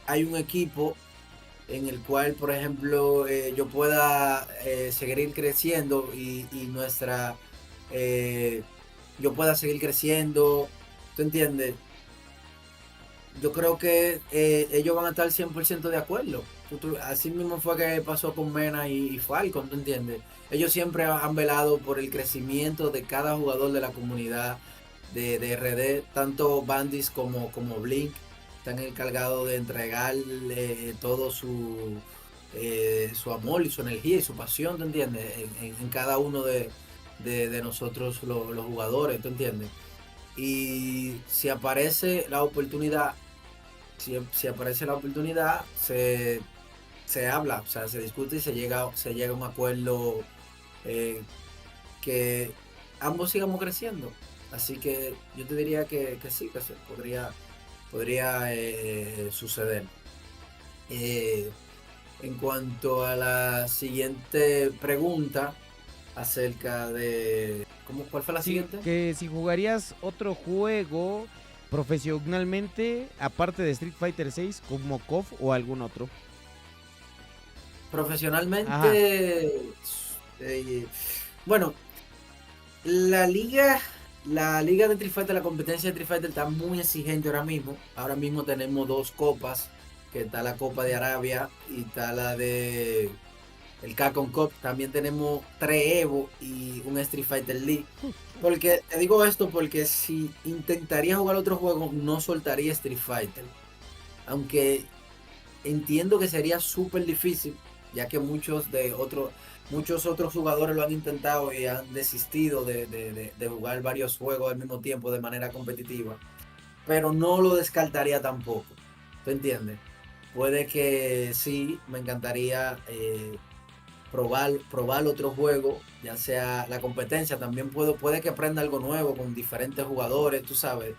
hay un equipo en el cual, por ejemplo, yo pueda seguir creciendo y nuestra, yo pueda seguir creciendo, ¿tú entiendes? Yo creo que ellos van a estar 100% de acuerdo. Así mismo fue que pasó con Mena y Falcon, ¿tú entiendes? Ellos siempre han velado por el crecimiento de cada jugador de la comunidad de RD, tanto Bandis como Blink están encargados de entregarle todo su amor y su energía y su pasión, ¿tú entiendes? En cada uno de nosotros los jugadores, ¿tú entiendes? Y si aparece la oportunidad, si aparece la oportunidad, se habla, o sea, se discute y se llega a un acuerdo que ambos sigamos creciendo. Así que yo te diría que sí, que se podría suceder. En cuanto a la siguiente pregunta acerca de... ¿Cuál fue la Sí, siguiente? que si jugarías otro juego profesionalmente, aparte de Street Fighter 6, como KOF o algún otro. Profesionalmente, bueno, la liga de Street Fighter, la competencia de Street Fighter está muy exigente ahora mismo. Ahora mismo tenemos 2 copas, que está la Copa de Arabia y está la de el Capcom Cup. También tenemos 3 Evo y un Street Fighter League. Porque te digo esto porque si intentaría jugar otro juego, no soltaría Street Fighter. Aunque entiendo que sería súper difícil, ya que muchos otros jugadores lo han intentado y han desistido de jugar varios juegos al mismo tiempo de manera competitiva. Pero no lo descartaría tampoco. ¿Tú entiendes? Puede que sí, me encantaría probar otro juego, ya sea la competencia. También puede que aprenda algo nuevo con diferentes jugadores, tú sabes,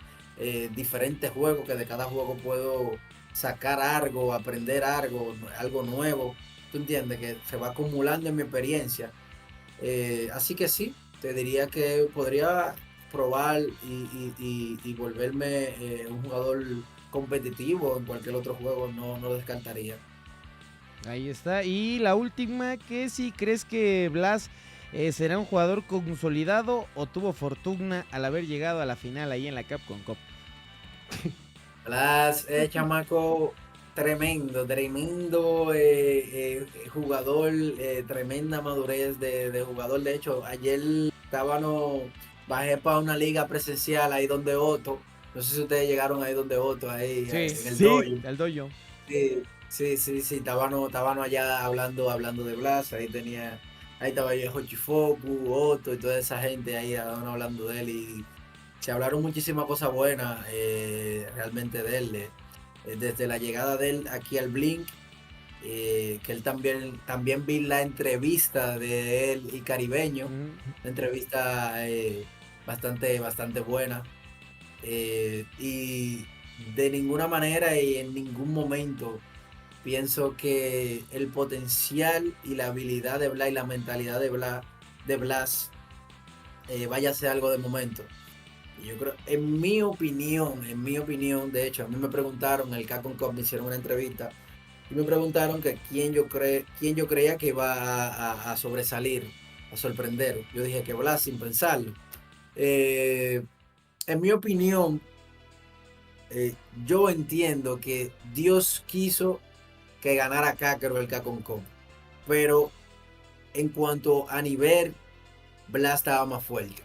diferentes juegos, que de cada juego puedo sacar algo, aprender algo nuevo. ¿Tú entiendes? Que se va acumulando en mi experiencia. Así que sí, te diría que podría probar y volverme un jugador competitivo en cualquier otro juego, no lo descartaría. Ahí está. Y la última, que si crees que Blas será un jugador consolidado o tuvo fortuna al haber llegado a la final ahí en la Capcom Cup. Blas, chamaco, tremendo jugador, tremenda madurez de jugador. De hecho, ayer bajé para una liga presencial ahí donde Otto. No sé si ustedes llegaron ahí donde Otto, ahí Sí, en el sí, dojo. El dojo. Sí, estábamos allá hablando de Blas. Ahí estaba yo, Hochifoku, Otto y toda esa gente ahí estaban hablando de él y se hablaron muchísimas cosas buenas realmente de él. Desde la llegada de él aquí al Blink, que él también vi la entrevista de él y Caribeño, una entrevista bastante buena. Y de ninguna manera y en ningún momento pienso que el potencial y la habilidad de Blas y la mentalidad de Blas vaya a ser algo de momento. Yo creo, en mi opinión, de hecho, a mí me preguntaron, en el Capcom Cup me hicieron una entrevista y me preguntaron que quién yo creía que iba a sobresalir, a sorprender. Yo dije que Blas, sin pensarlo. En mi opinión, yo entiendo que Dios quiso que ganara Kakarot el Capcom Cup, pero en cuanto a nivel, Blas estaba más fuerte.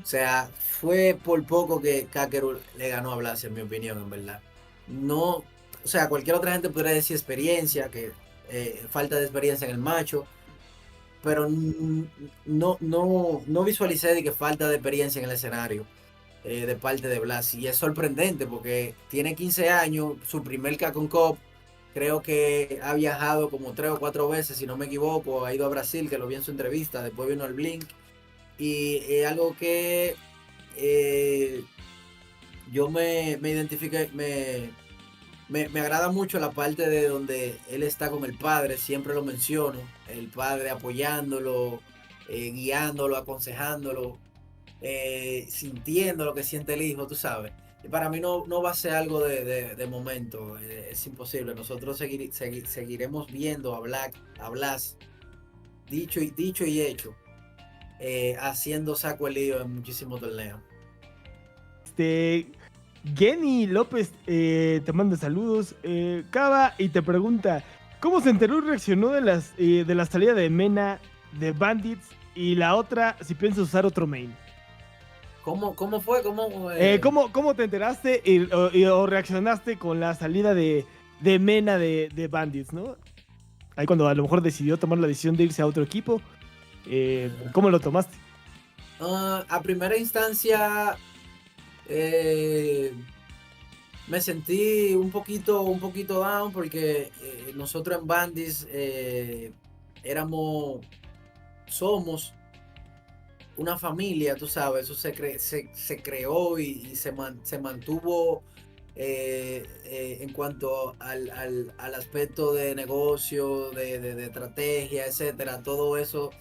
O sea, fue por poco que Kakarot le ganó a Blas, en mi opinión, en verdad. No, o sea, cualquier otra gente podría decir experiencia, que falta de experiencia en el macho, pero no visualicé de que falta de experiencia en el escenario de parte de Blas. Y es sorprendente porque tiene 15 años, su primer Capcom Cup, creo que ha viajado como 3 o 4 veces, si no me equivoco, ha ido a Brasil, que lo vi en su entrevista, después vino al Blink. Y es algo que yo me identifique, me agrada mucho la parte de donde él está con el padre, siempre lo menciono, el padre apoyándolo, guiándolo, aconsejándolo, sintiendo lo que siente el hijo, tú sabes. Y para mí no va a ser algo de momento, es imposible. Nosotros seguiremos viendo a Blas, dicho y hecho, haciendo saco el lío en muchísimos torneos. Jenny López te manda saludos, Cava, y te pregunta, ¿cómo se enteró y reaccionó de la salida de Mena de Bandits? Y la otra, si piensa usar otro main. ¿Cómo fue? ¿Cómo te enteraste o reaccionaste con la salida de Mena de Bandits, ¿no? Ahí cuando a lo mejor decidió tomar la decisión de irse a otro equipo. ¿Cómo lo tomaste? A primera instancia me sentí un poquito down porque nosotros en Bandits somos una familia, tú sabes, eso se creó y se mantuvo en cuanto al aspecto de negocio, de estrategia, etcétera. Todo eso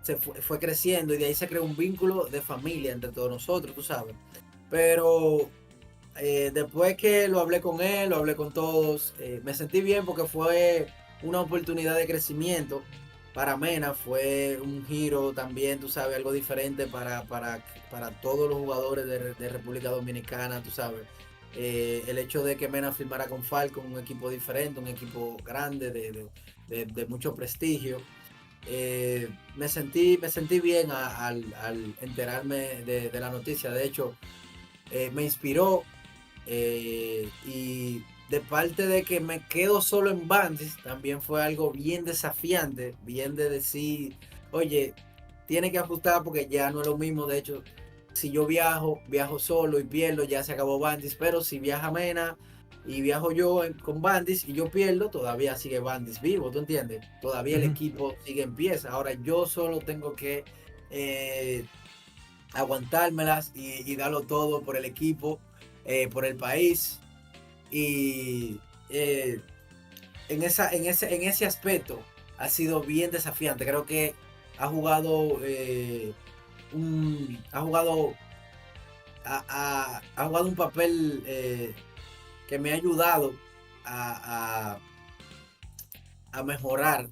se fue creciendo y de ahí se creó un vínculo de familia entre todos nosotros, tú sabes. Pero después que lo hablé con él, lo hablé con todos, me sentí bien porque fue una oportunidad de crecimiento para Mena, fue un giro también, tú sabes, algo diferente para todos los jugadores de República Dominicana, tú sabes. El hecho de que Mena firmara con Falcon, un equipo diferente, un equipo grande, de mucho prestigio. Me sentí bien al enterarme de la noticia. De hecho, me inspiró y de parte de que me quedo solo en Bandits, también fue algo bien desafiante, bien de decir, oye, tiene que ajustar porque ya no es lo mismo. De hecho, si yo viajo solo y pierdo, ya se acabó Bandits, pero si viaja Mena y viajo yo con Bandits y yo pierdo, todavía sigue Bandits vivo, ¿tú entiendes? Todavía el equipo sigue en pie. Ahora yo solo tengo que aguantármelas y darlo todo por el equipo, por el país. Y en ese aspecto ha sido bien desafiante. Creo que ha jugado un papel que me ha ayudado a mejorar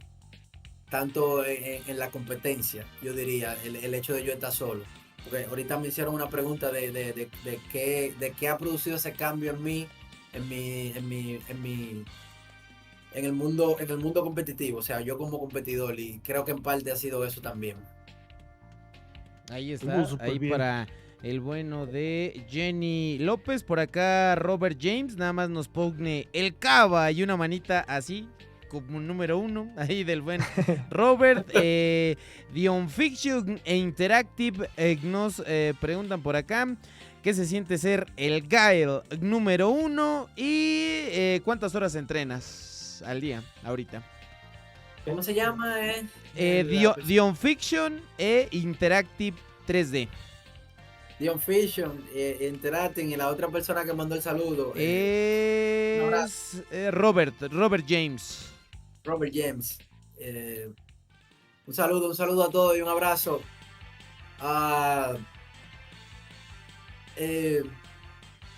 tanto en la competencia, yo diría, el hecho de yo estar solo. Porque ahorita me hicieron una pregunta de qué ha producido ese cambio en mí, en el mundo competitivo, o sea, yo como competidor, y creo que en parte ha sido eso también. Ahí está, ahí bien. Para el bueno de Jenny López. Por acá Robert James, nada más nos pone el Cava y una manita así, como número 1, ahí del buen Robert. Dion Fiction e Interactive nos preguntan por acá qué se siente ser el Gael número 1 y cuántas horas entrenas al día ahorita. ¿Cómo se llama? Dion Fiction e Interactive 3D. Dion Fiction, Interacting, y la otra persona que mandó el saludo es Robert James. Robert James. Un saludo a todos y un abrazo.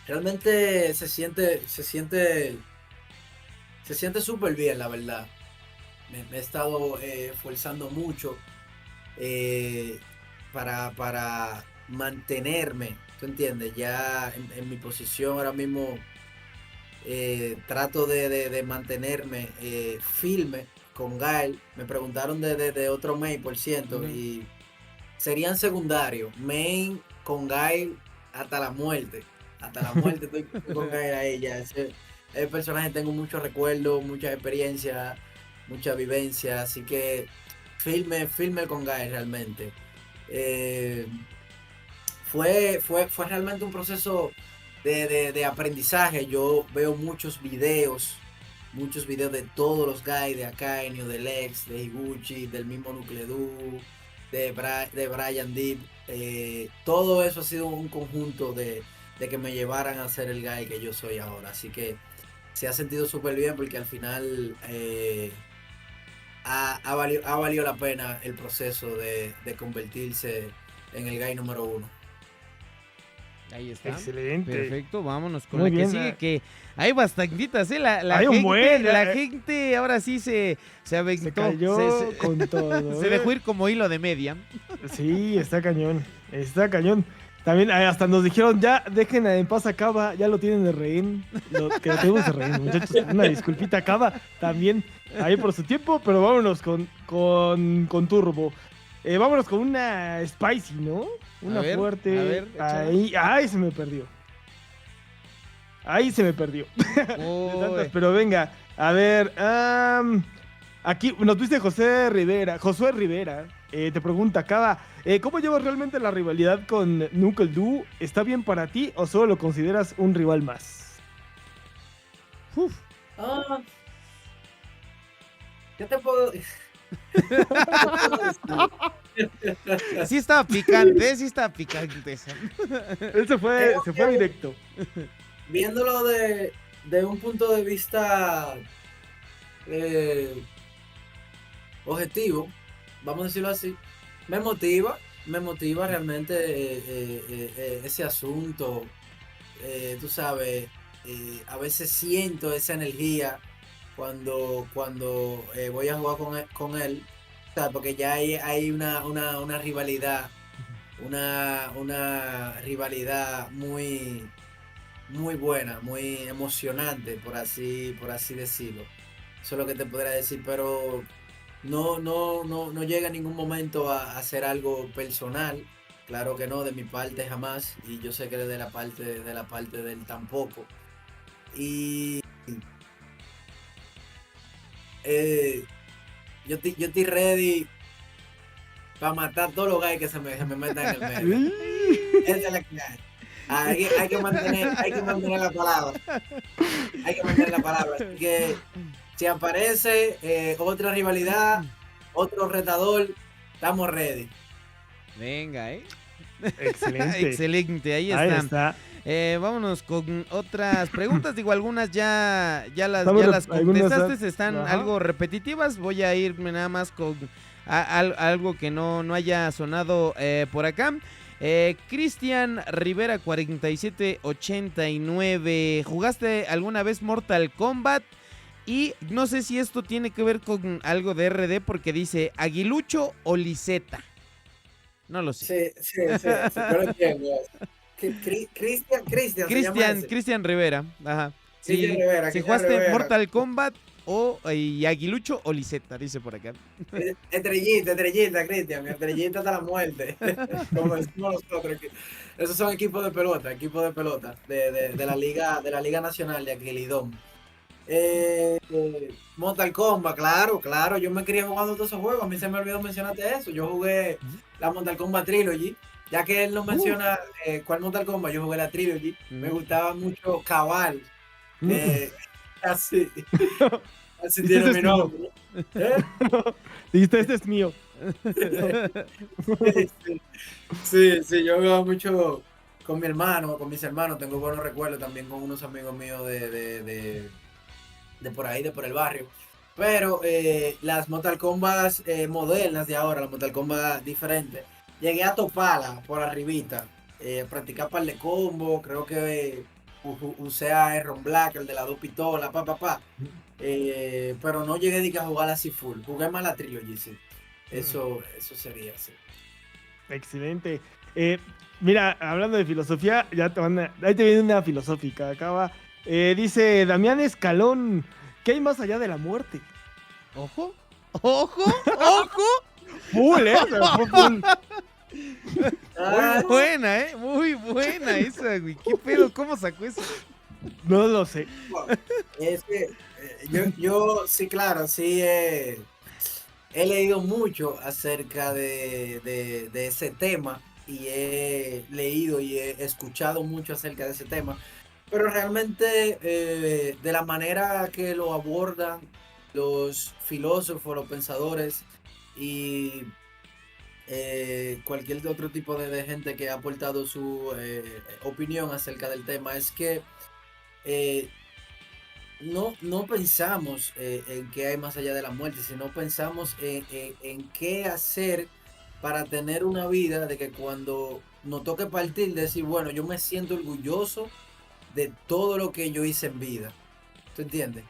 Realmente se siente súper bien, la verdad. Me he estado esforzando mucho para mantenerme ¿tú entiendes? Ya en mi posición ahora mismo trato de mantenerme firme con Gael. Me preguntaron de otro main, por ciento, y serían secundarios. Main con Gael hasta la muerte. Hasta la muerte estoy con Gael a ella. El personaje tengo muchos recuerdos, mucha experiencia, mucha vivencia, así que firme con Gael realmente. Fue realmente un proceso de aprendizaje. Yo veo muchos videos de todos los guys de Akainu, de Lex, de Higuchi, del mismo Nucledu, de Brian Deep. Todo eso ha sido un conjunto de que me llevaran a ser el guy que yo soy ahora. Así que se ha sentido súper bien porque al final ha valido la pena el proceso de convertirse en el guy número 1. Ahí está. Excelente. Perfecto, vámonos con Muy la bien, que sigue, que hay bastantitas, la hay un gente, buen, la gente ahora sí se aventó. Se cayó con todo. Se dejó ir como hilo de media. Sí, está cañón. Está cañón. También hasta nos dijeron, ya dejen en paz a Cava, ya lo tienen de rehén. Que lo tenemos de rehén, muchachos. Una disculpita, Cava, también ahí por su tiempo, pero vámonos con Turbo. Vámonos con una spicy, ¿no? Una fuerte. A ver, ahí se me perdió. Ahí se me perdió. De tantas, pero venga, a ver. Aquí nos viste Josué Rivera. Te pregunta, Cava, ¿cómo llevas realmente la rivalidad con Knuckle Doo? ¿Está bien para ti o solo lo consideras un rival más? ¿Qué te puedo Sí estaba picante. Él se fue directo. Viéndolo de un punto de vista objetivo, vamos a decirlo así, me motiva realmente ese asunto. Tú sabes, a veces siento esa energía cuando voy a jugar con él, ¿sabes? Porque ya hay una rivalidad, una rivalidad muy buena, muy emocionante, por así decirlo. Eso es lo que te podría decir, pero no llega en ningún momento a hacer algo personal. Claro que no, de mi parte jamás, y yo sé que de la parte de él tampoco. Y yo estoy ready para matar todos los guys que se me metan en el medio. Esa es la que hay. Hay que mantener la palabra. Hay que mantener la palabra. Así que si aparece otra rivalidad, otro retador, estamos ready. Venga, Excelente. Excelente, ahí está. Vámonos con otras preguntas. Digo, algunas ya las contestaste, están algo repetitivas. Voy a irme nada más con algo que no haya sonado por acá. Cristian Rivera 4789, ¿jugaste alguna vez Mortal Kombat? Y no sé si esto tiene que ver con algo de RD, porque dice Aguilucho o Liseta. No lo sé. Sí, pero entiendo. Cristian Rivera. Ajá. Si jugaste Mortal Kombat y Aguilucho o Liseta, dice por acá. Estrellita, Cristian. Estrellita hasta la muerte. Como decimos nosotros. Esos son equipos de pelota. De la Liga Nacional de Aquilidón. Mortal Kombat, claro. Yo me crié jugando todos esos juegos. A mí se me olvidó mencionarte eso. Yo jugué la Mortal Kombat Trilogy. Ya que él no menciona cuál Mortal Kombat, yo jugué la Trilogy. Me gustaba mucho Cabal. Así tiene mi nombre. Dijiste, este es mío. Sí, yo jugaba mucho con mi hermano, con mis hermanos. Tengo buenos recuerdos también con unos amigos míos de por ahí, de por el barrio. Pero las Mortal Kombat modernas de ahora, las Mortal Kombat diferentes, llegué a toparla por arribita, practicar par de combos, creo que usé a Aaron Black, el de las 2 pistolas, pero no llegué a jugar así full, jugué más la Trilogy, sí. Eso sería así. Excelente. Mira, hablando de filosofía, ahí te viene una filosófica. Acaba. Dice Damián Escalón, ¿qué hay más allá de la muerte? Ojo, ojo, ojo. Full, ¿eh? O sea, fue full. Ah, Muy buena, muy buena esa, güey. ¿Qué pedo? ¿Cómo sacó eso? No lo sé. es que yo sí, claro, sí he leído mucho acerca de ese tema y he leído y he escuchado mucho acerca de ese tema, pero realmente de la manera que lo abordan los filósofos, los pensadores y cualquier otro tipo de gente que ha aportado su opinión acerca del tema, es que eh, no pensamos en qué hay más allá de la muerte, sino pensamos en qué hacer para tener una vida de que cuando nos toque partir, decir, bueno, yo me siento orgulloso de todo lo que yo hice en vida. ¿Tú entiendes?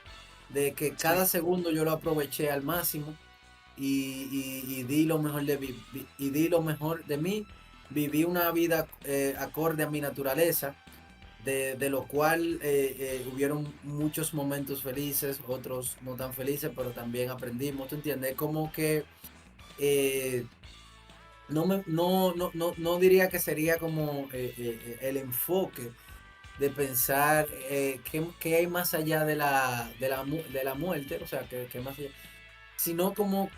De que cada segundo yo lo aproveché al máximo y di lo mejor y di lo mejor de mí. Viví una vida acorde a mi naturaleza de lo cual hubieron muchos momentos felices, otros no tan felices, pero también aprendimos, ¿tú entiendes? Como que eh, no diría que sería como el enfoque de pensar qué hay más allá de la muerte, o sea, que más allá, sino como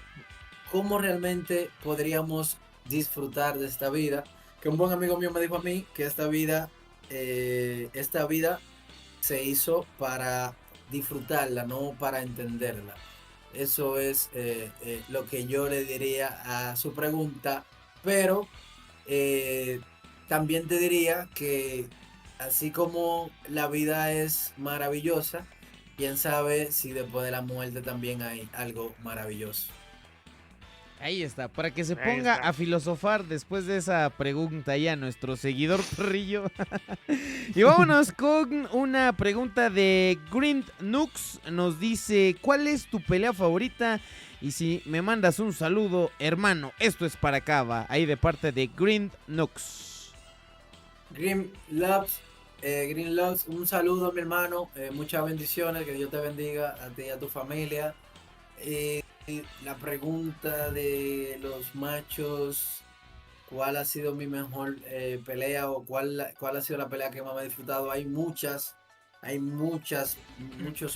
cómo realmente podríamos disfrutar de esta vida. Que un buen amigo mío me dijo a mí que esta vida se hizo para disfrutarla, no para entenderla. Eso es lo que yo le diría a su pregunta, pero eh, también te diría que así como la vida es maravillosa, quién sabe si después de la muerte también hay algo maravilloso. Ahí está, para que se Ahí ponga está. a filosofar después de esa pregunta ahí a nuestro seguidor perrillo. Y vámonos con una pregunta de Green Nux. Nos dice, ¿cuál es tu pelea favorita? Y si me mandas un saludo, hermano, esto es para Cava, ahí de parte de Green Nux. Green Loves, un saludo mi hermano, muchas bendiciones, que Dios te bendiga a ti y a tu familia. La pregunta de los machos, ¿cuál ha sido mi mejor pelea o cuál ha sido la pelea que más me he disfrutado? Hay muchos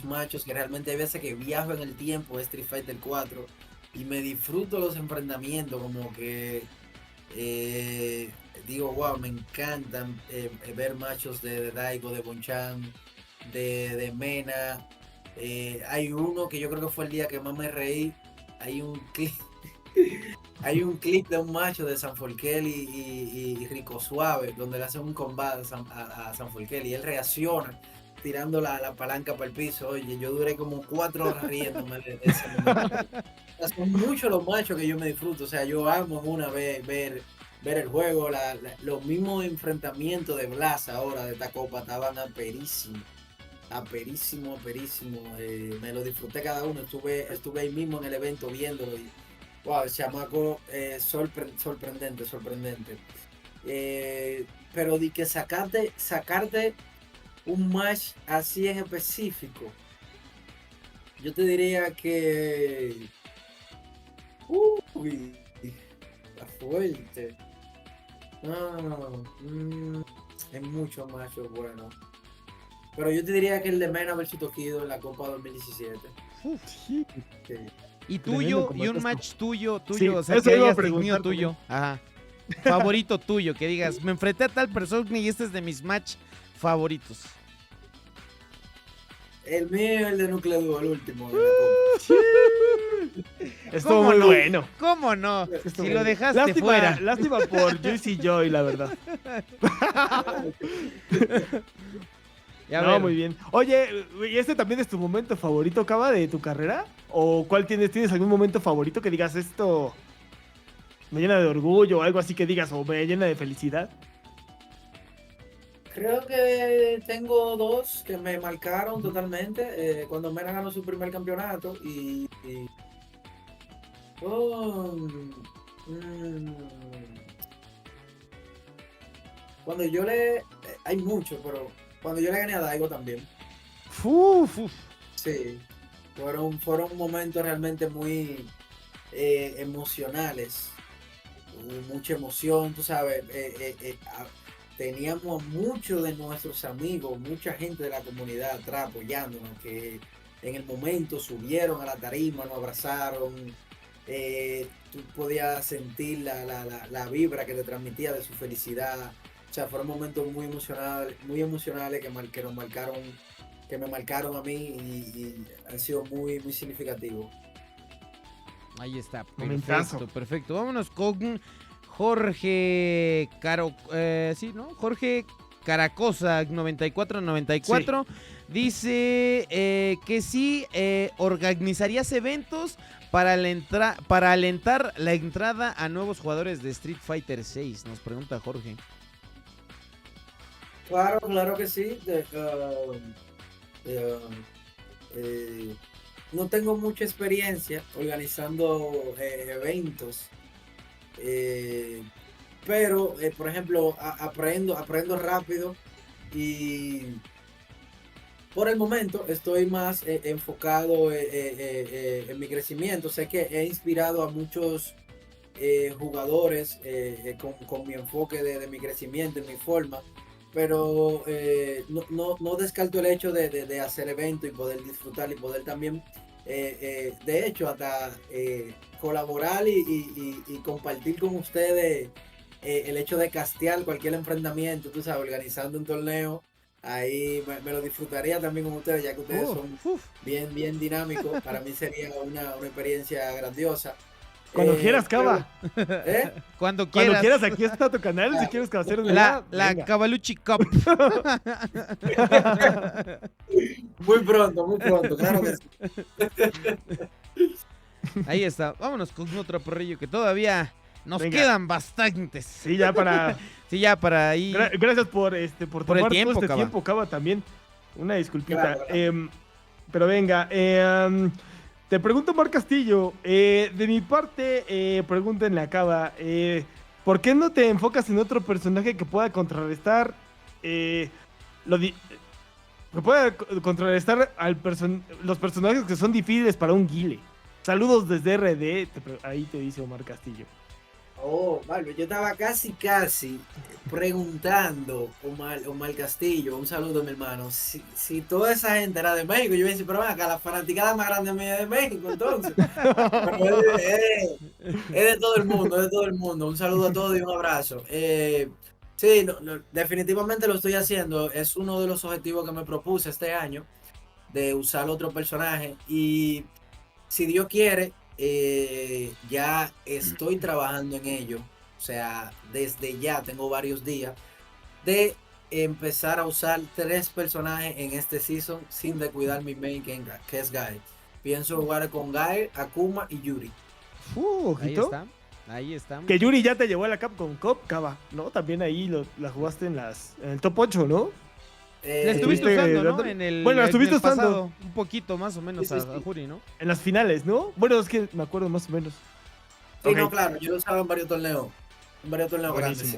machos que realmente hay veces que viajo en el tiempo de Street Fighter 4 y me disfruto los enfrentamientos, como que eh, digo, wow, me encantan ver machos de Daigo, de Bonchan, de Mena. Hay uno que yo creo que fue el día que más me reí. Hay un clip, hay un clip de un macho de San Forquel y Rico Suave, donde le hacen un combate a San Forquel y él reacciona tirando la palanca para el piso. Oye, yo duré como 4 horas riéndome de ese momento. O sea, son muchos los machos que yo me disfruto. O sea, yo amo una vez ver el juego. Los mismos enfrentamientos de Blas ahora de esta copa estaban aperísimo. Me lo disfruté cada uno. Estuve ahí mismo en el evento viéndolo y wow, el chamaco sorprendente. Pero de que sacarte un match así en específico, yo te diría que uy, está fuerte. No, hay muchos machos buenos. Pero yo te diría que el de Mena versus Tokido en la Copa 2017. Sí. Sí. Y Tremendo tuyo, y un combatazo. match tuyo, Sí, o sea, eso que iba a hayas tenido preguntar tuyo. Ajá. Favorito tuyo, que digas, me enfrenté a tal persona y este es de mis match favoritos. El mío es el de Núcleo Duro, el último de la Copa. Estuvo ¿Cómo muy no? bueno. ¿Cómo no? Estuvo Si muy lo bueno. dejaste fuera. Lástima por Juicy Joy, la verdad. Ya No, ver. muy bien. Oye, ¿y este también es tu momento favorito, Cava, de tu carrera? ¿O cuál tienes? ¿Tienes algún momento favorito que digas esto me llena de orgullo o algo así que digas o me llena de felicidad? Creo que tengo dos que me marcaron totalmente. Cuando Mena ganó su primer campeonato oh, Cuando yo le... hay mucho, pero cuando yo le gané a Daigo también. Uf. Sí, fueron momentos realmente muy emocionales. Hubo mucha emoción, tú sabes. Teníamos muchos de nuestros amigos, mucha gente de la comunidad atrás apoyándonos, que en el momento subieron a la tarima, nos abrazaron. Tú podías sentir la vibra que te transmitía de su felicidad. O sea, fueron momentos muy emocionales que me marcaron a mí y han sido muy, muy significativos. Ahí está, Momentazo. perfecto. Vámonos con Jorge Jorge Caracosa 9494 dice que sí organizarías eventos para alentar la entrada a nuevos jugadores de Street Fighter 6, nos pregunta Jorge. Claro que sí. No tengo mucha experiencia organizando eventos, pero por ejemplo aprendo rápido y por el momento estoy más enfocado en mi crecimiento. Sé que he inspirado a muchos jugadores con mi enfoque de mi crecimiento, en mi forma, pero no descarto el hecho de hacer eventos y poder disfrutar y poder también, de hecho, hasta colaborar y compartir con ustedes el hecho de castear cualquier enfrentamiento, tú sabes, organizando un torneo. Ahí me lo disfrutaría también con ustedes, ya que ustedes son bien dinámicos. Para mí sería una experiencia grandiosa. Cuando quieras, Cava. Cuando Cuando quieras, aquí está tu canal. Si quieres hacer la Cavalucci Cup. Muy pronto, claro que sí. Ahí está. Vámonos con otro porrillo que todavía nos quedan bastantes. Sí, ya para. Sí, ya para ahí. Gracias por tomar el tiempo, todo este Cava. tiempo, Cava, también. Una disculpita. Claro. Pero venga, te pregunto, Mar Castillo, de mi parte, pregúntenle a Cava, ¿por qué no te enfocas en otro personaje que pueda contrarrestar que pueda contrarrestar los personajes que son difíciles para un guile? Saludos desde RD, ahí te dice Omar Castillo. Oh, vale, yo estaba casi preguntando, Omar Castillo, un saludo, mi hermano. Si toda esa gente era de México, yo iba a decir, pero ven acá, la fanaticada más grande mía es de México, entonces. Pero es de todo el mundo, Un saludo a todos y un abrazo. Sí, definitivamente lo estoy haciendo. Es uno de los objetivos que me propuse este año, de usar otro personaje. Y si Dios quiere, ya estoy trabajando en ello. O sea, desde ya tengo varios días de empezar a usar 3 personajes en este season sin descuidar mi main, que es Guy. Pienso jugar con Guy, Akuma y Yuri. Ahí está. Que Yuri ya te llevó a la Capcom Cup, Cava, ¿no? También ahí la jugaste en el top 8, ¿no? La estuviste usando, ¿no? Bueno, la estuviste usando. Pasado, un poquito más o menos sí. a Juri, ¿no? En las finales, ¿no? Bueno, es que me acuerdo más o menos. Sí, okay. No, claro, yo lo usaba en varios torneos. Buenísimo. Grandes.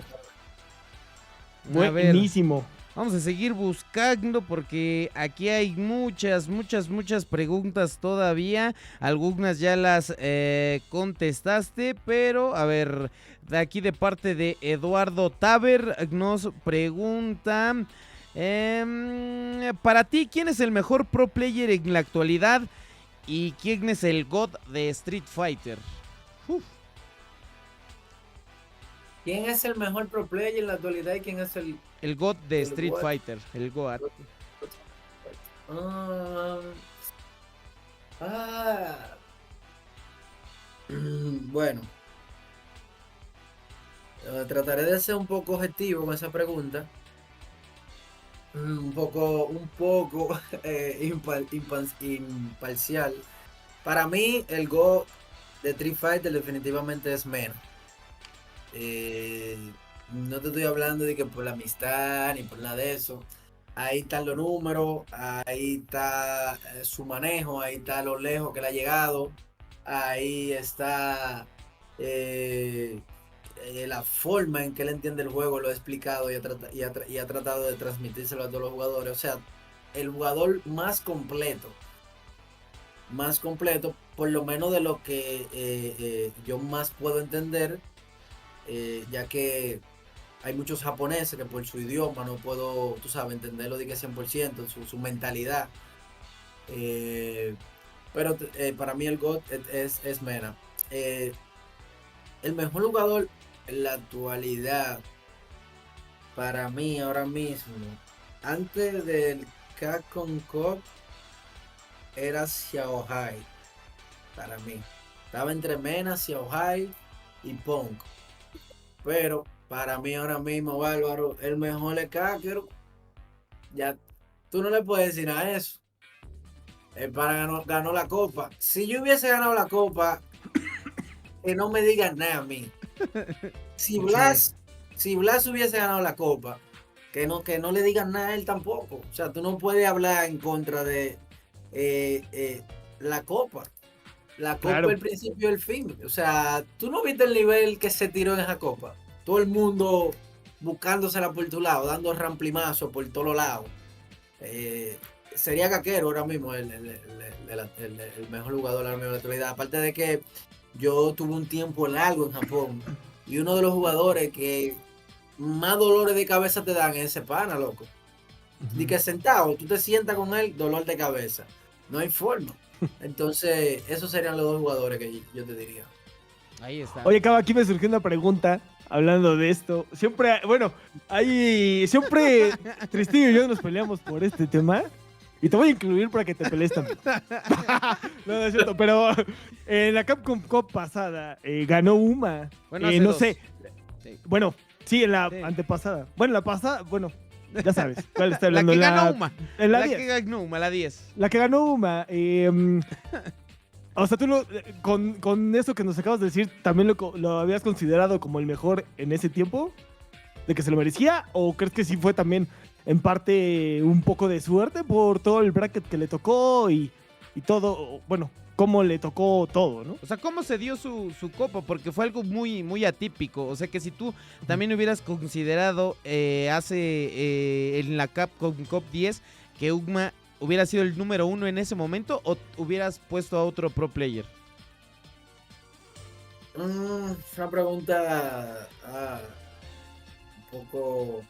Buenísimo. Vamos a seguir buscando porque aquí hay muchas preguntas todavía. Algunas ya las contestaste, pero a ver, de aquí de parte de Eduardo Taber nos pregunta... para ti, ¿quién es el mejor pro player en la actualidad? ¿Y quién es el God de Street Fighter? ¿Quién es el mejor pro player en la actualidad y quién es el God de Street Fighter? El God. Bueno, trataré de ser un poco objetivo con esa pregunta. Un poco imparcial. Para mí, el Go de Street Fighter definitivamente es Mena. No te estoy hablando de que por la amistad ni por nada de eso. Ahí están los números, ahí está su manejo, ahí está lo lejos que le ha llegado, ahí está la forma en que él entiende el juego lo ha explicado y ha tratado de transmitírselo a todos los jugadores. O sea, el jugador más completo, por lo menos de lo que yo más puedo entender, ya que hay muchos japoneses que por su idioma no puedo, tú sabes, entenderlo de que 100%, su mentalidad. Pero para mí el GOAT es Mena. El mejor jugador en la actualidad, para mí ahora mismo, antes del Capcom Cup, era Xiaohai. Para mí. Estaba entre Mena, Xiaohai y Punk. Pero para mí ahora mismo, Bárbaro, el mejor es Kakeru. Ya, tú no le puedes decir a eso. El pana ganó la copa. Si yo hubiese ganado la copa, que no me digan nada a mí. Si Blas hubiese ganado la copa, que no le digan nada a él tampoco. O sea, tú no puedes hablar en contra de la copa. La copa Claro. es el principio y el fin. O sea, tú no viste el nivel que se tiró en esa copa. Todo el mundo buscándosela por tu lado, dando ramplimazos por todos lados. Sería Kakeru ahora mismo el mejor jugador ahora mismo de la actualidad. Aparte de que yo tuve un tiempo largo en Japón y uno de los jugadores que más dolores de cabeza te dan es ese pana, loco. Ni que sentado, tú te sientas con él, dolor de cabeza. No hay forma. Entonces, esos serían los dos jugadores que yo te diría. Ahí está. Oye, Cava, aquí me surgió una pregunta hablando de esto. Siempre Tristillo y yo nos peleamos por este tema. Y te voy a incluir para que te pelees también. No es cierto, pero en la Capcom Cup pasada ganó Uma. Bueno, no dos. sé. Sí. Bueno, sí, en la Sí. antepasada. Bueno, la pasada, bueno, ya sabes. ¿Cuál está La hablando? que ganó Uma. En la La 10. que ganó Uma, la 10. La que ganó Uma. O sea, tú con eso que nos acabas de decir, ¿también lo habías considerado como el mejor en ese tiempo? ¿De que se lo merecía? ¿O crees que sí fue también en parte un poco de suerte por todo el bracket que le tocó y todo? Bueno, cómo le tocó todo, ¿no? O sea, ¿cómo se dio su copa? Porque fue algo muy, muy atípico. O sea, que si tú también hubieras considerado en la Capcom Cup 10 que Uma hubiera sido el número 1 en ese momento, o hubieras puesto a otro pro player. Una pregunta un poco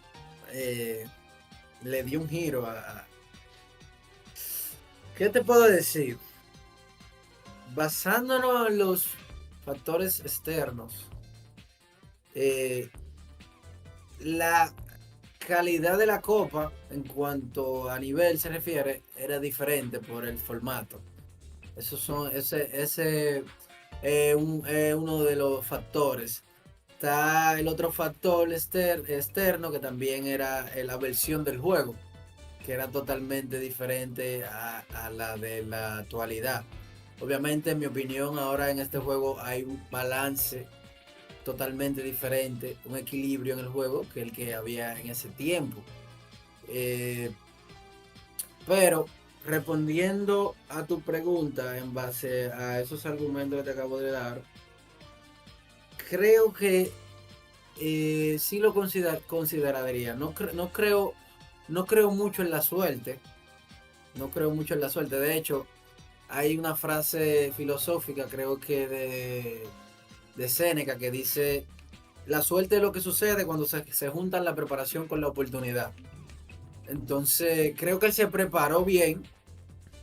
le dio un giro a... ¿Qué te puedo decir? Basándonos en los factores externos, la calidad de la copa en cuanto a nivel se refiere era diferente por el formato. Ese es uno de los factores. Está el otro factor externo que también era la versión del juego, que era totalmente diferente a la de la actualidad. Obviamente, en mi opinión, ahora en este juego hay un balance totalmente diferente, un equilibrio en el juego que el que había en ese tiempo. Pero respondiendo a tu pregunta en base a esos argumentos que te acabo de dar, creo que sí lo consideraría. No creo mucho en la suerte. No creo mucho en la suerte. De hecho, hay una frase filosófica, creo que de Séneca, que dice: la suerte es lo que sucede cuando se juntan la preparación con la oportunidad. Entonces, creo que él se preparó bien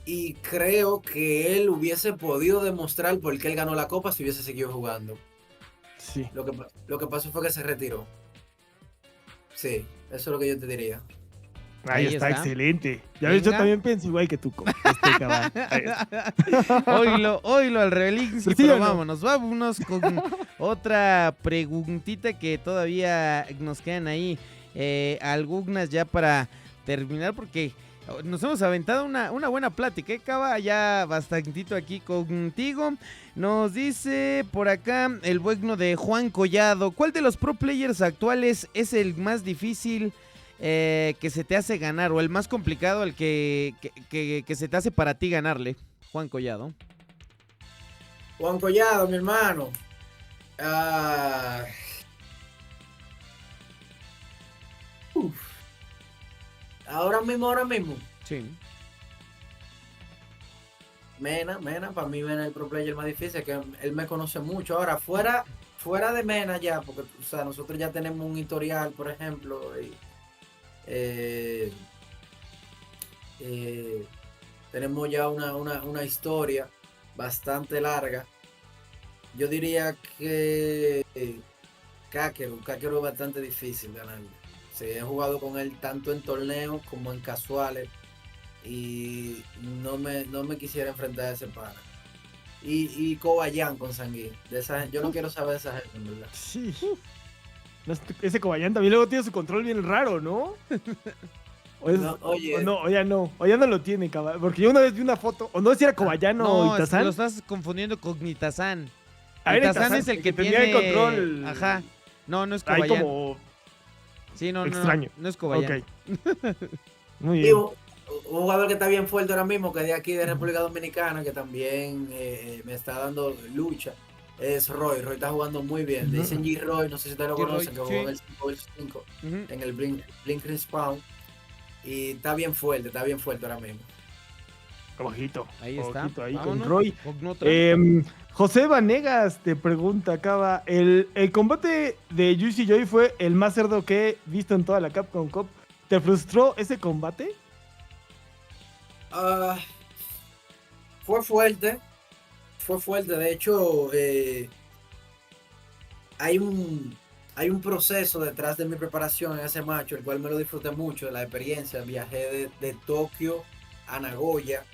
y creo que él hubiese podido demostrar por qué él ganó la copa si hubiese seguido jugando. Sí. Lo que pasó fue que se retiró. Sí, eso es lo que yo te diría. Ahí Ahí está, está. excelente. Ya ves, yo Venga. también pienso igual que tú. Cabal. Ahí está. Oílo al Rebelinsky, ¿Sí pero o no? vámonos con otra preguntita que todavía nos quedan ahí algunas ya para terminar, porque nos hemos aventado una buena plática, Cava, ya bastantito aquí contigo. Nos dice por acá el bueno de Juan Collado: ¿cuál de los pro players actuales es el más difícil que se te hace ganar, o el más complicado, el que se te hace para ti ganarle? Juan Collado. Juan Collado, mi hermano. Ahora mismo. Sí. Mena, para mí Mena es el pro player más difícil, que él me conoce mucho. Ahora, fuera de Mena ya, porque o sea, nosotros ya tenemos un historial, por ejemplo, y, tenemos ya una historia bastante larga. Yo diría que Kakeru es bastante difícil ganarlo. Sí, he jugado con él tanto en torneos como en casuales y no me quisiera enfrentar a ese pana. Y Kobayan con Sangui. Yo no quiero saber de esa gente, en verdad. Sí. Ese Kobayan también luego tiene su control bien raro, ¿no? O ya no lo tiene, cabrón. Porque yo una vez vi una foto, o no sé si era Kobayan o Itazan. Lo estás confundiendo con Itazan. Itazan es el que tenía tiene el control. Ajá. No es Ahí Kobayan. como Sí, no, extraño. No es Kobayan. Ok. Muy bien. Un jugador que está bien fuerte ahora mismo, que es de aquí de República Dominicana, que también me está dando lucha, es Roy. Roy está jugando muy bien. Le dicen G-Roy, no sé si ustedes lo conocen, que jugó en el 5 en el Blink Respawn. Y está bien fuerte ahora mismo. Ojito. Ahí está. Ahí Vámonos con Roy. con otra. José Vanegas te pregunta, Cava, el combate de Juicy Joy fue el más cerdo que he visto en toda la Capcom Cup. ¿Te frustró ese combate? Fue fuerte. De hecho, hay un proceso detrás de mi preparación en ese match, el cual me lo disfruté mucho, de la experiencia. Viajé de Tokio a Nagoya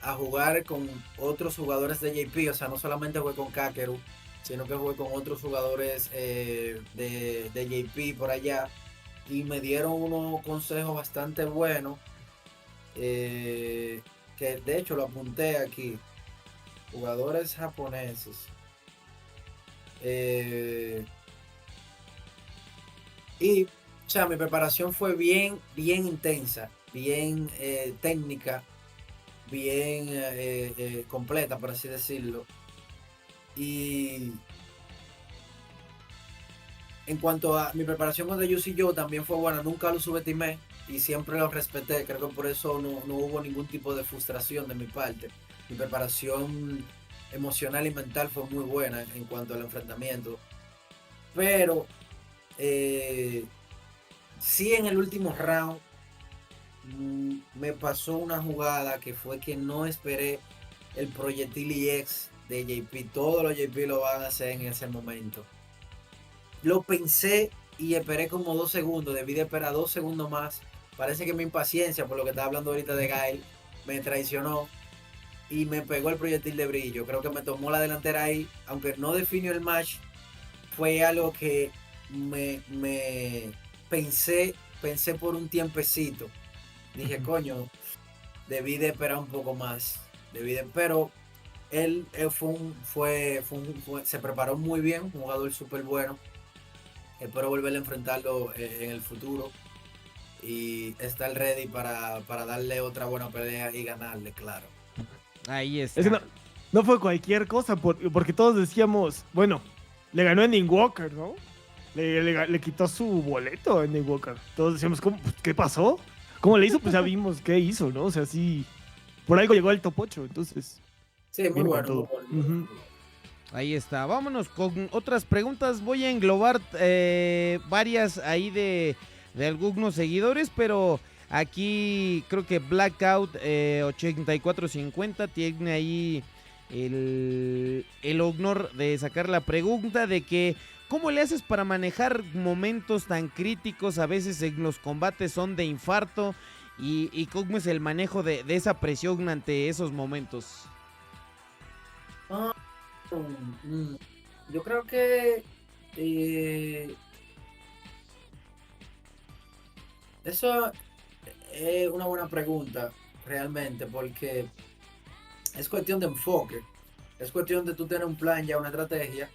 a jugar con otros jugadores de JP, o sea, no solamente jugué con Kakeru, sino que jugué con otros jugadores de JP por allá, y me dieron unos consejos bastante buenos, que de hecho lo apunté aquí. Jugadores japoneses. Y, o sea, mi preparación fue bien intensa, bien técnica, bien completa, por así decirlo. Y en cuanto a mi preparación con The Juicy Joe, también fue buena, nunca lo subestimé y siempre lo respeté. Creo que por eso no hubo ningún tipo de frustración de mi parte. Mi preparación emocional y mental fue muy buena en cuanto al enfrentamiento. Pero sí, en el último round me pasó una jugada que fue que no esperé el proyectil EX de JP. Todos los JP lo van a hacer en ese momento. Lo pensé y esperé como 2 segundos. Debí de esperar 2 segundos más. Parece que mi impaciencia, por lo que estaba hablando ahorita de Gael, me traicionó y me pegó el proyectil de brillo. Creo que me tomó la delantera ahí. Aunque no definió el match, fue algo que me pensé por un tiempecito. Dije, coño, debí de esperar un poco más. Pero él se preparó muy bien, un jugador súper bueno. Espero volver a enfrentarlo en el futuro. Y estar ready para darle otra buena pelea y ganarle, claro. Ahí está. Es que no fue cualquier cosa, porque todos decíamos, bueno, le ganó a Ending Walker, ¿no? Le quitó su boleto a Ending Walker. Todos decíamos, ¿qué pasó? ¿Cómo le hizo? Pues ya vimos qué hizo, ¿no? O sea, sí, por algo llegó al top 8, entonces. Sí, muy bueno. Ahí está. Vámonos con otras preguntas. Voy a englobar varias ahí de algunos seguidores, pero aquí creo que Blackout 8450 tiene ahí el honor de sacar la pregunta de que ¿cómo le haces para manejar momentos tan críticos? A veces en los combates son de infarto y cómo es el manejo de esa presión ante esos momentos. Yo creo que eso es una buena pregunta realmente, porque es cuestión de enfoque, es cuestión de tú tener un plan ya, una estrategia,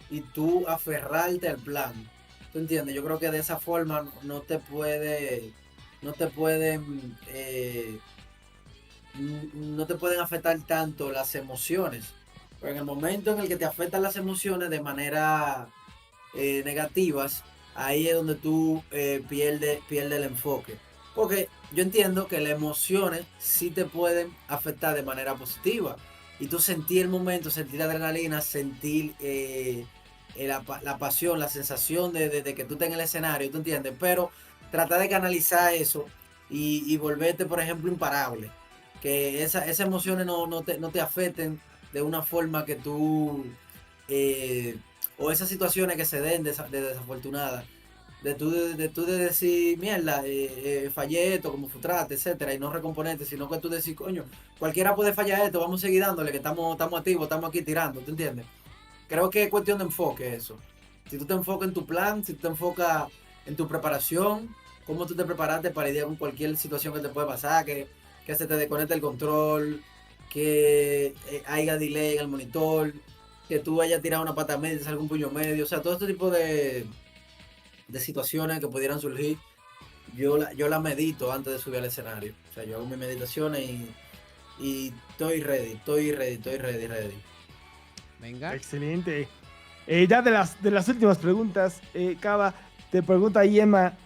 y tú aferrarte al plan. ¿Tú entiendes? Yo creo que de esa forma no te pueden afectar tanto las emociones. Pero en el momento en el que te afectan las emociones de manera negativas, ahí es donde tú pierdes el enfoque. Porque yo entiendo que las emociones sí te pueden afectar de manera positiva. Y tú sentir el momento, sentir la adrenalina, sentir la pasión, la sensación de que tú estás en el escenario, ¿tú entiendes? Pero trata de canalizar eso y volverte, por ejemplo, imparable. Que esas emociones no te afecten de una forma que tú... o esas situaciones que se den de desafortunadas. De tú de decir, mierda, fallé esto, como frustrate, etcétera, y no recomponerte, sino que tú decís, coño, cualquiera puede fallar esto, vamos a seguir dándole, que estamos activos, estamos aquí tirando, ¿tú entiendes? Creo que es cuestión de enfoque eso. Si tú te enfocas en tu plan, si tú te enfocas en tu preparación, cómo tú te preparaste para lidiar con cualquier situación que te pueda pasar, que se te desconecte el control, que haya delay en el monitor, que tú hayas tirado una pata media y te salga un puño medio, o sea, todo este tipo de situaciones que pudieran surgir, yo la medito antes de subir al escenario. O sea, yo hago mis meditaciones y estoy ready. Venga. Excelente. Ya de las últimas preguntas, Cava, te pregunta ahí Emma,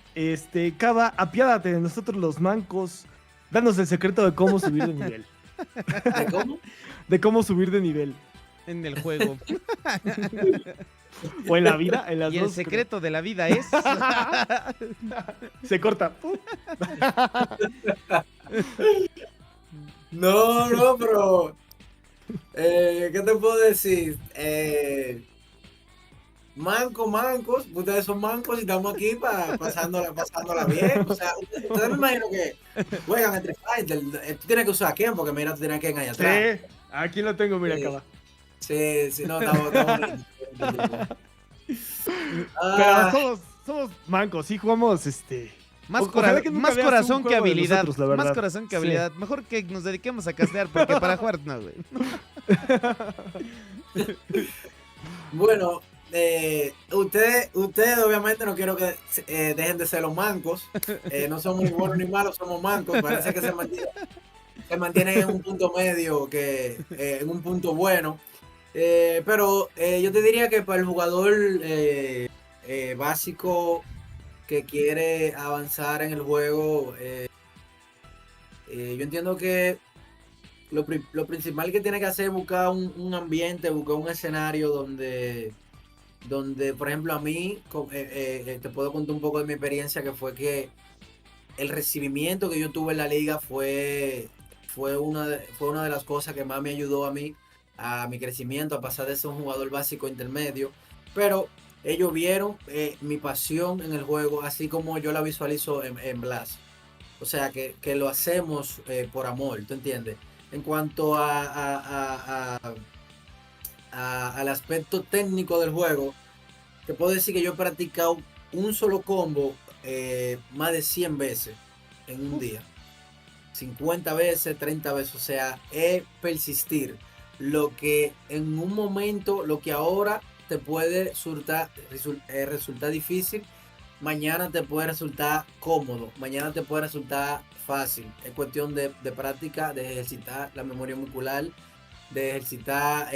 Cava, apiádate de nosotros los mancos, danos el secreto de cómo subir de nivel. ¿De cómo? De cómo subir de nivel. En el juego. O en la vida, en las y dos. El secreto de la vida es... Se corta. No, pero... ¿qué te puedo decir? Mancos, ustedes son mancos y estamos aquí pasándola bien. O sea, ustedes me imagino que juegan entre fighters. Tú tienes que usar a quién, porque mira, tú tienes que ir allá atrás. Sí, aquí lo tengo, mira, Cava. Sí, no, estamos Pero somos mancos, sí jugamos Más corazón que habilidad. Más corazón que habilidad. Sí. Mejor que nos dediquemos a castear, porque para jugar no, güey. Bueno, ustedes obviamente no quiero que dejen de ser los mancos. No somos ni buenos ni malos, somos mancos. Parece que se mantienen en un punto medio, en un punto bueno. Pero yo te diría que para el jugador básico que quiere avanzar en el juego, yo entiendo que lo principal que tiene que hacer es buscar un ambiente, buscar un escenario donde por ejemplo, a mí, te puedo contar un poco de mi experiencia, que fue que el recibimiento que yo tuve en la liga fue una de las cosas que más me ayudó a mí, a mi crecimiento, a pasar de ser un jugador básico a intermedio. Pero ellos vieron mi pasión en el juego, así como yo la visualizo en Blast. O sea, que lo hacemos por amor, ¿tú entiendes? En cuanto al aspecto técnico del juego, te puedo decir que yo he practicado un solo combo más de 100 veces en un día. 50 veces, 30 veces, o sea, es persistir. Lo que en un momento, lo que ahora te puede resultar difícil, mañana te puede resultar cómodo, mañana te puede resultar fácil. Es cuestión de práctica, de ejercitar la memoria muscular, de ejercitar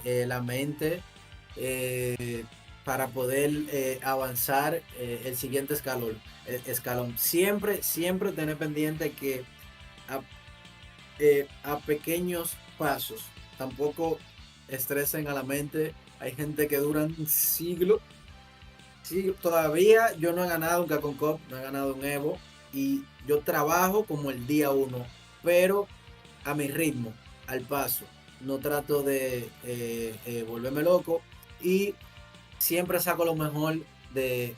la mente para poder avanzar el siguiente escalón. Siempre tener pendiente que a pequeños pasos, tampoco estresen a la mente. Hay gente que duran siglos. Todavía yo no he ganado un Capcom Cup, no he ganado un Evo, y yo trabajo como el día 1, pero a mi ritmo, al paso. No trato de volverme loco, y siempre saco lo mejor de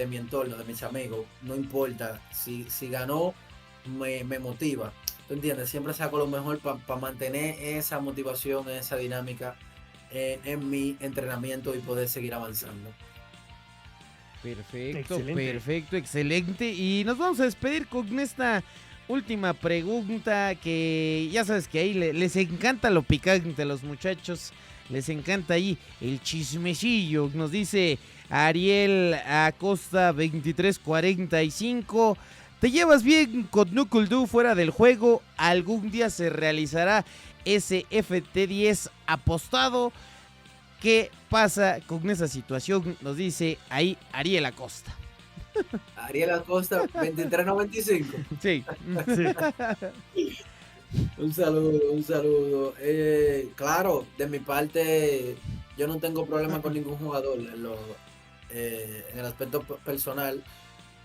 mi entorno, de mis amigos. No importa si ganó, me motiva. ¿Tú entiendes? Siempre saco lo mejor para mantener esa motivación, esa dinámica en mi entrenamiento y poder seguir avanzando. Perfecto, excelente. Y nos vamos a despedir con esta última pregunta, que ya sabes que ahí les encanta lo picante a los muchachos. Les encanta ahí el chismecillo. Nos dice Ariel Acosta 2345. ¿Te llevas bien con NuckleDu fuera del juego? ¿Algún día se realizará ese FT10 apostado? ¿Qué pasa con esa situación? Nos dice ahí Ariel Acosta. Ariel Acosta, 2395. Sí. Sí. Un saludo, un saludo. Claro, de mi parte, yo no tengo problema con ningún jugador. En el aspecto personal,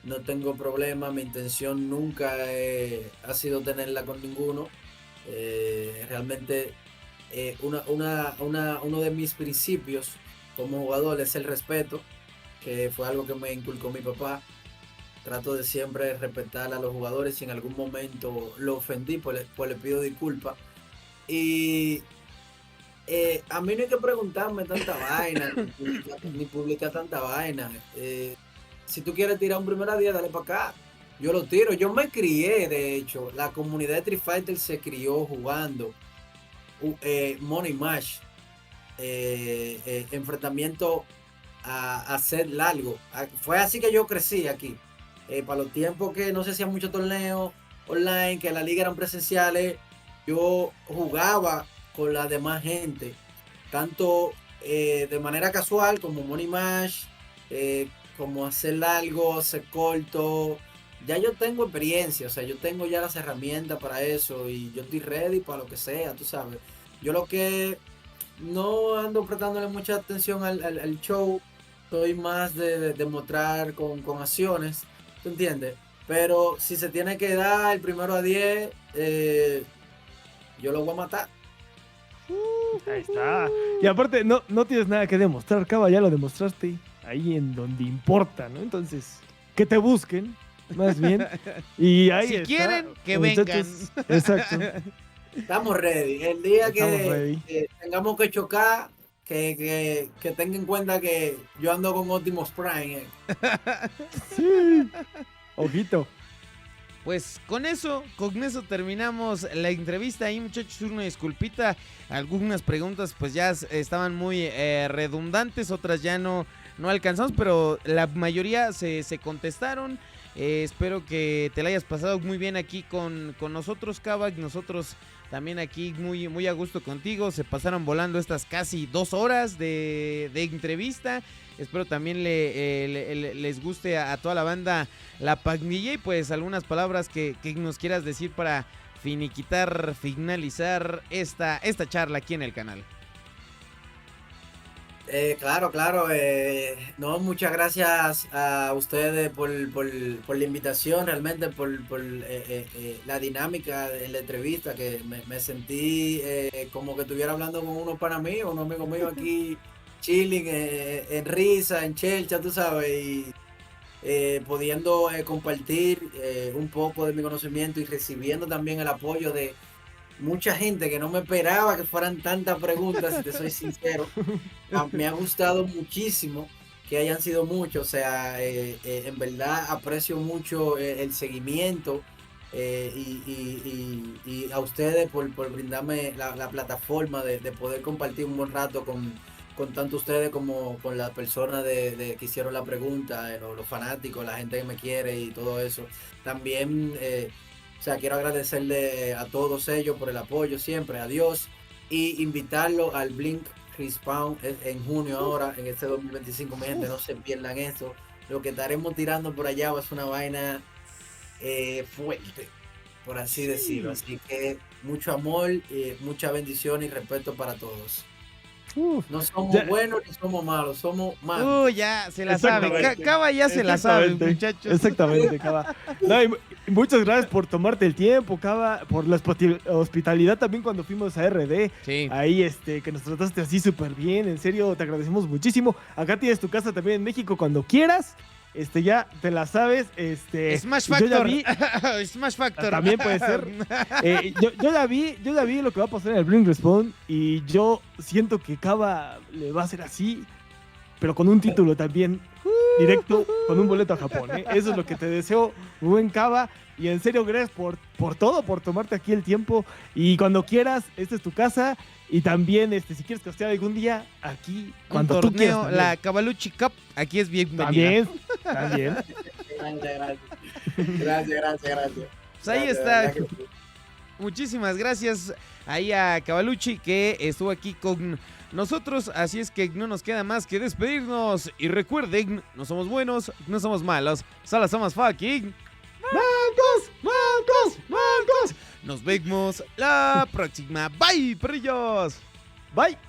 no tengo problema. Mi intención nunca ha sido tenerla con ninguno. Realmente, uno de mis principios como jugador es el respeto, que fue algo que me inculcó mi papá. Trato de siempre respetar a los jugadores. Si en algún momento lo ofendí, pues le pido disculpas. Y a mí no hay que preguntarme tanta vaina, ni publicar tanta vaina. Si tú quieres tirar un primer a 10, dale para acá. Yo lo tiro. Yo me crié, de hecho. La comunidad de Street Fighter se crió jugando Money Match. Enfrentamiento a set largo. Fue así que yo crecí aquí. Para los tiempos que no se hacían muchos torneos online, que las ligas eran presenciales, yo jugaba con la demás gente, tanto de manera casual como Money Match, como hacer largo, hacer corto. Ya yo tengo experiencia, o sea, yo tengo ya las herramientas para eso y yo estoy ready para lo que sea, tú sabes. Yo lo que no ando prestándole mucha atención al show, soy más de mostrar con acciones. ¿Tú entiendes? Pero si se tiene que dar el primero a 10, yo lo voy a matar. Ahí está. Y aparte, no tienes nada que demostrar, Cava, ya lo demostraste ahí en donde importa, ¿no? Entonces, que te busquen, más bien. Y ahí si está, quieren, que muchachos. vengan. Exacto. Estamos ready. El día Estamos ready. que tengamos que chocar, que tenga en cuenta que yo ando con Optimus Prime. Sí. Ojito. Pues con eso terminamos la entrevista. Ahí, muchachos, una disculpita. Algunas preguntas pues ya estaban muy redundantes, otras ya no alcanzamos, pero la mayoría se contestaron. Espero que te la hayas pasado muy bien aquí con nosotros, Cava. Nosotros también aquí muy a gusto contigo. Se pasaron volando estas casi 2 horas de entrevista. Espero también les guste a toda la banda La Pandilla. Y pues algunas palabras que nos quieras decir para finalizar esta charla aquí en el canal. Claro. No, muchas gracias a ustedes por la invitación, realmente por la dinámica en la entrevista, que me sentí como que estuviera hablando con unos para mí, unos amigos míos aquí, chilling, en risa, en chelcha, tú sabes, y pudiendo compartir un poco de mi conocimiento y recibiendo también el apoyo de mucha gente que no me esperaba que fueran tantas preguntas, si te soy sincero. Me ha gustado muchísimo que hayan sido muchos, o sea, en verdad aprecio mucho el seguimiento y a ustedes por brindarme la plataforma de poder compartir un buen rato con tanto ustedes como con las personas que hicieron la pregunta, los fanáticos, la gente que me quiere y todo eso. También o sea, quiero agradecerle a todos ellos por el apoyo siempre, a Dios, y invitarlo al Blink Respawn en junio ahora, en este 2025, mi gente, no se pierdan eso. Lo que estaremos tirando por allá va a ser una vaina fuerte, por así decirlo. Así que mucho amor, mucha bendición y respeto para todos. No somos buenos ni somos malos, somos malos. Ya se la sabe. Cava ya se la sabe, muchachos. Exactamente, Cava. No, y muchas gracias por tomarte el tiempo, Cava, por la hospitalidad también cuando fuimos a RD. Sí. Ahí, que nos trataste así súper bien. En serio, te agradecemos muchísimo. Acá tienes tu casa también en México cuando quieras. Ya te la sabes. Smash Factor. Smash Factor. También puede ser. Yo ya vi lo que va a pasar en el Blink Respawn y yo siento que Cava le va a hacer así, pero con un título también directo, con un boleto a Japón. Eso es lo que te deseo, buen Cava. Y en serio, gracias por todo, por tomarte aquí el tiempo. Y cuando quieras, esta es tu casa. Y también, si quieres costear algún día, aquí, cuando un tú torneo, quieras. la Cavalucci Cup, aquí es bienvenida. También. Gracias. Pues ahí está. muchísimas gracias ahí a Cavalucci que estuvo aquí con nosotros. Así es que no nos queda más que despedirnos. Y recuerden, no somos buenos, no somos malos, solo somos fucking mancos. Nos vemos la próxima. Bye, perrillos. Bye.